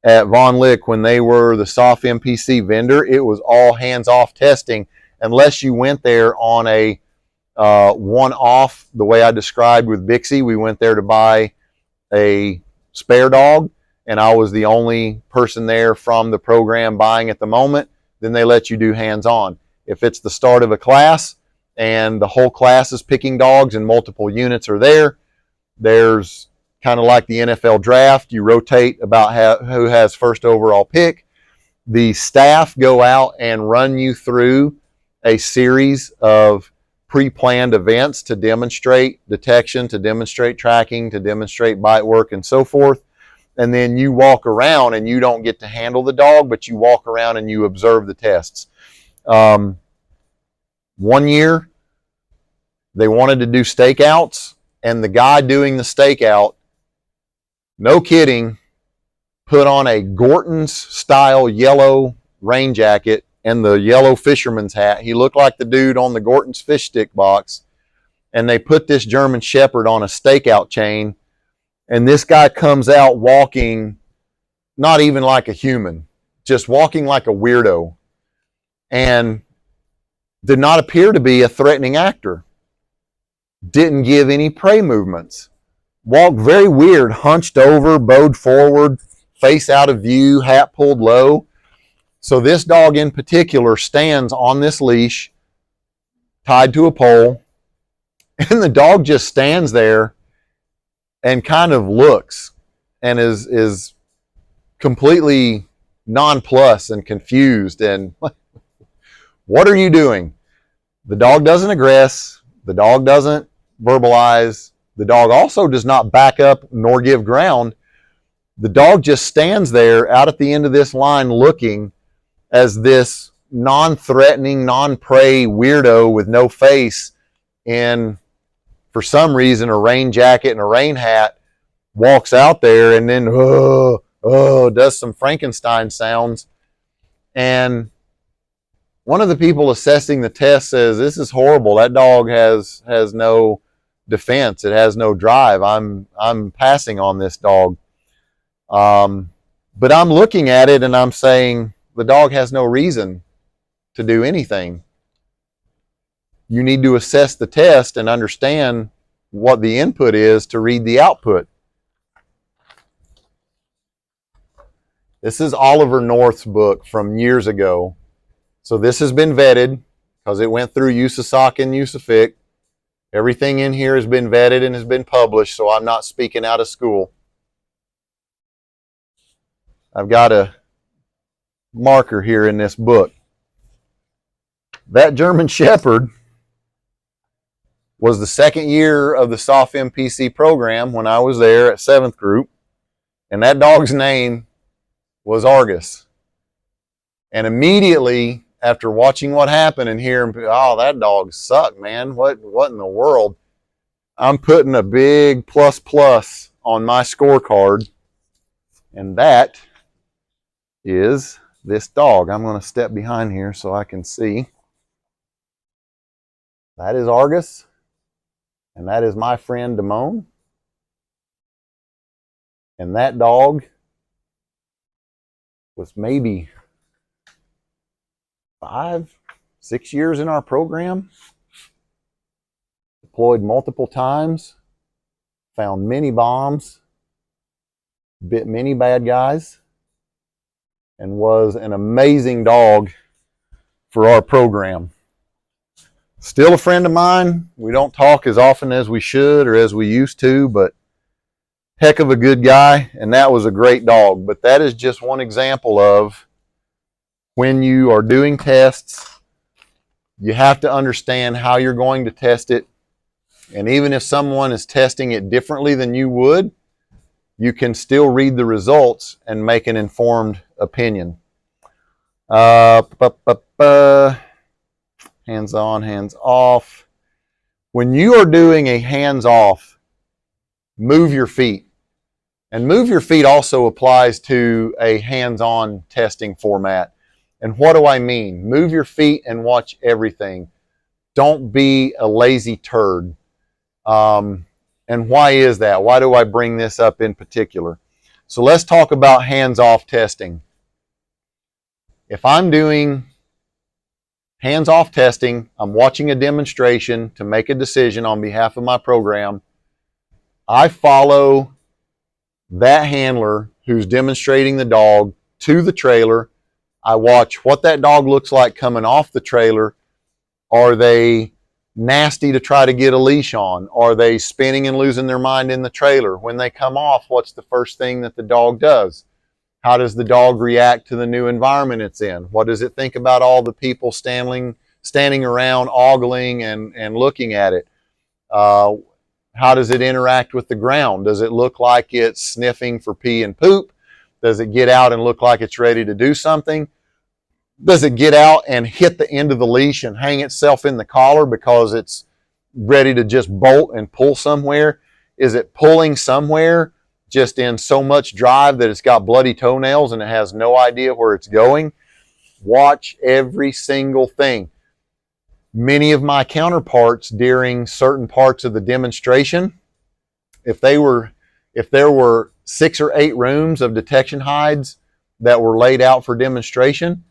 at Von Lick, when they were the soft MPC vendor, it was all hands-off testing, unless you went there on a one-off, the way I described with Bixie. We went there to buy a spare dog, and I was the only person there from the program buying at the moment. Then they let you do hands-on. If it's the start of a class and the whole class is picking dogs and multiple units are there, there's kind of like the NFL draft. You rotate about who has first overall pick. The staff go out and run you through a series of pre-planned events to demonstrate detection, to demonstrate tracking, to demonstrate bite work, and so forth. And then you walk around and you don't get to handle the dog, but you walk around and you observe the tests. One year, they wanted to do stakeouts, and the guy doing the stakeout, no kidding, put on a Gorton's style yellow rain jacket and the yellow fisherman's hat. He looked like the dude on the Gorton's fish stick box. And they put this German Shepherd on a stakeout chain. And this guy comes out walking, not even like a human, just walking like a weirdo. And did not appear to be a threatening actor. Didn't give any prey movements. Walked very weird, hunched over, bowed forward, face out of view, hat pulled low. So this dog in particular stands on this leash, tied to a pole, and the dog just stands there and kind of looks and is completely nonplussed and confused. And what are you doing? The dog doesn't aggress. The dog doesn't verbalize. The dog also does not back up nor give ground. The dog just stands there out at the end of this line looking as this non-threatening, non-prey weirdo with no face in, for some reason, a rain jacket and a rain hat walks out there and then does some Frankenstein sounds. And one of the people assessing the test says, this is horrible. That dog has no defense. It has no drive. I'm passing on this dog. But I'm looking at it and I'm saying, the dog has no reason to do anything. You need to assess the test and understand what the input is to read the output. This is Oliver North's book from years ago. So this has been vetted because it went through USASOC and USAFIC. Everything in here has been vetted and has been published, so I'm not speaking out of school. I've got a marker here in this book. That German Shepherd was the second year of the SOF MPC program when I was there at 7th group, and that dog's name was Argus. And immediately after watching what happened and hearing, oh, that dog sucked, man, what in the world, I'm putting a big plus on my scorecard, and that is this dog. I'm going to step behind here so I can see. That is Argus, and that is my friend Damone. And that dog was maybe 5-6 years in our program, deployed multiple times, found many bombs, bit many bad guys, and was an amazing dog for our program. Still a friend of mine. We don't talk as often as we should or as we used to, but heck of a good guy, and that was a great dog. But that is just one example of when you are doing tests, you have to understand how you're going to test it. And even if someone is testing it differently than you would, you can still read the results and make an informed opinion. Hands on, hands off. When you are doing a hands off, move your feet. And move your feet also applies to a hands-on testing format. And what do I mean? Move your feet and watch everything. Don't be a lazy turd. And why is that? Why do I bring this up in particular? So let's talk about hands-off testing. If I'm doing hands-off testing, I'm watching a demonstration to make a decision on behalf of my program, I follow that handler who's demonstrating the dog to the trailer. I watch what that dog looks like coming off the trailer. Are they nasty to try to get a leash on? Are they spinning and losing their mind in the trailer? When they come off, what's the first thing that the dog does? How does the dog react to the new environment it's in? What does it think about all the people standing around ogling and looking at it? How does it interact with the ground? Does it look like it's sniffing for pee and poop? Does it get out and look like it's ready to do something? Does it get out and hit the end of the leash and hang itself in the collar because it's ready to just bolt and pull somewhere? Is it pulling somewhere just in so much drive that it's got bloody toenails and it has no idea where it's going? Watch every single thing. Many of my counterparts during certain parts of the demonstration, if there were 6 or 8 rooms of detection hides that were laid out for demonstration,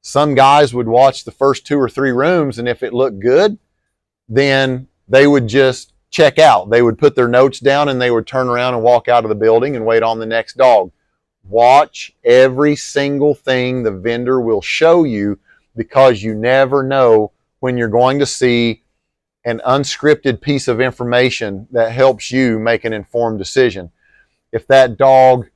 some guys would watch the first 2 or 3 rooms, and if it looked good, then they would just check out. They would put their notes down and they would turn around and walk out of the building and wait on the next dog. Watch every single thing the vendor will show you, because you never know when you're going to see an unscripted piece of information that helps you make an informed decision. If that dog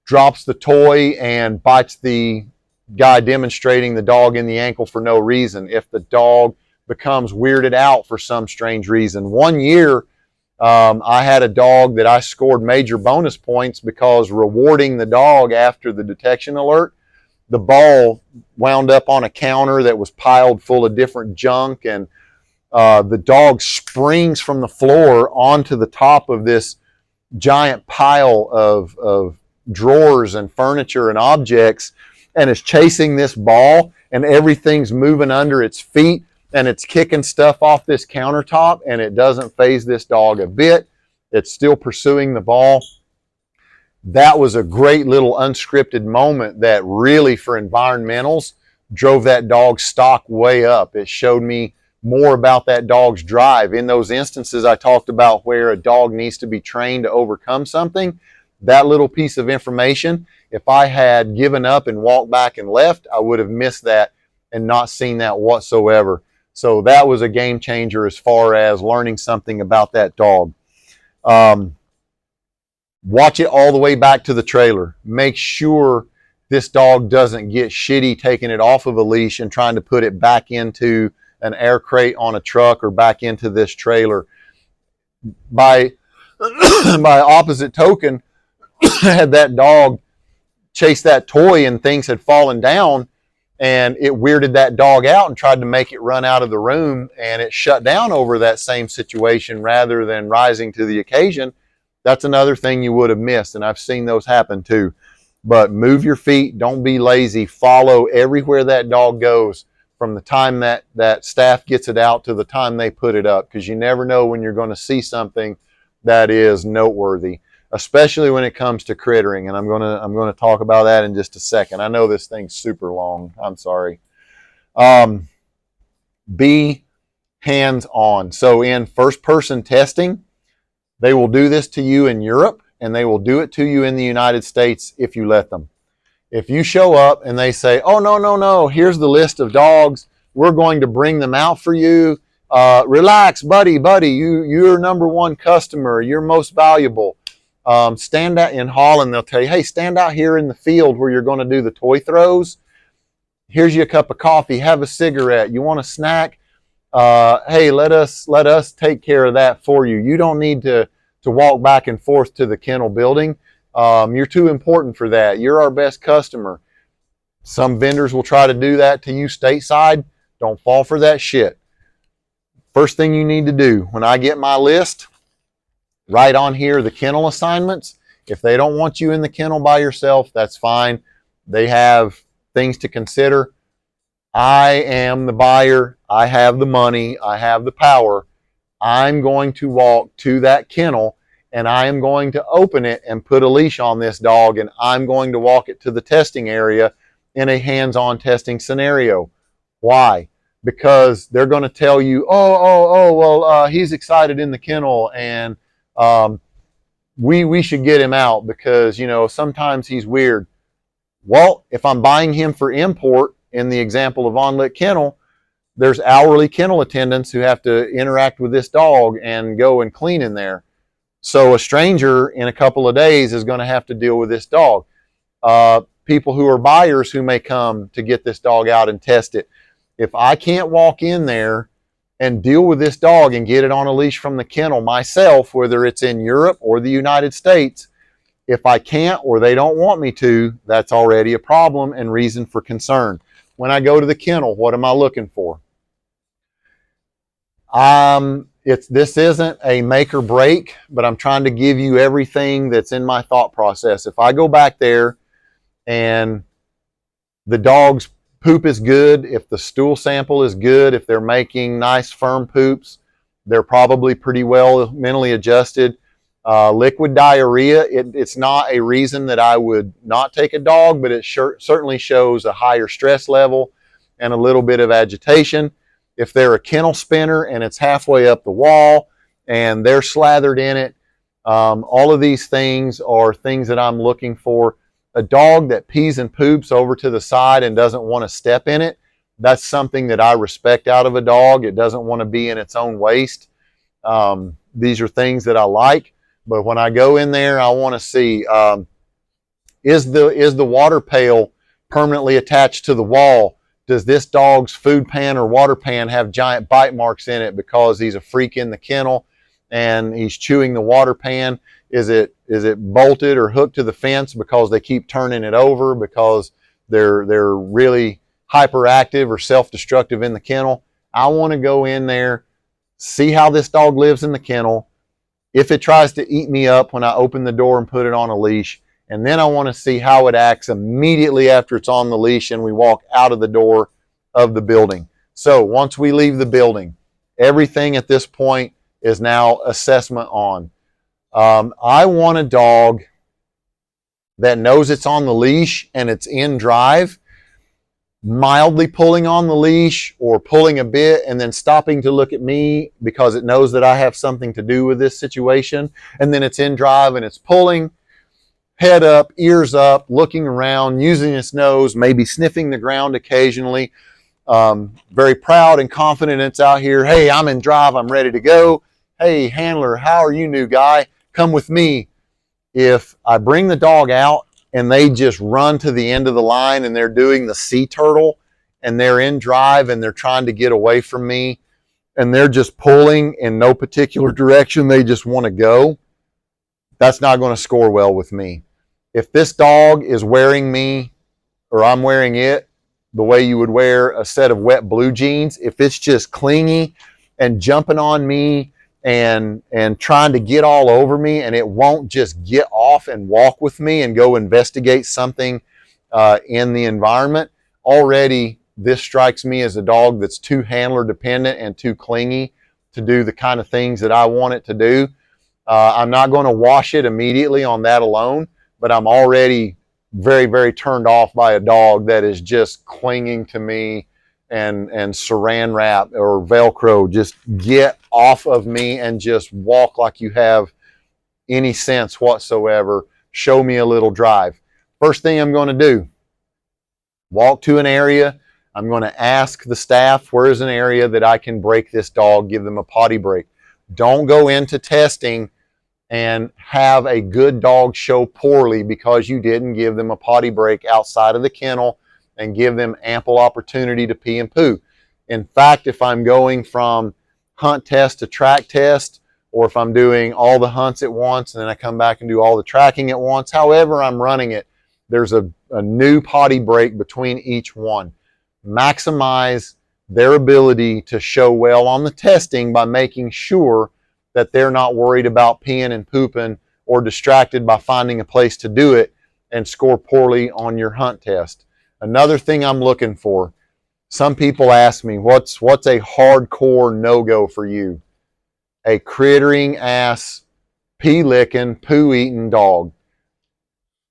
drops the toy and bites the guy demonstrating the dog in the ankle for no reason, if the dog becomes weirded out for some strange reason. One year, I had a dog that I scored major bonus points because rewarding the dog after the detection alert, the ball wound up on a counter that was piled full of different junk, and the dog springs from the floor onto the top of this giant pile of drawers and furniture and objects, and is chasing this ball, and everything's moving under its feet, and it's kicking stuff off this countertop, and it doesn't faze this dog a bit. It's still pursuing the ball. That was a great little unscripted moment that really, for environmentals, drove that dog's stock way up. It showed me more about that dog's drive. In those instances I talked about where a dog needs to be trained to overcome something, that little piece of information, if I had given up and walked back and left, I would have missed that and not seen that whatsoever. So that was a game changer as far as learning something about that dog. Watch it all the way back to the trailer. Make sure this dog doesn't get shitty taking it off of a leash and trying to put it back into an air crate on a truck or back into this trailer. By opposite token, had that dog chase that toy and things had fallen down, and it weirded that dog out and tried to make it run out of the room, and it shut down over that same situation rather than rising to the occasion. That's another thing you would have missed, and I've seen those happen too. But move your feet, don't be lazy, follow everywhere that dog goes from the time that staff gets it out to the time they put it up, because you never know when you're going to see something that is noteworthy, especially when it comes to crittering. And I'm going to talk about that in just a second. I know this thing's super long. I'm sorry. Be hands-on. So in first-person testing, they will do this to you in Europe, and they will do it to you in the United States if you let them. If you show up and they say, oh, no, here's the list of dogs, we're going to bring them out for you. Relax, buddy, you're number one customer, you're most valuable. Stand out in Holland, they'll tell you, hey, stand out here in the field where you're going to do the toy throws. Here's you a cup of coffee, have a cigarette, you want a snack? Hey, let us take care of that for you. You don't need to walk back and forth to the kennel building. You're too important for that. You're our best customer. Some vendors will try to do that to you stateside. Don't fall for that shit. First thing you need to do, when I get my list, write on here the kennel assignments. If they don't want you in the kennel by yourself, that's fine. They have things to consider. I am the buyer. I have the money. I have the power. I'm going to walk to that kennel, and I am going to open it and put a leash on this dog, and I'm going to walk it to the testing area in a hands-on testing scenario. Why? Because they're going to tell you, well, he's excited in the kennel, and we should get him out because, sometimes he's weird. Well, if I'm buying him for import, in the example of On Lit Kennel, there's hourly kennel attendants who have to interact with this dog and go and clean in there. So a stranger in a couple of days is going to have to deal with this dog. People who are buyers who may come to get this dog out and test it. If I can't walk in there and deal with this dog and get it on a leash from the kennel myself, whether it's in Europe or the United States, if I can't or they don't want me to, that's already a problem and reason for concern. When I go to the kennel, what am I looking for? This isn't a make or break, but I'm trying to give you everything that's in my thought process. If I go back there and the dog's poop is good, if the stool sample is good, if they're making nice firm poops, they're probably pretty well mentally adjusted. Liquid diarrhea, it's not a reason that I would not take a dog, but it certainly shows a higher stress level and a little bit of agitation. If they're a kennel spinner and it's halfway up the wall and they're slathered in it, all of these things are things that I'm looking for. A dog that pees and poops over to the side and doesn't want to step in it, that's something that I respect out of a dog. It doesn't want to be in its own waste. These are things that I like. But when I go in there, I want to see, is the water pail permanently attached to the wall? Does this dog's food pan or water pan have giant bite marks in it because he's a freak in the kennel and he's chewing the water pan? Is it bolted or hooked to the fence because they keep turning it over because they're really hyperactive or self-destructive in the kennel? I want to go in there, see how this dog lives in the kennel. If it tries to eat me up when I open the door and put it on a leash, and then I want to see how it acts immediately after it's on the leash and we walk out of the door of the building. So once we leave the building, everything at this point is now assessment on. I want a dog that knows it's on the leash and it's in drive, mildly pulling on the leash or pulling a bit and then stopping to look at me because it knows that I have something to do with this situation, and then it's in drive and it's pulling, head up, ears up, looking around, using its nose, maybe sniffing the ground occasionally. very proud and confident it's out here. Hey, I'm in drive. I'm ready to go. Hey, handler, how are you, new guy? Come with me. If I bring the dog out and they just run to the end of the line and they're doing the sea turtle and they're in drive and they're trying to get away from me and they're just pulling in no particular direction, they just want to go, that's not going to score well with me. If this dog is wearing me or I'm wearing it the way you would wear a set of wet blue jeans, if it's just clingy and jumping on me and trying to get all over me and it won't just get off and walk with me and go investigate something in the environment, already this strikes me as a dog that's too handler dependent and too clingy to do the kind of things that I want it to do. I'm not going to wash it immediately on that alone, but I'm already very, very turned off by a dog that is just clinging to me and saran wrap or Velcro. Just get off of me and just walk like you have any sense whatsoever. Show me a little drive. First thing I'm going to do, walk to an area. I'm going to ask the staff, where is an area that I can break this dog, give them a potty break. Don't go into testing and have a good dog show poorly because you didn't give them a potty break outside of the kennel and give them ample opportunity to pee and poo. In fact, if I'm going from hunt test to track test, or if I'm doing all the hunts at once and then I come back and do all the tracking at once, however I'm running it, there's a new potty break between each one. Maximize their ability to show well on the testing by making sure that they're not worried about peeing and pooping or distracted by finding a place to do it and score poorly on your hunt test. Another thing I'm looking for, some people ask me, what's a hardcore no-go for you? A crittering ass, pee licking, poo eating dog.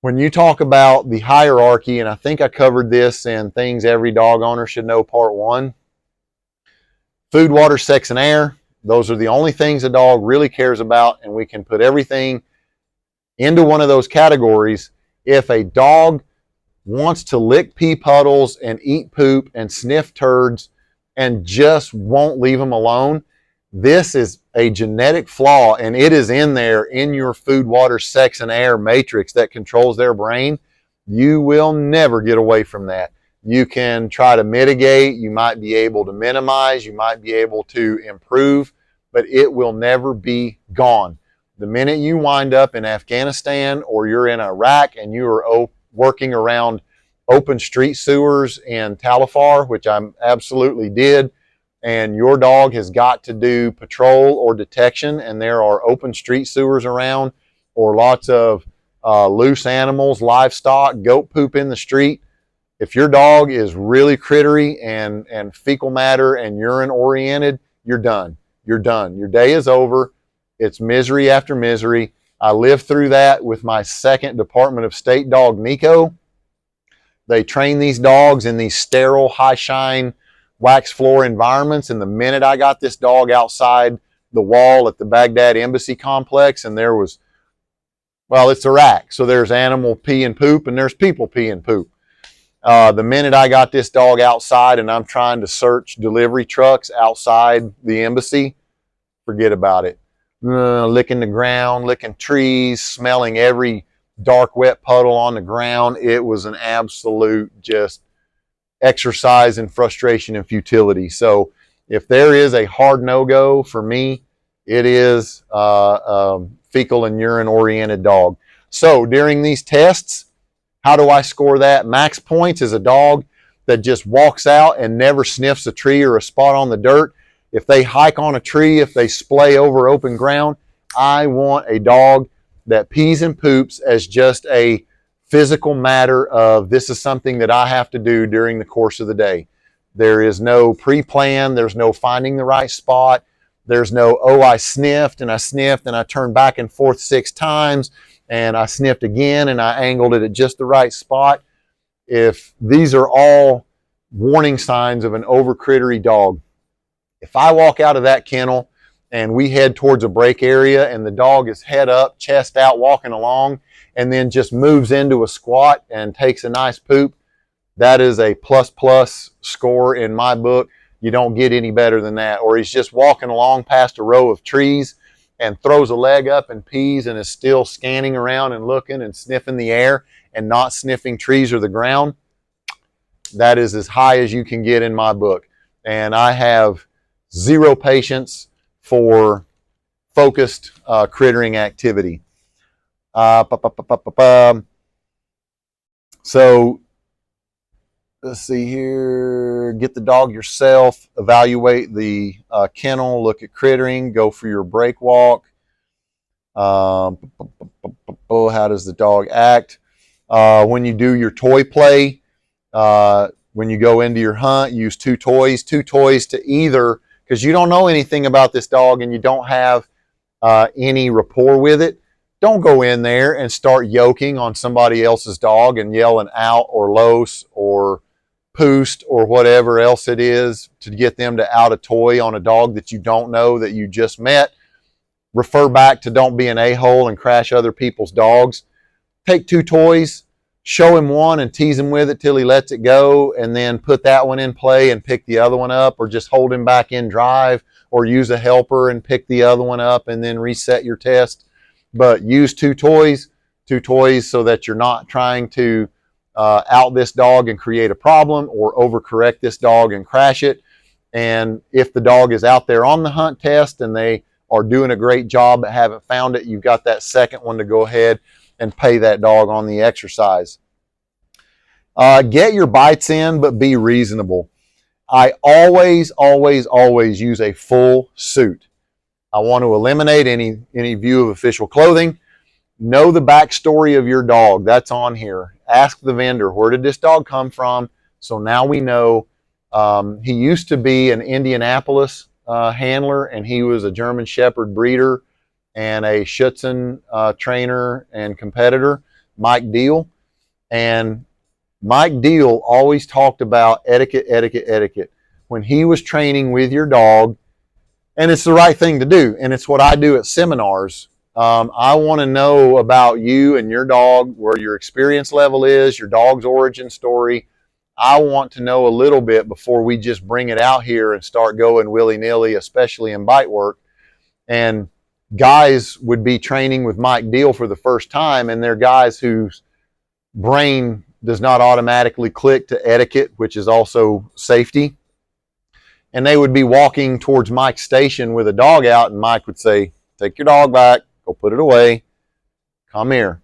When you talk about the hierarchy, and I think I covered this in Things Every Dog Owner Should Know Part 1, food, water, sex, and air. Those are the only things a dog really cares about, and we can put everything into one of those categories. If a dog wants to lick pee puddles and eat poop and sniff turds and just won't leave them alone, this is a genetic flaw, and it is in there in your food, water, sex, and air matrix that controls their brain. You will never get away from that. You can try to mitigate, you might be able to minimize, you might be able to improve, but it will never be gone. The minute you wind up in Afghanistan or you're in Iraq and you are working around open street sewers in Talifar, which I absolutely did, and your dog has got to do patrol or detection and there are open street sewers around or lots of loose animals, livestock, goat poop in the street, if your dog is really crittery and fecal matter and urine oriented, you're done. You're done. Your day is over. It's misery after misery. I lived through that with my second Department of State dog, Nico. They train these dogs in these sterile, high shine, wax floor environments. And the minute I got this dog outside the wall at the Baghdad Embassy complex, and there was, well, it's Iraq, so there's animal pee and poop and there's people pee and poop. The minute I got this dog outside and I'm trying to search delivery trucks outside the embassy, forget about it. Licking the ground, licking trees, smelling every dark, wet puddle on the ground. It was an absolute just exercise in frustration and futility. So if there is a hard no-go for me, it is fecal and urine-oriented dog. So during these tests, how do I score that? Max points is a dog that just walks out and never sniffs a tree or a spot on the dirt. If they hike on a tree, if they splay over open ground, I want a dog that pees and poops as just a physical matter of this is something that I have to do during the course of the day. There is no pre-plan. There's no finding the right spot. There's no, oh, I sniffed and I turned back and forth 6 times and I sniffed again and I angled it at just the right spot. If these are all warning signs of an over-crittery dog, if I walk out of that kennel and we head towards a break area and the dog is head up, chest out, walking along, and then just moves into a squat and takes a nice poop, that is a plus score in my book. You don't get any better than that. Or he's just walking along past a row of trees and throws a leg up and pees and is still scanning around and looking and sniffing the air and not sniffing trees or the ground. That is as high as you can get in my book. And I have zero patience for focused crittering activity. So let's see here. Get the dog yourself. Evaluate the kennel. Look at crittering. Go for your break walk. How does the dog act? When you do your toy play, when you go into your hunt, use two toys to either, because you don't know anything about this dog and you don't have any rapport with it. Don't go in there and start yoking on somebody else's dog and yelling out or los or poost or whatever else it is to get them to out a toy on a dog that you don't know, that you just met. Refer back to don't be an a-hole and crash other people's dogs. Take two toys, show him one and tease him with it till he lets it go, and then put that one in play and pick the other one up, or just hold him back in drive, or use a helper and pick the other one up and then reset your test. But use two toys so that you're not trying to out this dog and create a problem, or overcorrect this dog and crash it. And if the dog is out there on the hunt test and they are doing a great job but haven't found it, you've got that second one to go ahead and pay that dog on the exercise. Get your bites in, but be reasonable. I always use a full suit. I want to eliminate any view of official clothing. Know the backstory of your dog. That's on here. Ask the vendor, where did this dog come from? So now we know. He used to be an Indianapolis handler, and he was a German Shepherd breeder and a Schutzen trainer and competitor, Mike Deal. And Mike Deal always talked about etiquette. When he was training with your dog, and it's the right thing to do, and it's what I do at seminars. I want to know about you and your dog, where your experience level is, your dog's origin story. I want to know a little bit before we just bring it out here and start going willy-nilly, especially in bite work. And guys would be training with Mike Deal for the first time, and they're guys whose brain does not automatically click to etiquette, which is also safety. And they would be walking towards Mike's station with a dog out, and Mike would say, take your dog back, go put it away, come here.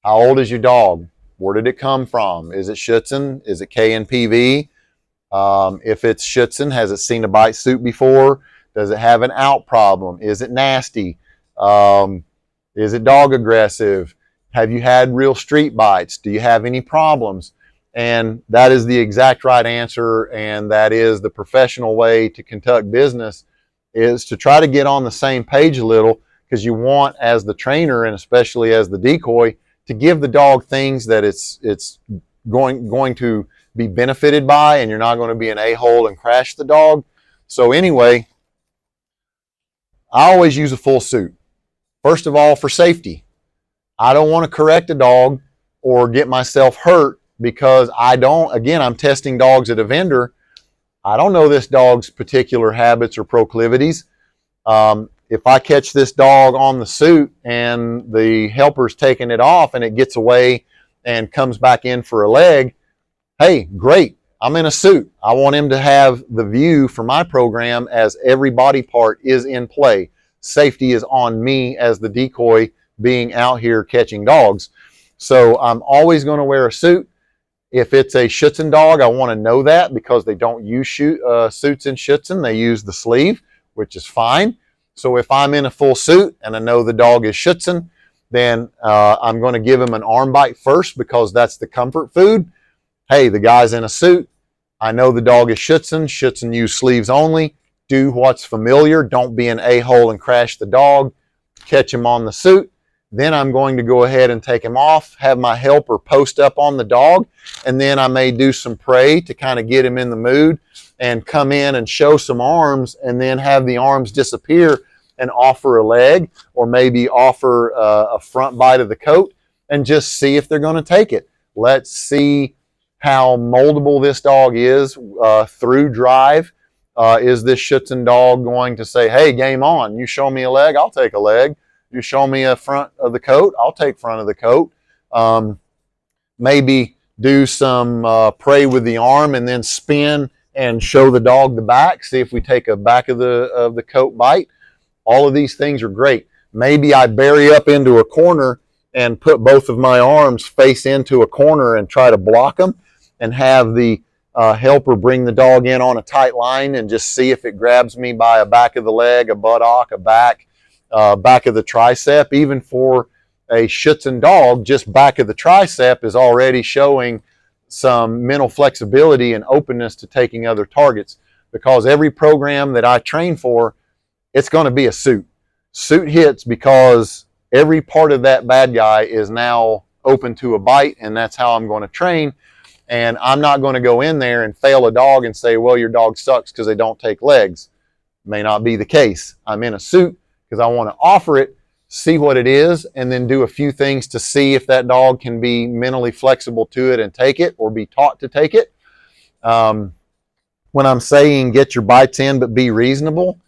How old is your dog? Where did it come from? Is it Schutzen? Is it KNPV? If it's Schutzen, has it seen a bite suit before? Does it have an out problem? Is it nasty? Is it dog aggressive? Have you had real street bites? Do you have any problems? And that is the exact right answer, and that is the professional way to conduct business, is to try to get on the same page a little, because you want, as the trainer and especially as the decoy, to give the dog things that it's going to be benefited by, and you're not going to be an a-hole and crash the dog. So anyway, I always use a full suit. First of all, for safety. I don't want to correct a dog or get myself hurt, because I'm testing dogs at a vendor. I don't know this dog's particular habits or proclivities. If I catch this dog on the suit and the helper's taking it off and it gets away and comes back in for a leg, hey, great, I'm in a suit. I want him to have the view for my program as every body part is in play. Safety is on me as the decoy being out here catching dogs. So I'm always going to wear a suit. If it's a Schutzen dog, I want to know that, because they don't use suits in Schutzen. They use the sleeve, which is fine. So if I'm in a full suit and I know the dog is Schutzen, then I'm going to give him an arm bite first, because that's the comfort food. Hey, the guy's in a suit. I know the dog is Schutzen. Schutzen use sleeves only. Do what's familiar. Don't be an a-hole and crash the dog. Catch him on the suit. Then I'm going to go ahead and take him off, have my helper post up on the dog, and then I may do some prey to kind of get him in the mood, and come in and show some arms, and then have the arms disappear and offer a leg, or maybe offer a front bite of the coat, and just see if they're going to take it. Let's see how moldable this dog is through drive. Is this Schutzen dog going to say, hey, game on, you show me a leg, I'll take a leg. You show me a front of the coat, I'll take front of the coat. Maybe do some pray with the arm and then spin and show the dog the back, see if we take a back of the coat bite. All of these things are great. Maybe I bury up into a corner and put both of my arms face into a corner and try to block them, and have the helper bring the dog in on a tight line and just see if it grabs me by a back of the leg, a buttock, a back of the tricep. Even for a Schutzen dog, just back of the tricep is already showing some mental flexibility and openness to taking other targets, because every program that I train for, it's going to be a suit. Suit hits because every part of that bad guy is now open to a bite, and that's how I'm going to train. And I'm not going to go in there and fail a dog and say, well, your dog sucks because they don't take legs. May not be the case. I'm in a suit because I want to offer it, see what it is, and then do a few things to see if that dog can be mentally flexible to it and take it, or be taught to take it. When I'm saying get your bites in but be reasonable,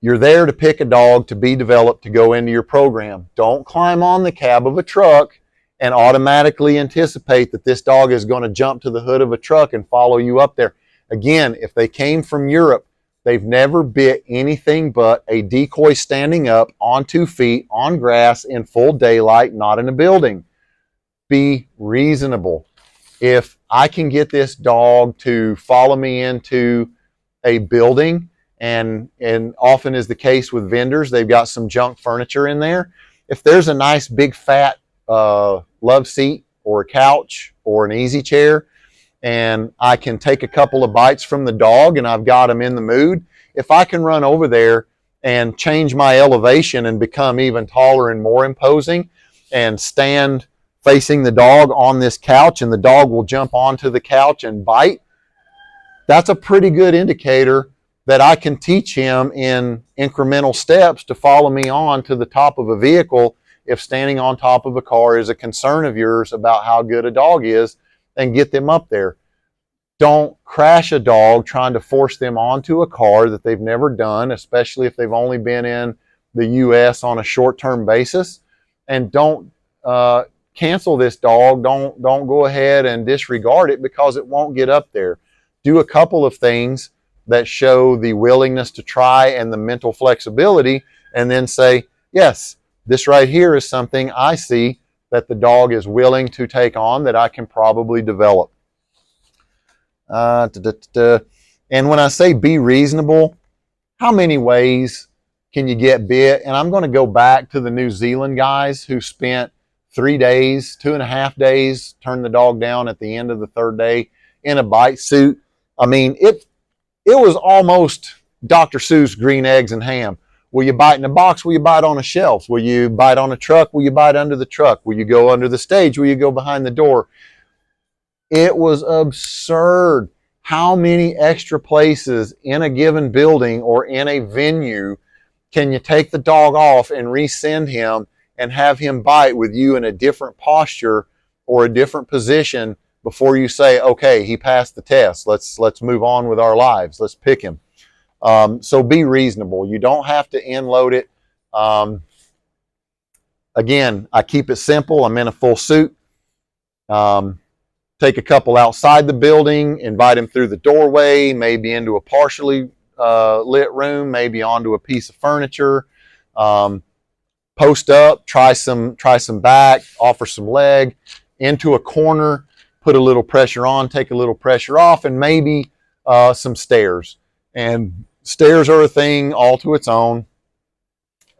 you're there to pick a dog to be developed to go into your program. Don't climb on the cab of a truck and automatically anticipate that this dog is going to jump to the hood of a truck and follow you up there. Again, if they came from Europe, they've never bit anything but a decoy standing up on 2 feet on grass in full daylight, not in a building. Be reasonable. If I can get this dog to follow me into a building, and often is the case with vendors, they've got some junk furniture in there. If there's a nice big fat love seat or a couch or an easy chair, and I can take a couple of bites from the dog and I've got him in the mood, if I can run over there and change my elevation and become even taller and more imposing and stand facing the dog on this couch, and the dog will jump onto the couch and bite, that's a pretty good indicator that I can teach him in incremental steps to follow me on to the top of a vehicle if standing on top of a car is a concern of yours about how good a dog is, and get them up there. Don't crash a dog trying to force them onto a car that they've never done, especially if they've only been in the U.S. on a short-term basis. And don't cancel this dog. Don't go ahead and disregard it because it won't get up there. Do a couple of things that show the willingness to try and the mental flexibility, and then say, yes, this right here is something I see that the dog is willing to take on, that I can probably develop. And when I say be reasonable, how many ways can you get bit? And I'm going to go back to the New Zealand guys who spent 3 days, 2.5 days, turned the dog down at the end of the 3rd day in a bite suit. I mean, it was almost Dr. Seuss green eggs and ham. Will you bite in a box? Will you bite on a shelf? Will you bite on a truck? Will you bite under the truck? Will you go under the stage? Will you go behind the door? It was absurd how many extra places in a given building or in a venue can you take the dog off and resend him and have him bite with you in a different posture or a different position before you say, okay, he passed the test. Let's move on with our lives. Let's pick him. So be reasonable. You don't have to end load it. Again, I keep it simple. I'm in a full suit. Take a couple outside the building, invite him through the doorway, maybe into a partially lit room, maybe onto a piece of furniture. Post up, try some back, offer some leg, into a corner, put a little pressure on, take a little pressure off, and maybe some stairs. And stairs are a thing all to its own.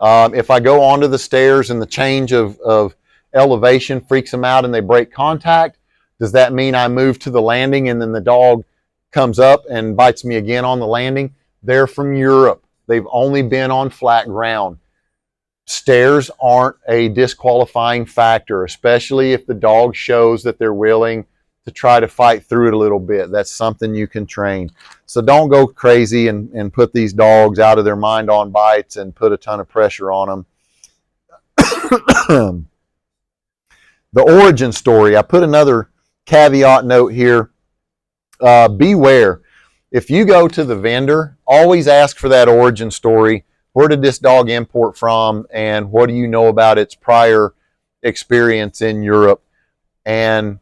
If I go onto the stairs and the change of elevation freaks them out and they break contact, does that mean I move to the landing and then the dog comes up and bites me again on the landing? They're from Europe. They've only been on flat ground. Stairs aren't a disqualifying factor, especially if the dog shows that they're willing to try to fight through it a little bit. That's something you can train. So don't go crazy and put these dogs out of their mind on bites and put a ton of pressure on them. The origin story. I put another caveat note here, beware. If you go to the vendor, always ask for that origin story. Where did this dog import from, and what do you know about its prior experience in Europe? And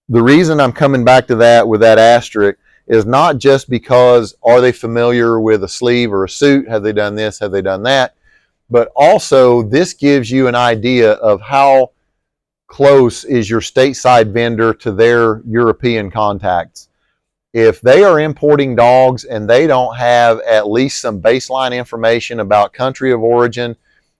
the reason I'm coming back to that with that asterisk is not just because are they familiar with a sleeve or a suit? Have they done this? Have they done that? But also, this gives you an idea of how close is your stateside vendor to their European contacts. If they are importing dogs and they don't have at least some baseline information about country of origin,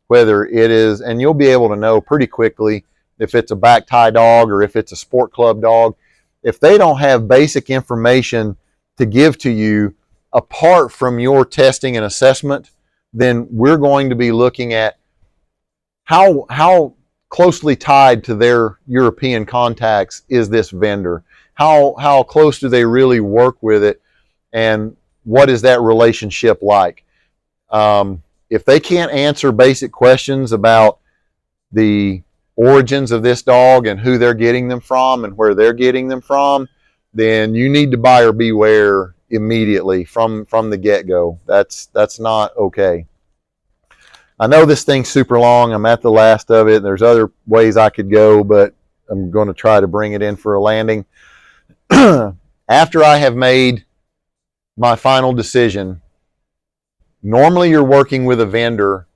whether it is, and you'll be able to know pretty quickly if it's a back tie dog or if it's a sport club dog, if they don't have basic information to give to you apart from your testing and assessment, then we're going to be looking at how closely tied to their European contacts is this vendor? How close do they really work with it? And what is that relationship like? If they can't answer basic questions about the origins of this dog and who they're getting them from and where they're getting them from, then you need to buyer beware immediately from the get-go. That's not okay. I know this thing's super long. I'm at the last of it. There's other ways I could go, but I'm going to try to bring it in for a landing. After I have made my final decision, normally you're working with a vendor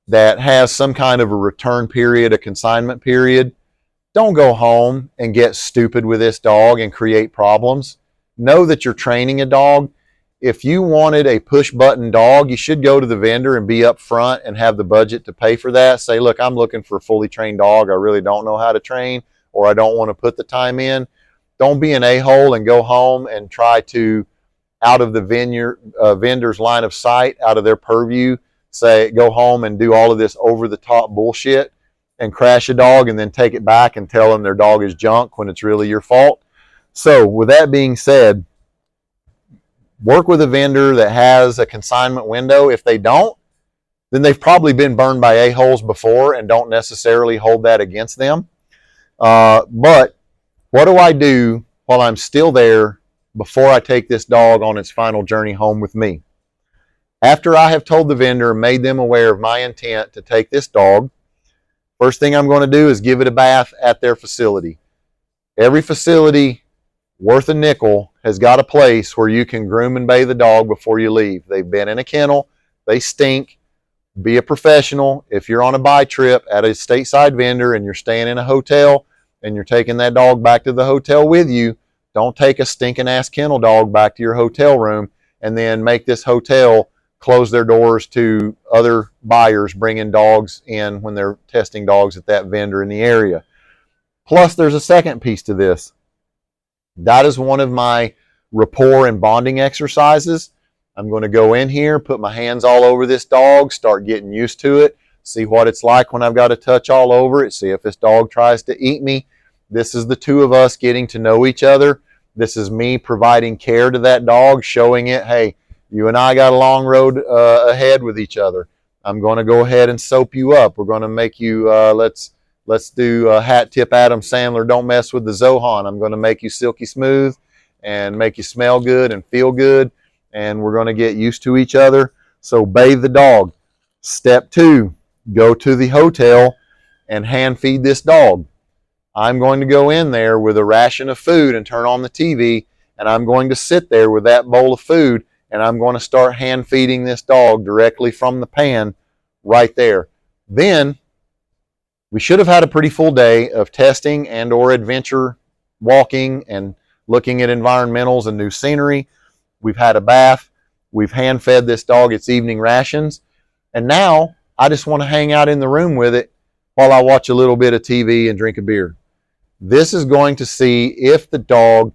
that has some kind of a return period, a consignment period. Don't go home and get stupid with this dog and create problems. Know that you're training a dog. If you wanted a push button dog, you should go to the vendor and be upfront and have the budget to pay for that. Say, look, I'm looking for a fully trained dog. I really don't know how to train, or I don't want to put the time in. Don't be an a-hole and go home and try to, out of the vendor's line of sight, out of their purview, say, go home and do all of this over-the-top bullshit and crash a dog and then take it back and tell them their dog is junk when it's really your fault. So with that being said, work with a vendor that has a consignment window. If they don't, then they've probably been burned by a-holes before and don't necessarily hold that against them. But what do I do while I'm still there before I take this dog on its final journey home with me? After I have told the vendor and made them aware of my intent to take this dog, first thing I'm going to do is give it a bath at their facility. Every facility worth a nickel has got a place where you can groom and bathe the dog before you leave. They've been in a kennel. They stink. Be a professional. If you're on a buy trip at a stateside vendor and you're staying in a hotel and you're taking that dog back to the hotel with you, don't take a stinking ass kennel dog back to your hotel room and then make this hotel close their doors to other buyers bringing dogs in when they're testing dogs at that vendor in the area. Plus, there's a second piece to this. That is one of my rapport and bonding exercises. I'm going to go in here, put my hands all over this dog, start getting used to it, see what it's like when I've got to touch all over it, see if this dog tries to eat me. This is the two of us getting to know each other. This is me providing care to that dog, showing it, hey, you and I got a long road ahead with each other. I'm going to go ahead and soap you up. We're going to make you, let's do hat tip Adam Sandler, don't mess with the Zohan. I'm going to make you silky smooth and make you smell good and feel good. And we're going to get used to each other. So bathe the dog. Step 2, go to the hotel and hand feed this dog. I'm going to go in there with a ration of food and turn on the TV, and I'm going to sit there with that bowl of food, and I'm going to start hand feeding this dog directly from the pan right there. Then we should have had a pretty full day of testing and or adventure walking and looking at environmentals and new scenery. We've had a bath. We've hand fed this dog its evening rations. And now I just want to hang out in the room with it while I watch a little bit of TV and drink a beer. This is going to see if the dog,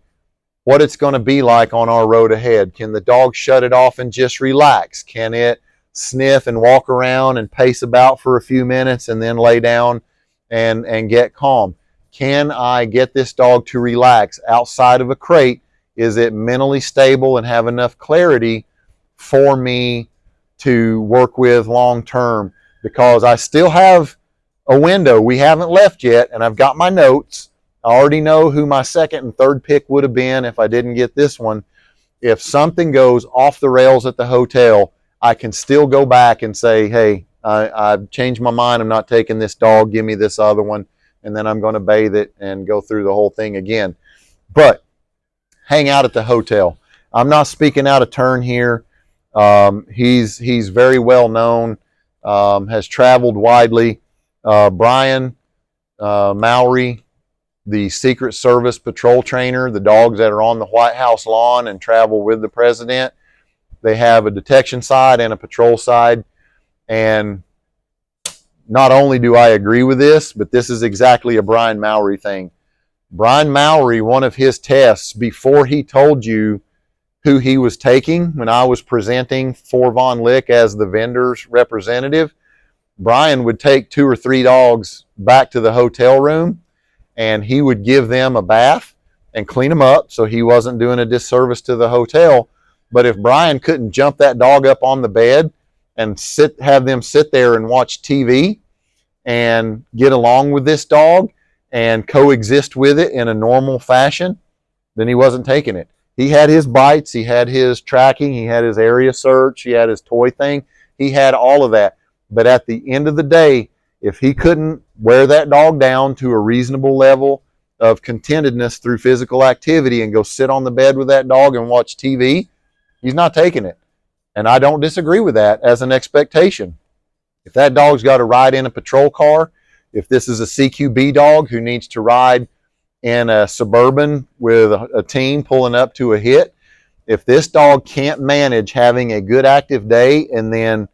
what it's going to be like on our road ahead. Can the dog shut it off and just relax? Can it sniff and walk around and pace about for a few minutes and then lay down and get calm? Can I get this dog to relax outside of a crate? Is it mentally stable and have enough clarity for me to work with long term? Because I still have a window. We haven't left yet, and I've got my notes. I already know who my second and third pick would have been if I didn't get this one. If something goes off the rails at the hotel, I can still go back and say, hey, I've changed my mind. I'm not taking this dog. Give me this other one. And then I'm going to bathe it and go through the whole thing again. But hang out at the hotel. I'm not speaking out of turn here. He's very well known, has traveled widely. Brian Mowry, the Secret Service patrol trainer, the dogs that are on the White House lawn and travel with the president, they have a detection side and a patrol side. And not only do I agree with this, but this is exactly a Brian Mowry thing. Brian Mowry, one of his tests before he told you who he was taking, when I was presenting for Von Lick as the vendor's representative, Brian would take 2 or 3 dogs back to the hotel room and he would give them a bath and clean them up so he wasn't doing a disservice to the hotel. But if Brian couldn't jump that dog up on the bed and have them sit there and watch TV and get along with this dog and coexist with it in a normal fashion, then he wasn't taking it. He had his bites, he had his tracking, he had his area search, he had his toy thing, he had all of that. But at the end of the day, if he couldn't wear that dog down to a reasonable level of contentedness through physical activity and go sit on the bed with that dog and watch TV, he's not taking it. And I don't disagree with that as an expectation. If that dog's got to ride in a patrol car, if this is a CQB dog who needs to ride in a Suburban with a team pulling up to a hit, if this dog can't manage having a good active day and then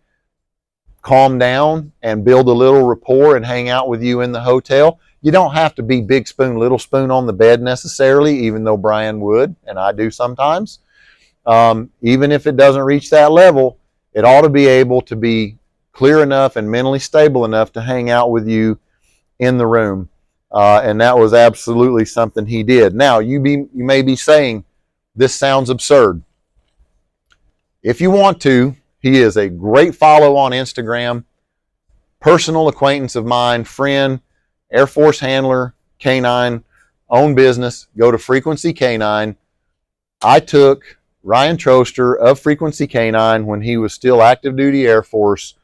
calm down and build a little rapport and hang out with you in the hotel, you don't have to be big spoon, little spoon on the bed necessarily, even though Brian would, and I do sometimes. Even if it doesn't reach that level, it ought to be able to be clear enough and mentally stable enough to hang out with you in the room. And that was absolutely something he did. Now, you may be saying, this sounds absurd. If you want to, he is a great follow on Instagram, personal acquaintance of mine, friend, Air Force handler, canine, own business, go to Frequency Canine. I took Ryan Troster of Frequency Canine when he was still active duty Air Force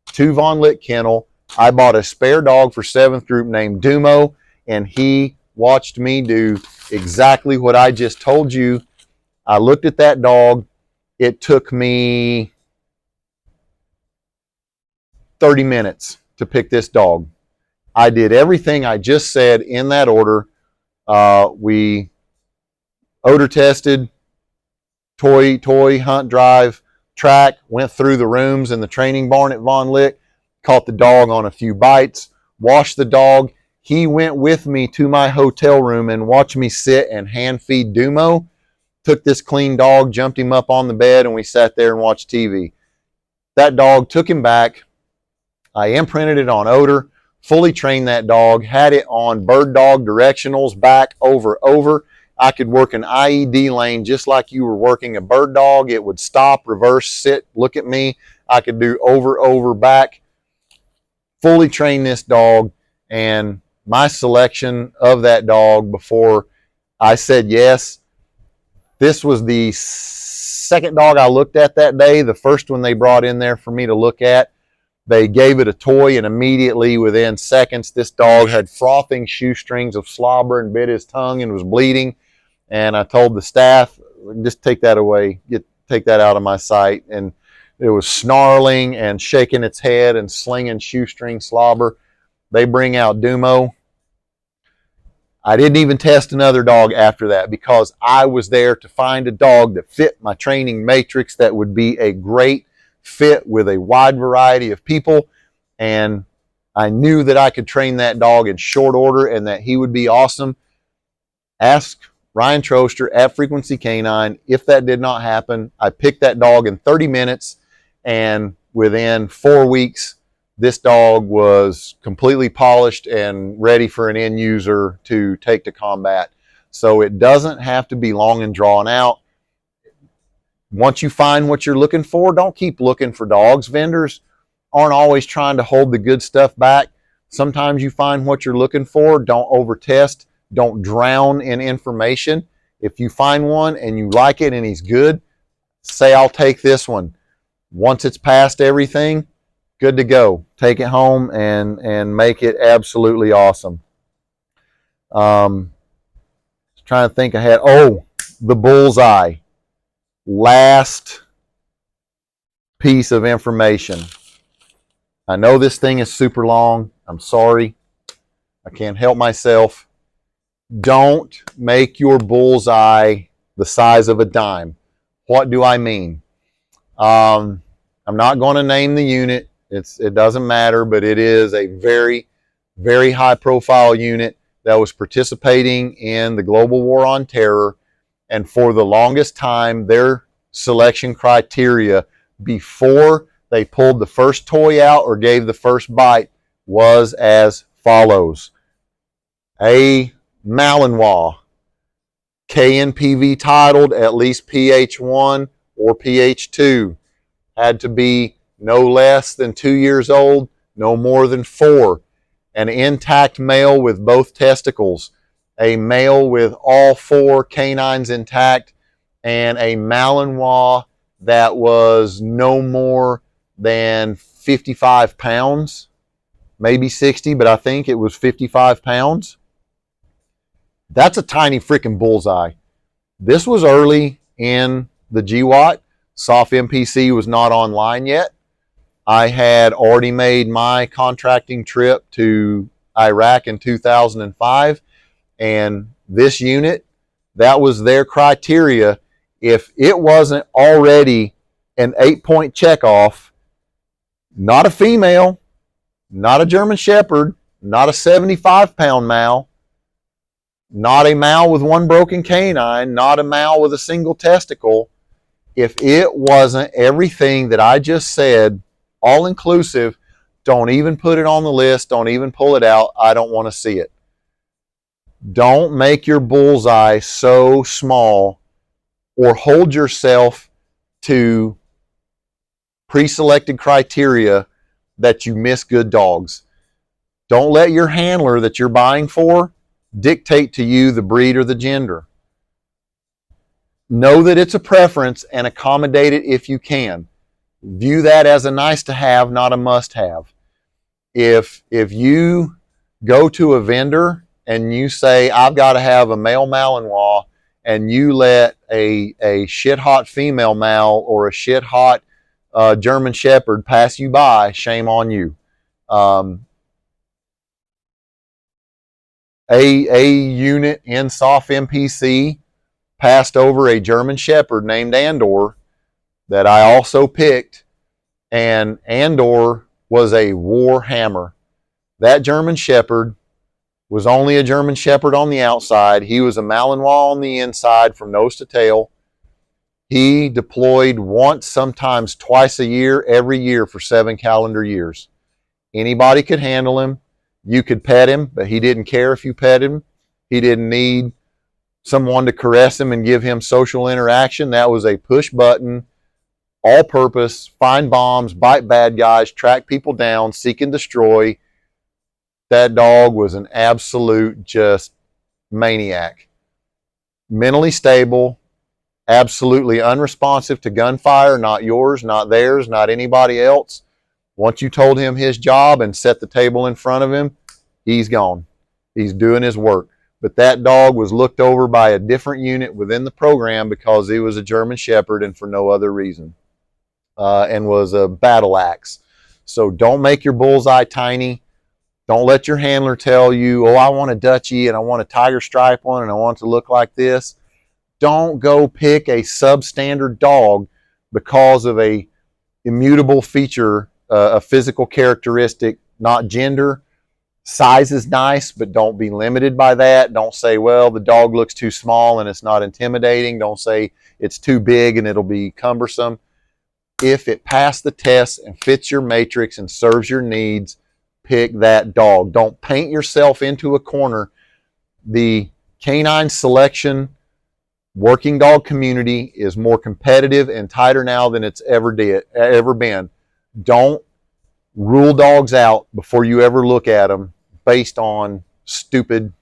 to Von Lick Kennel. I bought a spare dog for 7th Group named Dumo, and he watched me do exactly what I just told you. I looked at that dog. It took me 30 minutes to pick this dog. I did everything I just said in that order. We odor tested, toy, hunt, drive, track, went through the rooms in the training barn at Von Lick, caught the dog on a few bites, washed the dog. He went with me to my hotel room and watched me sit and hand feed Dumo. Took this clean dog, jumped him up on the bed, and we sat there and watched TV. That dog, took him back. I imprinted it on odor, fully trained that dog, had it on bird dog directionals, back, over. I could work an IED lane just like you were working a bird dog. It would stop, reverse, sit, look at me. I could do over, back. Fully trained this dog, and my selection of that dog before I said yes, this was the second dog I looked at that day. The first one they brought in there for me to look at, they gave it a toy, and immediately within seconds, this dog had frothing shoestrings of slobber and bit his tongue and was bleeding. And I told the staff, just take that away, take that out of my sight. And it was snarling and shaking its head and slinging shoestring slobber. They bring out Dumo. I didn't even test another dog after that because I was there to find a dog that fit my training matrix that would be a great fit with a wide variety of people. And I knew that I could train that dog in short order and that he would be awesome. Ask Ryan Troster at Frequency Canine. If that did not happen, I picked that dog in 30 minutes, and within 4 weeks, this dog was completely polished and ready for an end user to take to combat. So it doesn't have to be long and drawn out. Once you find what you're looking for, don't keep looking for dogs. Vendors aren't always trying to hold the good stuff back. Sometimes you find what you're looking for. Don't over test. Don't drown in information. If you find one and you like it and he's good, say, I'll take this one. Once it's past everything, good to go. Take it home and make it absolutely awesome. Trying to think ahead. Oh, the bullseye. Last piece of information. I know this thing is super long. I'm sorry. I can't help myself. Don't make your bullseye the size of a dime. What do I mean? I'm not going to name the unit. It doesn't matter, but it is a very, very high profile unit that was participating in the global war on terror. And for the longest time, their selection criteria before they pulled the first toy out or gave the first bite was as follows. A Malinois, KNPV titled, at least PH1 or PH2, had to be no less than 2 years old, no more than 4. An intact male with both testicles, a male with all 4 canines intact, and a Malinois that was no more than 55 pounds, maybe 60, but I think it was 55 pounds. That's a tiny freaking bullseye. This was early in the GWAT. SOF MPC was not online yet. I had already made my contracting trip to Iraq in 2005, and this unit, that was their criteria. If it wasn't already an 8-point checkoff, not a female, not a German Shepherd, not a 75-pound Mal, not a Mal with 1 broken canine, not a Mal with a single testicle, if it wasn't everything that I just said, all inclusive, don't even put it on the list. Don't even pull it out. I don't want to see it. Don't make your bullseye so small or hold yourself to pre-selected criteria that you miss good dogs. Don't let your handler that you're buying for dictate to you the breed or the gender. Know that it's a preference and accommodate it if you can. View that as a nice to have, not a must have. If you go to a vendor and you say, I've got to have a male Malinois, and you let a shit hot female Mal or a shit hot German Shepherd pass you by, shame on you. A unit in SOF MPC passed over a German Shepherd named Andor that I also picked, and Andor was a war hammer. That German Shepherd was only a German Shepherd on the outside. He was a Malinois on the inside from nose to tail. He deployed once, sometimes twice a year, every year for 7 calendar years. Anybody could handle him. You could pet him, but he didn't care if you pet him. He didn't need someone to caress him and give him social interaction. That was a push button, all purpose, find bombs, bite bad guys, track people down, seek and destroy. That dog was an absolute just maniac. Mentally stable, absolutely unresponsive to gunfire, not yours, not theirs, not anybody else. Once you told him his job and set the table in front of him, he's gone. He's doing his work. But that dog was looked over by a different unit within the program because he was a German Shepherd and for no other reason, and was a battle axe. So don't make your bullseye tiny. Don't let your handler tell you, oh, I want a Dutchie and I want a tiger stripe one and I want it to look like this. Don't go pick a substandard dog because of a immutable feature, a physical characteristic, not gender. Size is nice, but don't be limited by that. Don't say, well, the dog looks too small and it's not intimidating. Don't say it's too big and it'll be cumbersome. If it passed the test and fits your matrix and serves your needs, pick that dog. Don't paint yourself into a corner. The canine selection working dog community is more competitive and tighter now than it's ever been. Don't rule dogs out before you ever look at them based on stupid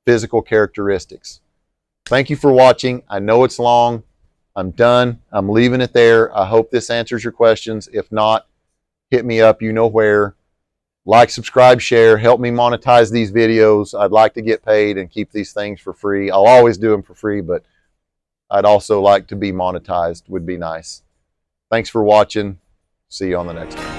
physical characteristics. Thank you for watching. I know it's long. I'm done. I'm leaving it there. I hope this answers your questions. If not, hit me up. You know where. Like, subscribe, share. Help me monetize these videos. I'd like to get paid and keep these things for free. I'll always do them for free, but I'd also like to be monetized. Would be nice. Thanks for watching. See you on the next one.